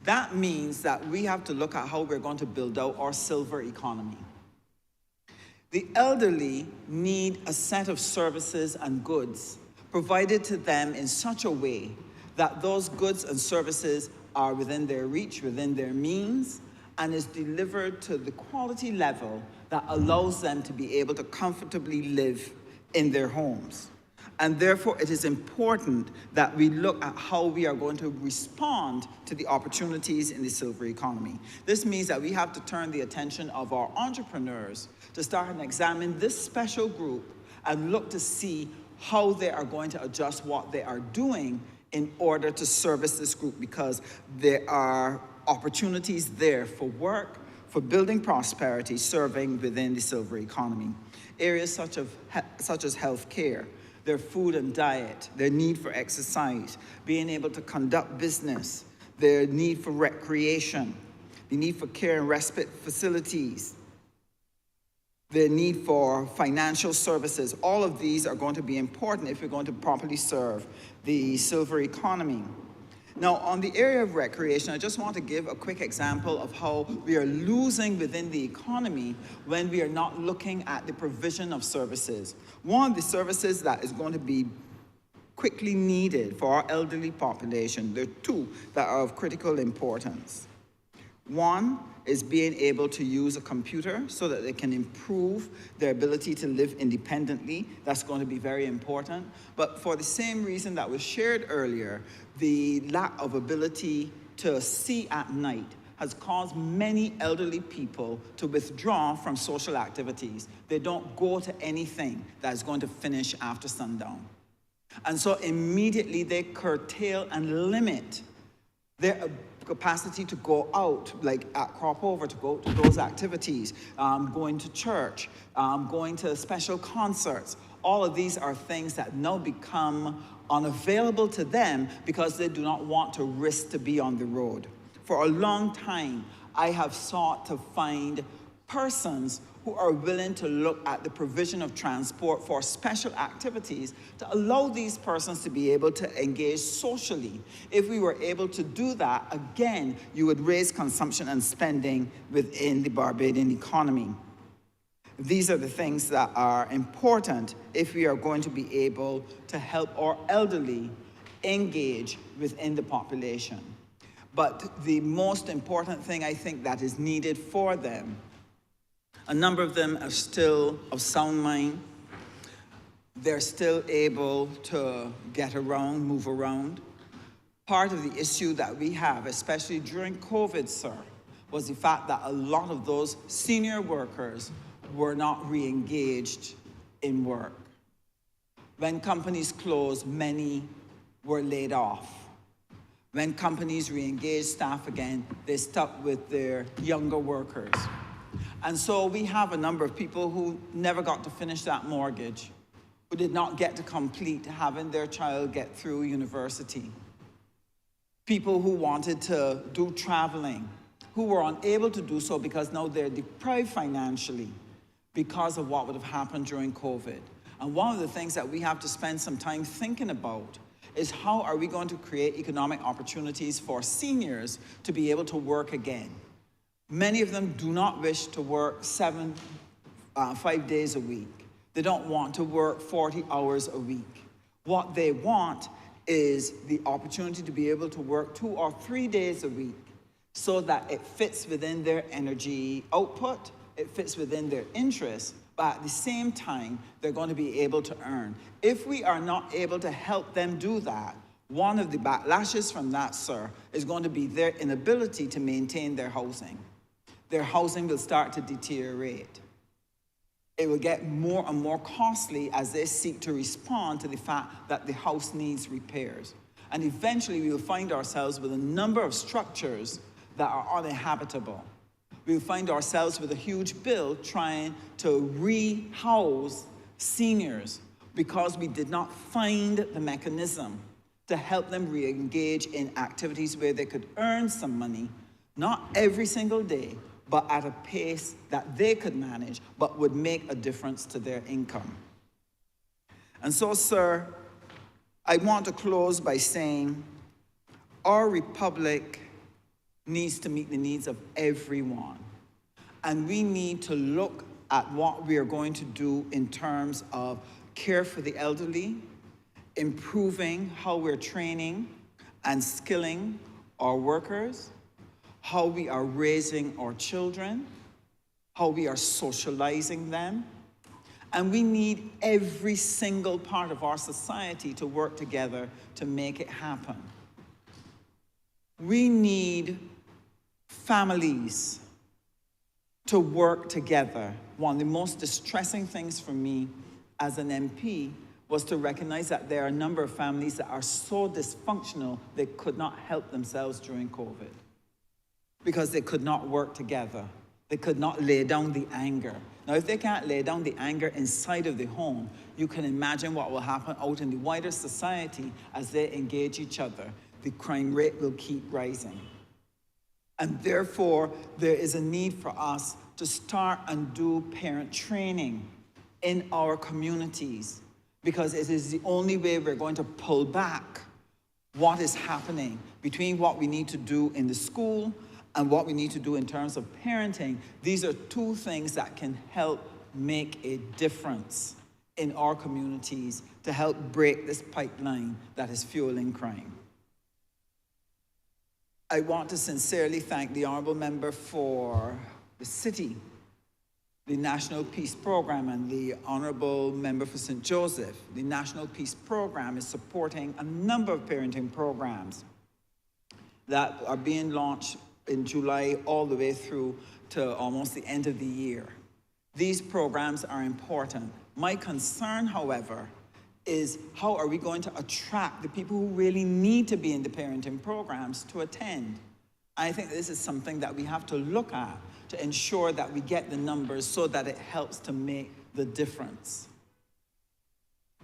That means that we have to look at how we're going to build out our silver economy. The elderly need a set of services and goods provided to them in such a way that those goods and services are within their reach, within their means, and is delivered to the quality level that allows them to be able to comfortably live in their homes. And therefore, it is important that we look at how we are going to respond to the opportunities in the silver economy. This means that we have to turn the attention of our entrepreneurs to start and examine this special group and look to see how they are going to adjust what they are doing in order to service this group, because there are opportunities there for work, for building prosperity, serving within the silver economy. Areas such as health care, their food and diet, their need for exercise, being able to conduct business, their need for recreation, the need for care and respite facilities, the need for financial services. All of these are going to be important if we're going to properly serve the silver economy. Now, on the area of recreation, I just want to give a quick example of how we are losing within the economy when we are not looking at the provision of services. One of the services that is going to be quickly needed for our elderly population, there are two that are of critical importance. One is being able to use a computer so that they can improve their ability to live independently. That's going to be very important. But for the same reason that was shared earlier, the lack of ability to see at night has caused many elderly people to withdraw from social activities. They don't go to anything that is going to finish after sundown. And so immediately they curtail and limit their capacity to go out, like at crop over, to go to those activities, going to church, going to special concerts. All of these are things that now become unavailable to them because they do not want to risk to be on the road. For a long time, I have sought to find persons who are willing to look at the provision of transport for special activities to allow these persons to be able to engage socially. If we were able to do that, again, you would raise consumption and spending within the Barbadian economy. These are the things that are important if we are going to be able to help our elderly engage within the population. But the most important thing I think that is needed for them, a number of them are still of sound mind. They're still able to get around, move around. Part of the issue that we have, especially during COVID, sir, was the fact that a lot of those senior workers were not re-engaged in work. When companies closed, many were laid off. When companies re-engaged staff again, they stuck with their younger workers. And so we have a number of people who never got to finish that mortgage, who did not get to complete having their child get through university. People who wanted to do traveling, who were unable to do so because now they're deprived financially because of what would have happened during COVID. And one of the things that we have to spend some time thinking about is how are we going to create economic opportunities for seniors to be able to work again. Many of them do not wish to work 5 days a week. They don't want to work 40 hours a week. What they want is the opportunity to be able to work 2 or 3 days a week so that it fits within their energy output, it fits within their interests, but at the same time, they're going to be able to earn. If we are not able to help them do that, one of the backlashes from that, sir, is going to be their inability to maintain their housing. Their housing will start to deteriorate. It will get more and more costly as they seek to respond to the fact that the house needs repairs. And eventually, we will find ourselves with a number of structures that are uninhabitable. We'll find ourselves with a huge bill trying to rehouse seniors because we did not find the mechanism to help them re-engage in activities where they could earn some money, not every single day, but at a pace that they could manage, but would make a difference to their income. And so, sir, I want to close by saying our republic needs to meet the needs of everyone. And we need to look at what we are going to do in terms of care for the elderly, improving how we're training and skilling our workers, how we are raising our children, how we are socializing them. And we need every single part of our society to work together to make it happen. We need families to work together. One of the most distressing things for me as an MP was to recognize that there are a number of families that are so dysfunctional they could not help themselves during COVID because they could not work together. They could not lay down the anger. Now, if they can't lay down the anger inside of the home, you can imagine what will happen out in the wider society as they engage each other. The crime rate will keep rising. And therefore, there is a need for us to start and do parent training in our communities because it is the only way we're going to pull back what is happening between what we need to do in the school and what we need to do in terms of parenting. These are two things that can help make a difference in our communities to help break this pipeline that is fueling crime. I want to sincerely thank the Honourable Member for the City, the National Peace Program, and the Honourable Member for St. Joseph. The National Peace Program is supporting a number of parenting programs that are being launched in July all the way through to almost the end of the year. These programs are important. My concern, however, is how are we going to attract the people who really need to be in the parenting programs to attend? I think this is something that we have to look at to ensure that we get the numbers so that it helps to make the difference.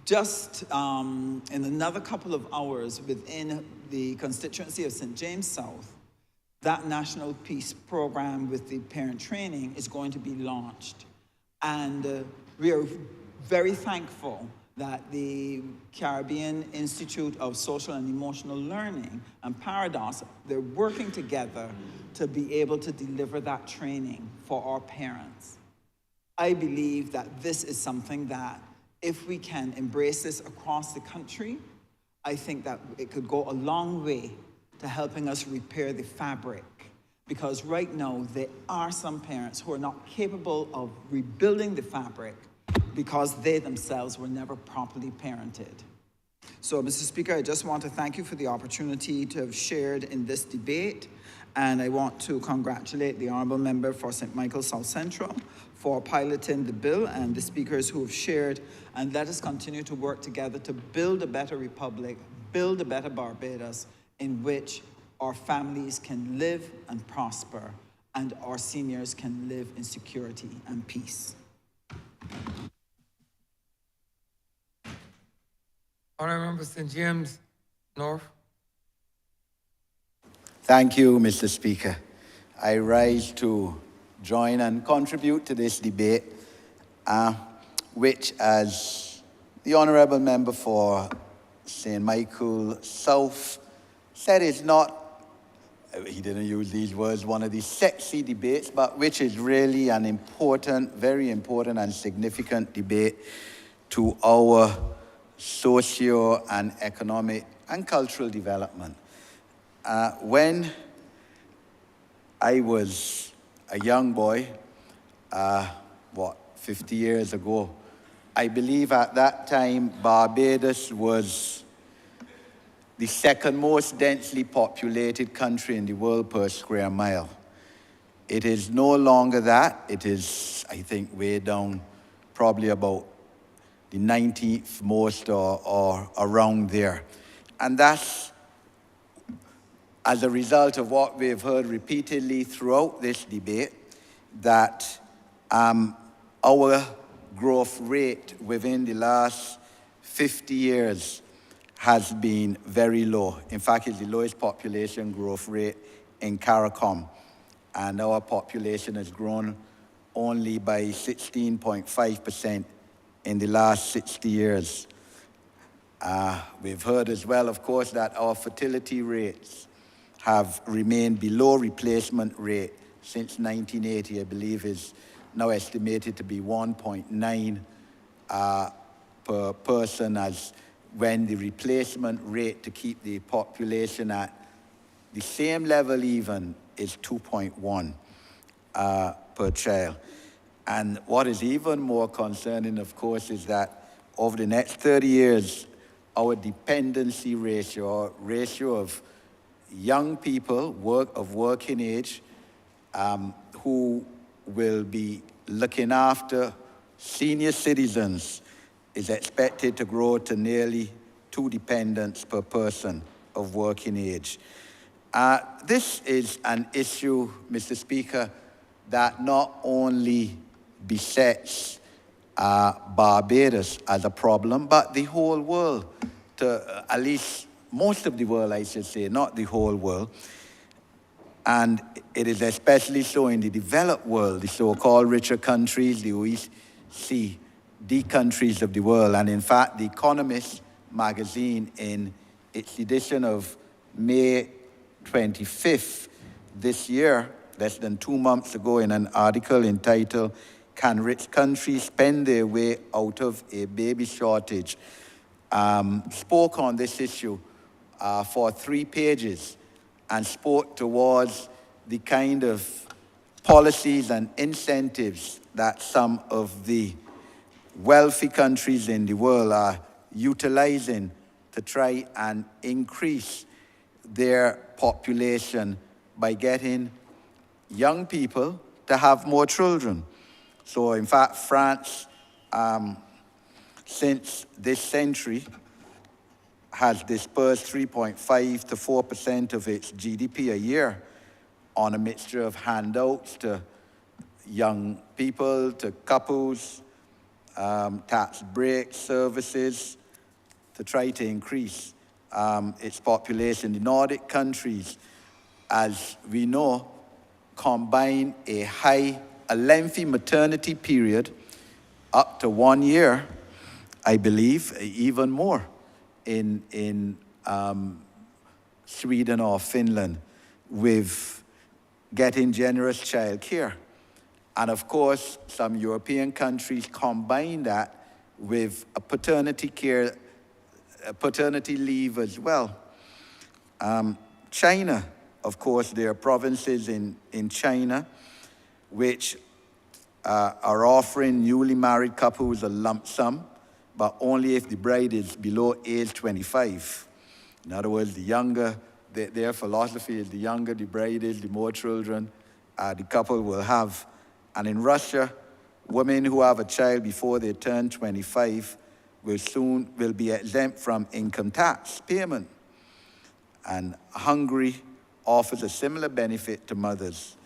Just in another couple of hours within the constituency of St. James South, that National Peace Program with the parent training is going to be launched. And we are very thankful that the Caribbean Institute of Social and Emotional Learning and Paradox, they're working together to be able to deliver that training for our parents. I believe that this is something that if we can embrace this across the country, I think that it could go a long way to helping us repair the fabric. Because right now, there are some parents who are not capable of rebuilding the fabric because they themselves were never properly parented. So, Mr. Speaker, I just want to thank you for the opportunity to have shared in this debate, and I want to congratulate the Honourable Member for St. Michael South Central for piloting the bill and the speakers who have shared, and let us continue to work together to build a better republic, build a better Barbados in which our families can live and prosper and our seniors can live in security and peace.
Honourable Member St. James North.
Thank you, Mr. Speaker. I rise to join and contribute to this debate, which, as The Honourable Member for St. Michael South said it's not, he didn't use these words, one of these sexy debates, but which is really an important, very important and significant debate to our socio and economic and cultural development. When I was a young boy, 50 years ago, I believe at that time Barbados was the second most densely populated country in the world per square mile. It is no longer that. It is, I think, way down, probably about the 19th most or around there. And that's as a result of what we've heard repeatedly throughout this debate, that our growth rate within the last 50 years has been very low. In fact, it's the lowest population growth rate in CARICOM. And our population has grown only by 16.5% in the last 60 years. We've heard as well, of course, that our fertility rates have remained below replacement rate since 1980, I believe is now estimated to be 1.9 per person, as when the replacement rate to keep the population at the same level even is 2.1 per child. And what is even more concerning, of course, is that over the next 30 years, our dependency ratio, or ratio of young people of working age who will be looking after senior citizens, is expected to grow to nearly 2 dependents per person of working age. This is an issue, Mr. Speaker, that not only besets Barbados as a problem, but the whole world, at least most of the world, I should say, not the whole world. And it is especially so in the developed world, the so-called richer countries, the OECD countries of the world. And in fact, The Economist magazine, in its edition of May 25th this year, less than 2 months ago, in an article entitled, "Can Rich Countries Spend Their Way Out of a Baby Shortage?" spoke on this issue for 3 pages and spoke towards the kind of policies and incentives that some of the wealthy countries in the world are utilizing to try and increase their population by getting young people to have more children. So in fact, France, since this century, has dispersed 3.5 to 4% of its GDP a year on a mixture of handouts to young people, to couples, tax break services, to try to increase its population. The Nordic countries, as we know, combine a lengthy maternity period, up to 1 year, I believe, even more, in Sweden or Finland, with getting generous child care. And of course, some European countries combine that with a paternity leave as well. China, of course, there are provinces in China which are offering newly married couples a lump sum, but only if the bride is below age 25. In other words, their philosophy is the younger the bride is, the more children the couple will have. And in Russia, women who have a child before they turn 25 will be exempt from income tax payment. And Hungary offers a similar benefit to mothers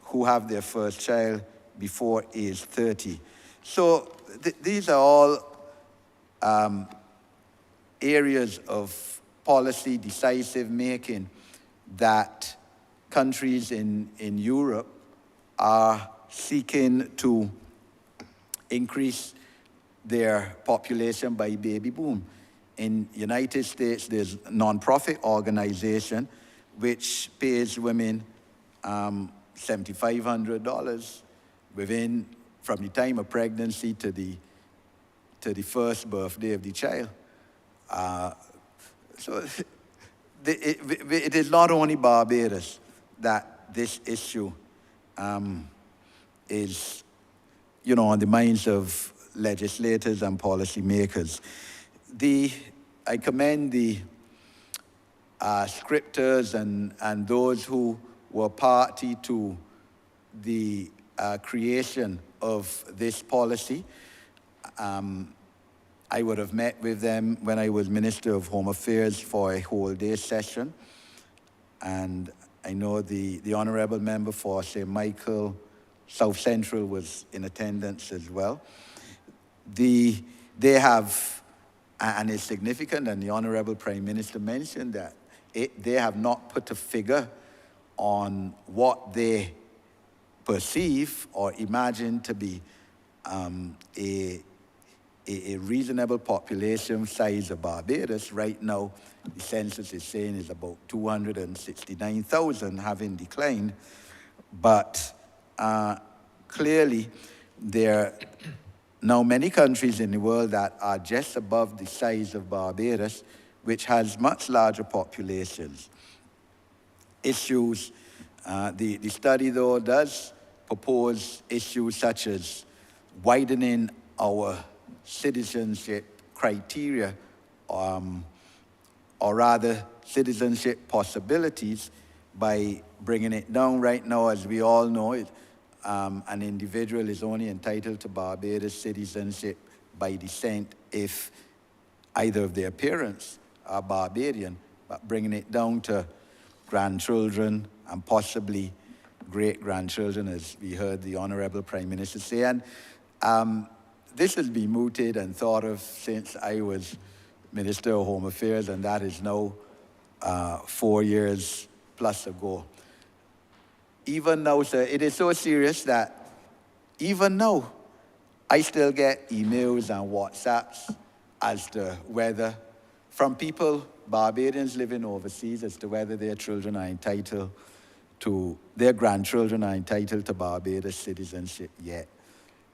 who have their first child before age 30. So these are all areas of policy decisive making that countries in Europe are seeking to increase their population by baby boom. In United States, there's a non-profit organization which pays women $7,500 from the time of pregnancy to the first birthday of the child. So it is not only Barbados that this issue is, on the minds of legislators and policymakers. I commend the scripters and those who were party to the creation of this policy. I would have met with them when I was Minister of Home Affairs for a whole day session. And I know the Honourable Member for St. Michael South Central was in attendance as well. They have, and it's significant, and the Honourable Prime Minister mentioned that, they have not put a figure on what they perceive or imagine to be a reasonable population size of Barbados. Right now, the census is saying is about 269,000, having declined. But clearly, there are now many countries in the world that are just above the size of Barbados, which has much larger populations. Issues, the study though does propose issues such as widening our citizenship criteria, or rather citizenship possibilities, by bringing it down. Right now, as we all know, an individual is only entitled to Barbados citizenship by descent if either of their parents are Barbadian, but bringing it down to grandchildren and possibly great-grandchildren, as we heard the Honourable Prime Minister say. And this has been mooted and thought of since I was Minister of Home Affairs, and that is now 4 years plus ago. Even now, sir, it is so serious that even now, I still get emails and WhatsApps as to whether, from people, Barbadians living overseas, as to whether their children are entitled to, their grandchildren are entitled to Barbados citizenship yet.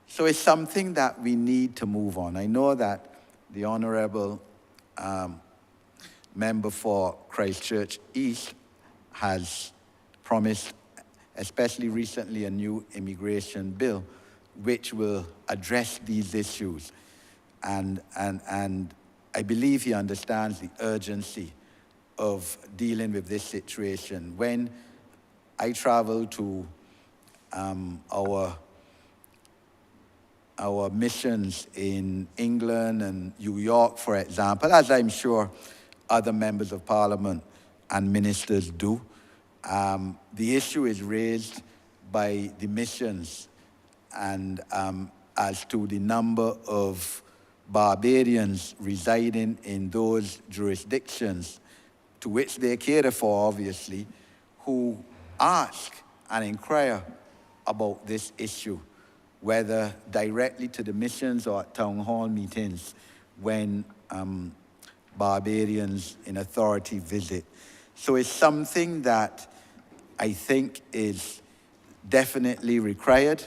So it's something that we need to move on. I know that the Honourable Member for Christchurch East has promised, especially recently, a new immigration bill which will address these issues. And I believe he understands the urgency of dealing with this situation. When I travel to our missions in England and New York, for example, as I'm sure other members of Parliament and ministers do, the issue is raised by the missions and as to the number of Barbadians residing in those jurisdictions to which they cater for, obviously, who ask and inquire about this issue, whether directly to the missions or at town hall meetings when Barbadians in authority visit. So it's something that I think is definitely required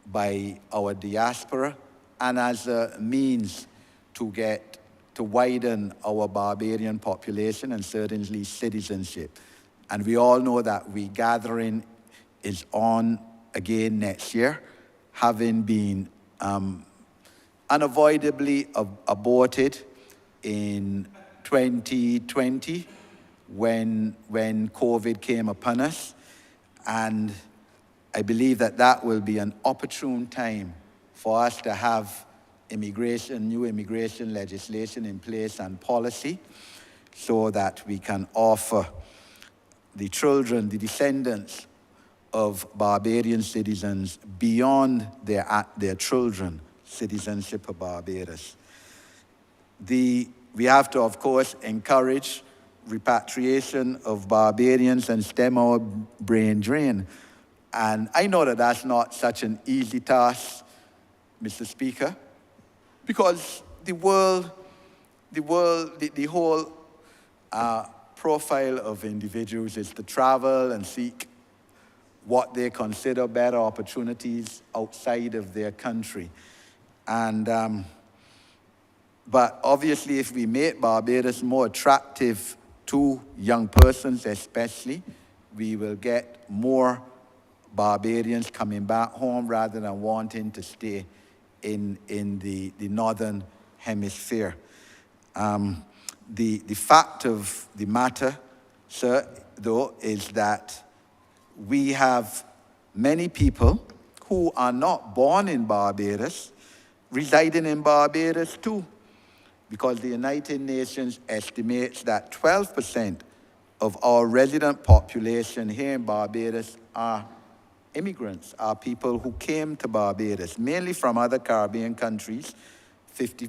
by our diaspora, and as a means to widen our Barbadian population and certainly citizenship. And we all know that the gathering is on again next year, having been unavoidably aborted in 2020 when COVID came upon us. And I believe that will be an opportune time for us to have new immigration legislation in place and policy so that we can offer the children, the descendants of Barbadian citizens beyond their children citizenship of Barbados. We have to, of course, encourage repatriation of Barbadians and stem our brain drain. And I know that that's not such an easy task, Mr. Speaker, Because the whole profile of individuals is to travel and seek what they consider better opportunities outside of their country. And, but obviously if we make Barbados more attractive to young persons especially, we will get more Barbadians coming back home rather than wanting to stay in the northern hemisphere. The fact of the matter, sir, though, is that we have many people who are not born in Barbados residing in Barbados too, because the United Nations estimates that 12% of our resident population here in Barbados are immigrants, are people who came to Barbados, mainly from other Caribbean countries,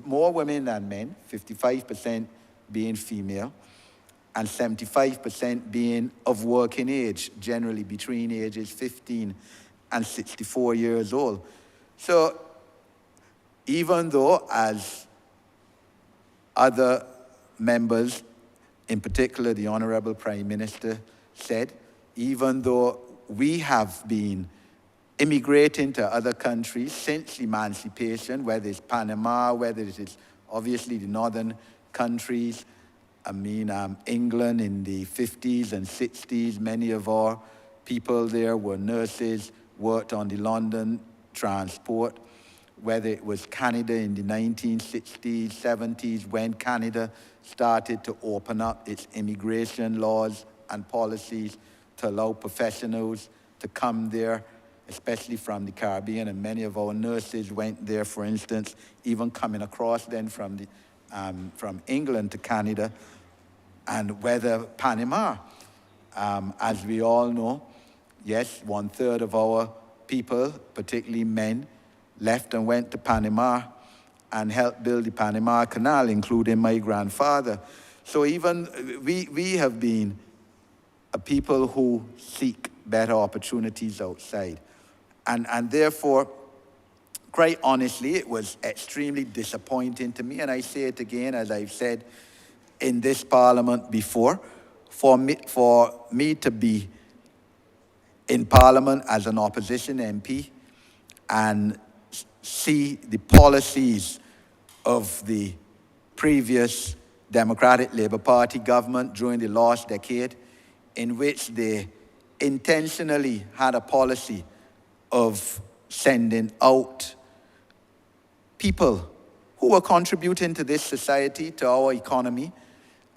more women than men, 55% being female, and 75% being of working age, generally between ages 15 and 64 years old. So even though, as other members, in particular the Honourable Prime Minister said, even though we have been immigrating to other countries since emancipation, whether it's Panama, whether it is obviously the northern countries, England in the 50s and 60s, many of our people there were nurses, worked on the London transport, whether it was Canada in the 1960s, 70s, when Canada started to open up its immigration laws and policies to allow professionals to come there, especially from the Caribbean, and many of our nurses went there, for instance, even coming across then from England to Canada, and whether Panama, as we all know, yes, 1/3 of our people, particularly men, left and went to Panama and helped build the Panama Canal, including my grandfather. So even we have been a people who seek better opportunities outside. And therefore, quite honestly, it was extremely disappointing to me, and I say it again, as I've said in this parliament before, for me to be in parliament as an opposition MP and see the policies of the previous Democratic Labour Party government during the last decade, in which they intentionally had a policy of sending out people who were contributing to this society, to our economy,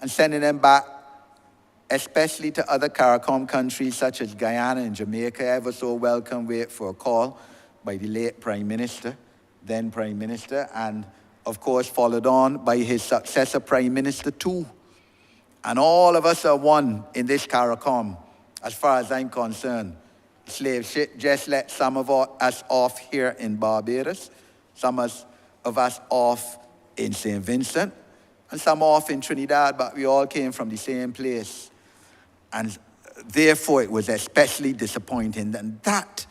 and sending them back, especially to other CARICOM countries such as Guyana and Jamaica. Ever so welcome wait for a call by the late Prime Minister, then Prime Minister, and of course followed on by his successor Prime Minister too. And all of us are one in this CARICOM, as far as I'm concerned. Slave ship just let some of us off here in Barbados, some of us off in St. Vincent, and some off in Trinidad, but we all came from the same place. And therefore, it was especially disappointing, and that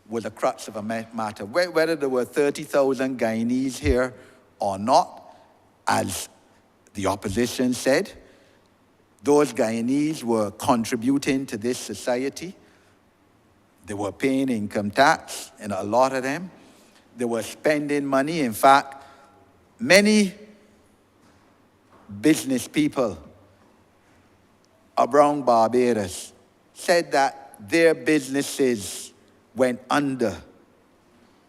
was the crux of a matter. Whether there were 30,000 Guyanese here or not, as the opposition said, those Guyanese were contributing to this society. They were paying income tax, and a lot of them. They were spending money. In fact, many business people around Barbados said that their businesses went under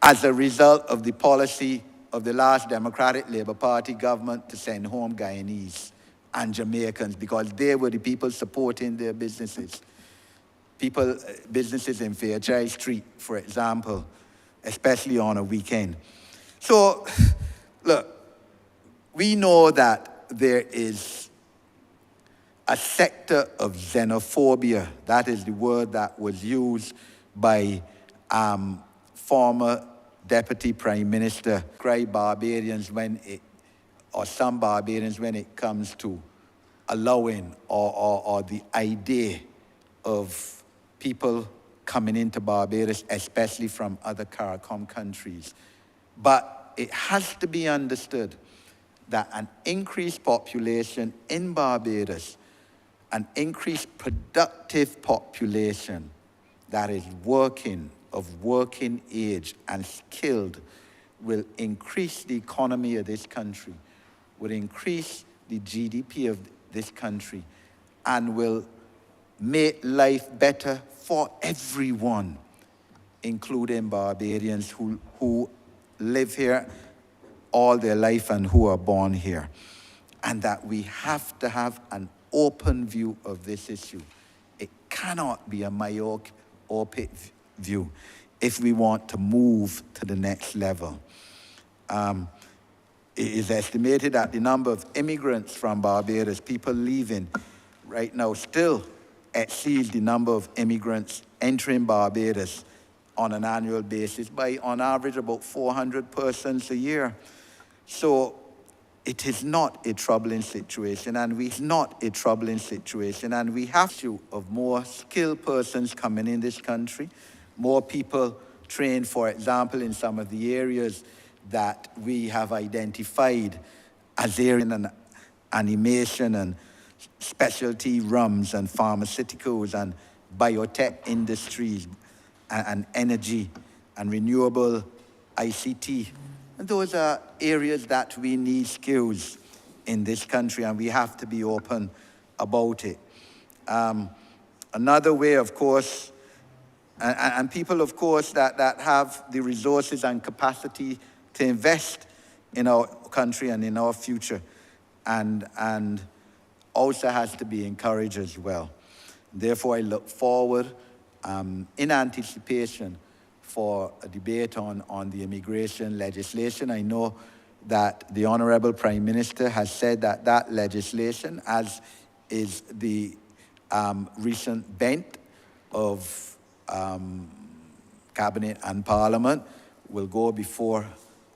as a result of the policy of the last Democratic Labour Party government to send home Guyanese and Jamaicans, because they were the people supporting their businesses. Businesses in Fairchild Street, for example, especially on a weekend. So, look, we know that there is a sector of xenophobia. That is the word that was used by former Deputy Prime Minister, Barbarians or some Barbarians when it comes to allowing or the idea of people coming into Barbados, especially from other CARICOM countries. But it has to be understood that an increased population in Barbados, an increased productive population that is working, of working age and skilled, will increase the economy of this country, will increase the GDP of this country, and will make life better for everyone, including Barbadians who live here all their life and who are born here. And that we have to have an open view of this issue. It cannot be a myopic view if we want to move to the next level. It is estimated that the number of immigrants from Barbados, people leaving right now, still exceeds the number of immigrants entering Barbados on an annual basis by, on average, about 400 persons a year. So it is not a troubling situation, and we have to of more skilled persons coming in this country, more people trained, for example, in some of the areas that we have identified as areas in animation and specialty rums and pharmaceuticals and biotech industries and energy and renewable ICT. And those are areas that we need skills in this country, and we have to be open about it. Another way, of course, and people, of course, that have the resources and capacity to invest in our country and in our future, and also has to be encouraged as well. Therefore, I look forward in anticipation for a debate on the immigration legislation. I know that the Honourable Prime Minister has said that that legislation, as is the recent bent of Cabinet and Parliament, will go before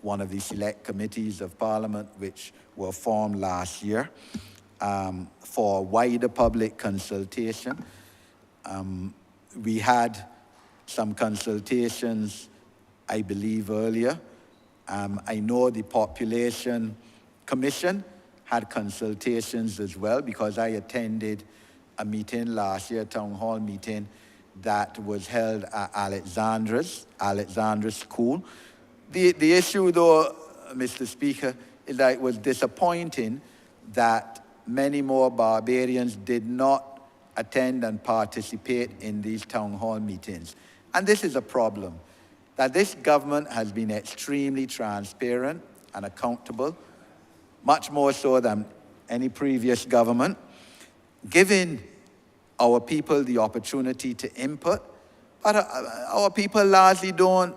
one of the select committees of Parliament which were formed last year for wider public consultation. We had some consultations, I believe, earlier. I know the Population Commission had consultations as well, because I attended a meeting last year, a town hall meeting, that was held at Alexandra School. The issue, though, Mr. Speaker, is that it was disappointing that many more Barbarians did not attend and participate in these town hall meetings. And this is a problem, that this government has been extremely transparent and accountable, much more so than any previous government, giving our people the opportunity to input, but our people largely don't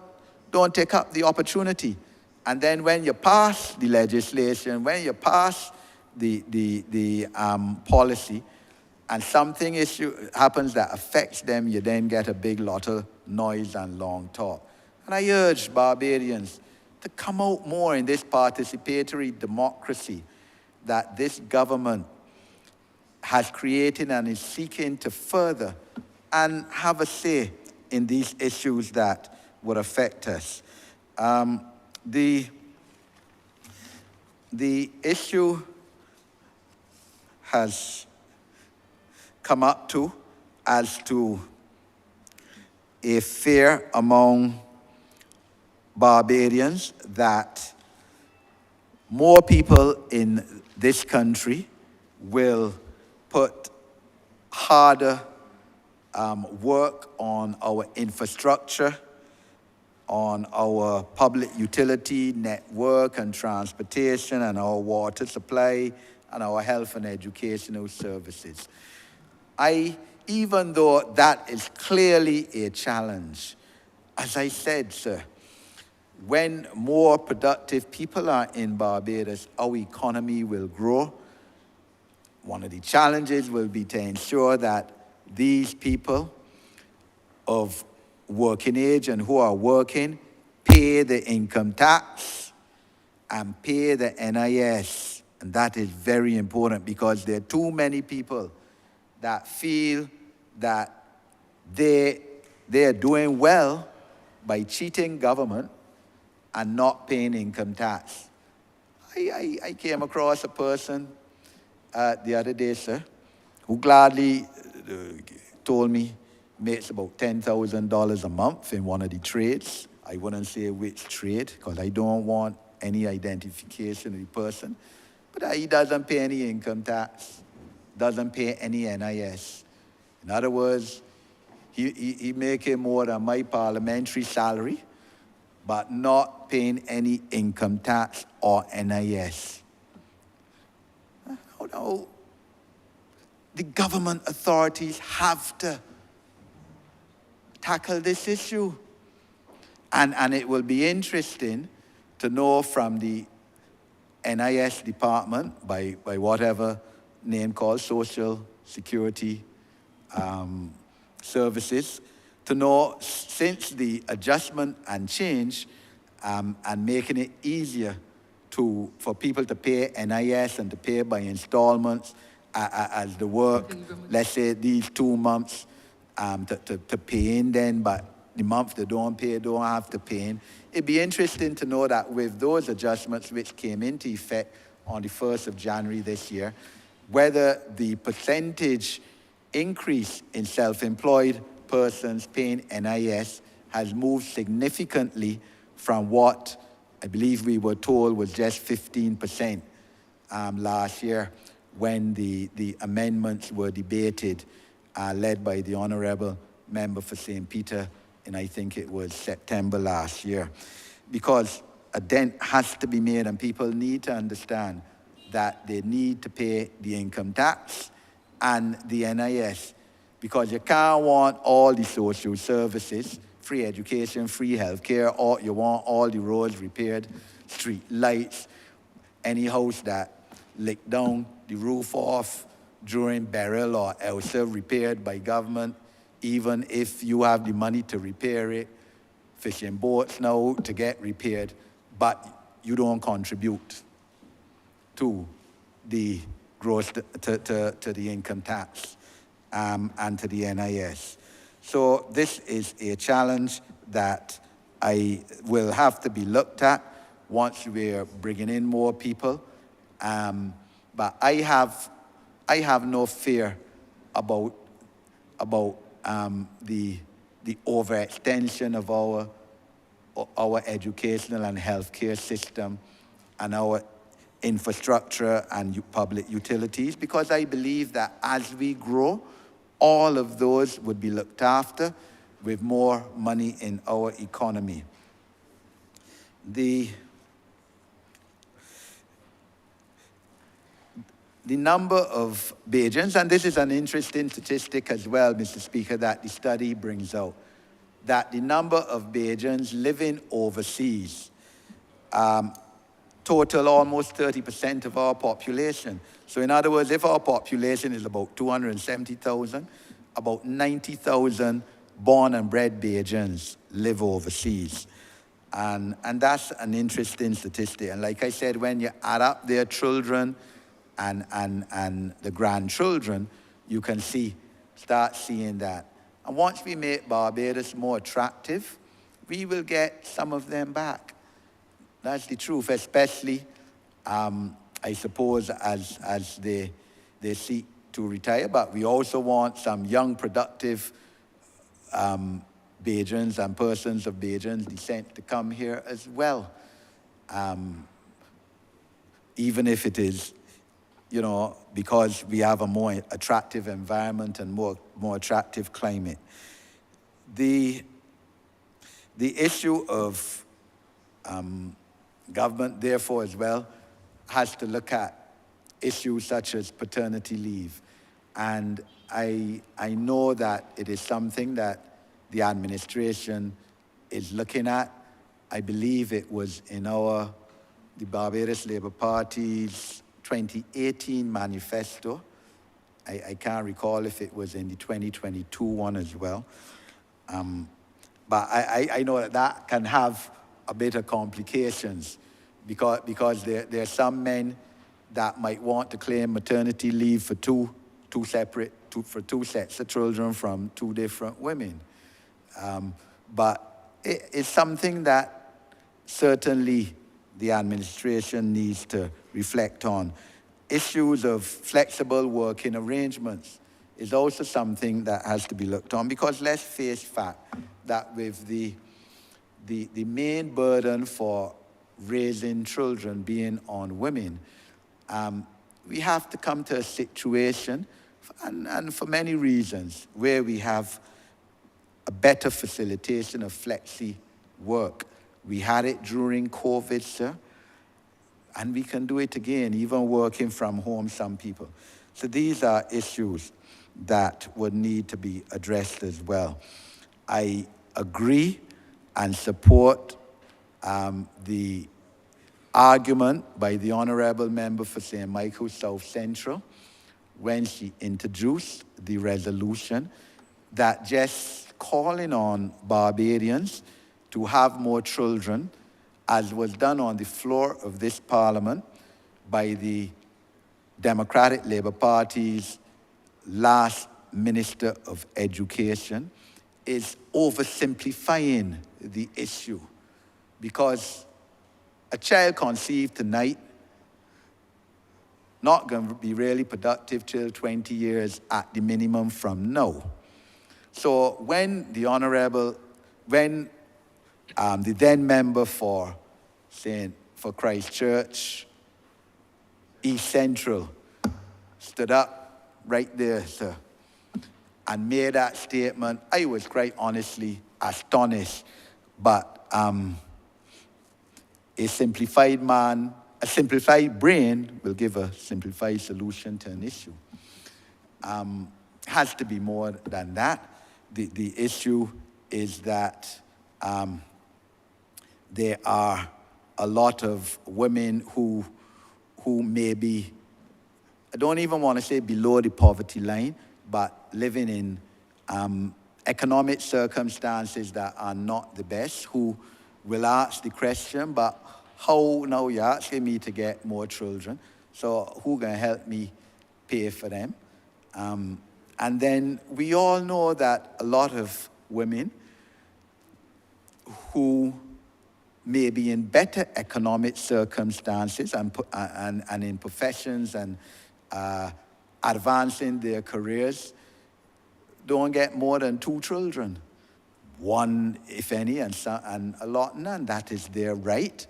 take up the opportunity. And then when you pass the legislation, when you pass the policy, and something happens that affects them, you then get a big lot of noise and long talk. And I urge Barbarians to come out more in this participatory democracy that this government has created and is seeking to further, and have a say in these issues that would affect us. The issue has come up as to a fear among Barbarians that more people in this country will put harder work on our infrastructure, on our public utility network and transportation, and our water supply, and our health and educational services. Even though that is clearly a challenge, as I said, sir, when more productive people are in Barbados, our economy will grow. One of the challenges will be to ensure that these people of working age and who are working pay the income tax and pay the NIS. And that is very important, because there are too many people that feel that they are doing well by cheating government and not paying income tax. I came across a person the other day, sir, who gladly told me makes about $10,000 a month in one of the trades. I wouldn't say which trade, because I don't want any identification of the person. But he doesn't pay any income tax, doesn't pay any NIS. In other words, he making more than my parliamentary salary, but not paying any income tax or NIS. No, the government authorities have to tackle this issue. And it will be interesting to know from the NIS department, by whatever name called Social Security Services, to know since the adjustment and change and making it easier for people to pay NIS and to pay by installments as the work, let's say these 2 months to pay in then, but the month they don't pay, don't have to pay in. It'd be interesting to know that with those adjustments which came into effect on the 1st of January this year, whether the percentage increase in self-employed persons paying NIS has moved significantly from what I believe we were told was just 15% last year when the amendments were debated, led by the Honourable member for St. Peter, and I think it was September last year. Because a dent has to be made, and people need to understand that they need to pay the income tax and the NIS, because you can't want all the social services, free education, free healthcare, or you want all the roads repaired, street lights, any house that licked down the roof off during burial or else repaired by government, even if you have the money to repair it, fishing boats now to get repaired, but you don't contribute to the gross, to the income tax and to the NIS. So this is a challenge that will have to be looked at once we're bringing in more people. But I have no fear about the overextension of our educational and healthcare system and our infrastructure and public utilities, because I believe that as we grow, all of those would be looked after with more money in our economy. The number of Bajans, and this is an interesting statistic as well, Mr. Speaker, that the study brings out, that the number of Bajans living overseas total almost 30% of our population. So in other words, if our population is about 270,000, about 90,000 born and bred Bajans live overseas. And that's an interesting statistic. And like I said, when you add up their children and the grandchildren, you can start seeing that. And once we make Barbados more attractive, we will get some of them back. That's the truth, especially, I suppose, as they seek to retire. But we also want some young, productive Bajans and persons of Bajans descent to come here as well. Even if it is, because we have a more attractive environment and more attractive climate. The issue of government, therefore, as well, has to look at issues such as paternity leave. And I know that it is something that the administration is looking at. I believe it was in the Barbados Labour Party's 2018 manifesto. I can't recall if it was in the 2022 one as well. But I know that can have a bit of complications because there are some men that might want to claim maternity leave for two sets of children from two different women. But it's something that certainly the administration needs to reflect on. Issues of flexible working arrangements is also something that has to be looked on, because let's face fact that with the main burden for raising children being on women, we have to come to a situation, and for many reasons, where we have a better facilitation of flexi work. We had it during COVID, sir, and we can do it again, even working from home, some people. So these are issues that would need to be addressed as well. I agree and support the argument by the Honourable Member for St. Michael South Central when she introduced the resolution that just calling on Barbadians to have more children, as was done on the floor of this Parliament by the Democratic Labour Party's last Minister of Education, is oversimplifying the issue, because a child conceived tonight not going to be really productive till 20 years at the minimum from now. So when the Honourable, when the then member for Christchurch East Central stood up right there, sir, and made that statement, I was quite honestly astonished. But a simplified brain will give a simplified solution to an issue. Has to be more than that. The issue is that there are a lot of women who may be, I don't even want to say below the poverty line, but living in economic circumstances that are not the best, who will ask the question, but how now you're asking me to get more children, so who can help me pay for them? And then we all know that a lot of women who may be in better economic circumstances and in professions and advancing their careers don't get more than 2 children. 1, if any, and a lot none. That is their right,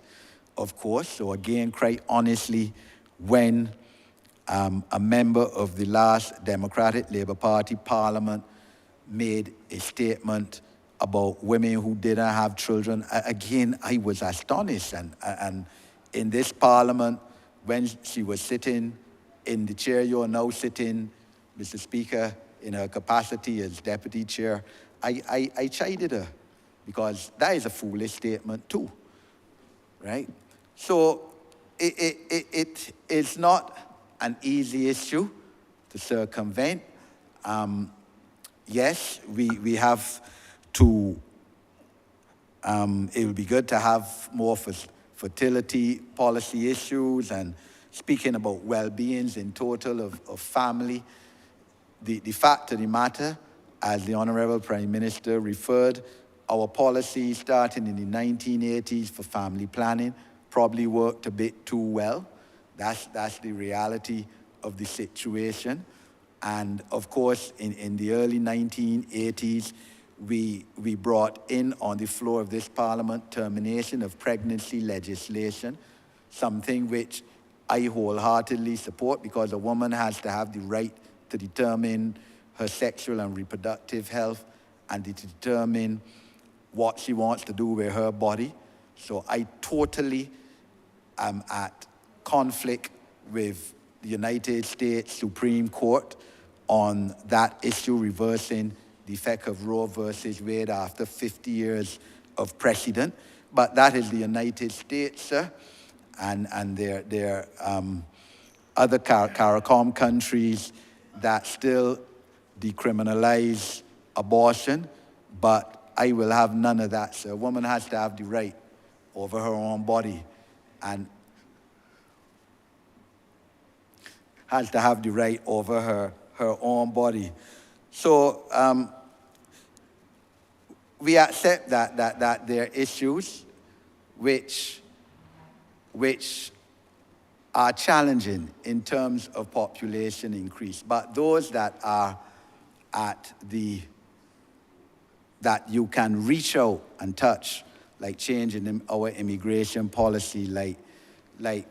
of course. So again, quite honestly, when a member of the last Democratic Labour Party Parliament made a statement about women who didn't have children, again, I was astonished. And in this Parliament, when she was sitting in the chair you're now sitting, Mr. Speaker, in her capacity as Deputy Chair, I chided her, because that is a foolish statement too, right? So it is not an easy issue to circumvent. Yes, we have to, it would be good to have more fertility policy issues and speaking about well-beings in total of family. The fact of the matter, as the Honourable Prime Minister referred, our policy starting in the 1980s for family planning probably worked a bit too well. That's the reality of the situation. And of course, in the early 1980s, we brought in on the floor of this Parliament termination of pregnancy legislation, something which I wholeheartedly support, because a woman has to have the right to determine her sexual and reproductive health and to determine what she wants to do with her body. So I totally am at conflict with the United States Supreme Court on that issue, reversing the effect of Roe versus Wade after 50 years of precedent. But that is the United States, sir, and there are other CARICOM countries that still decriminalize abortion, but I will have none of that, sir. A woman has to have the right over her own body and has to have the right over her own body. So we accept that there are issues which are challenging in terms of population increase, but those that are that you can reach out and touch, like changing our immigration policy, like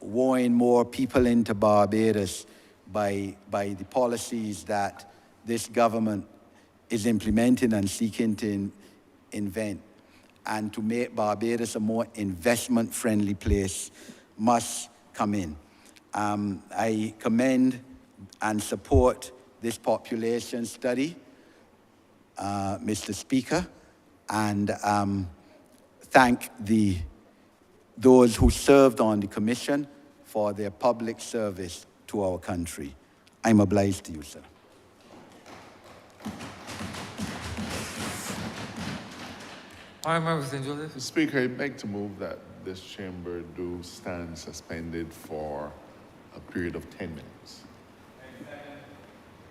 wooing more people into Barbados by the policies that this government is implementing and seeking to invent, and to make Barbados a more investment-friendly place must come in. I commend and support this population study, Mr. Speaker, and thank those who served on the commission for their public service to our country. I'm obliged to you, sir.
Honourable Member St. Joseph.
Mr. Speaker, I beg to move that this chamber do stand suspended for a period of 10 minutes.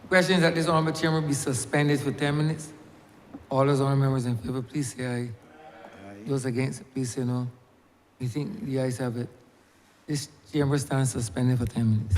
Question is that this honourable chamber be suspended for 10 minutes. All those honourable members in favor, please say aye. Those against, please say no. We think the ayes have it. This chamber stands suspended for 10 minutes.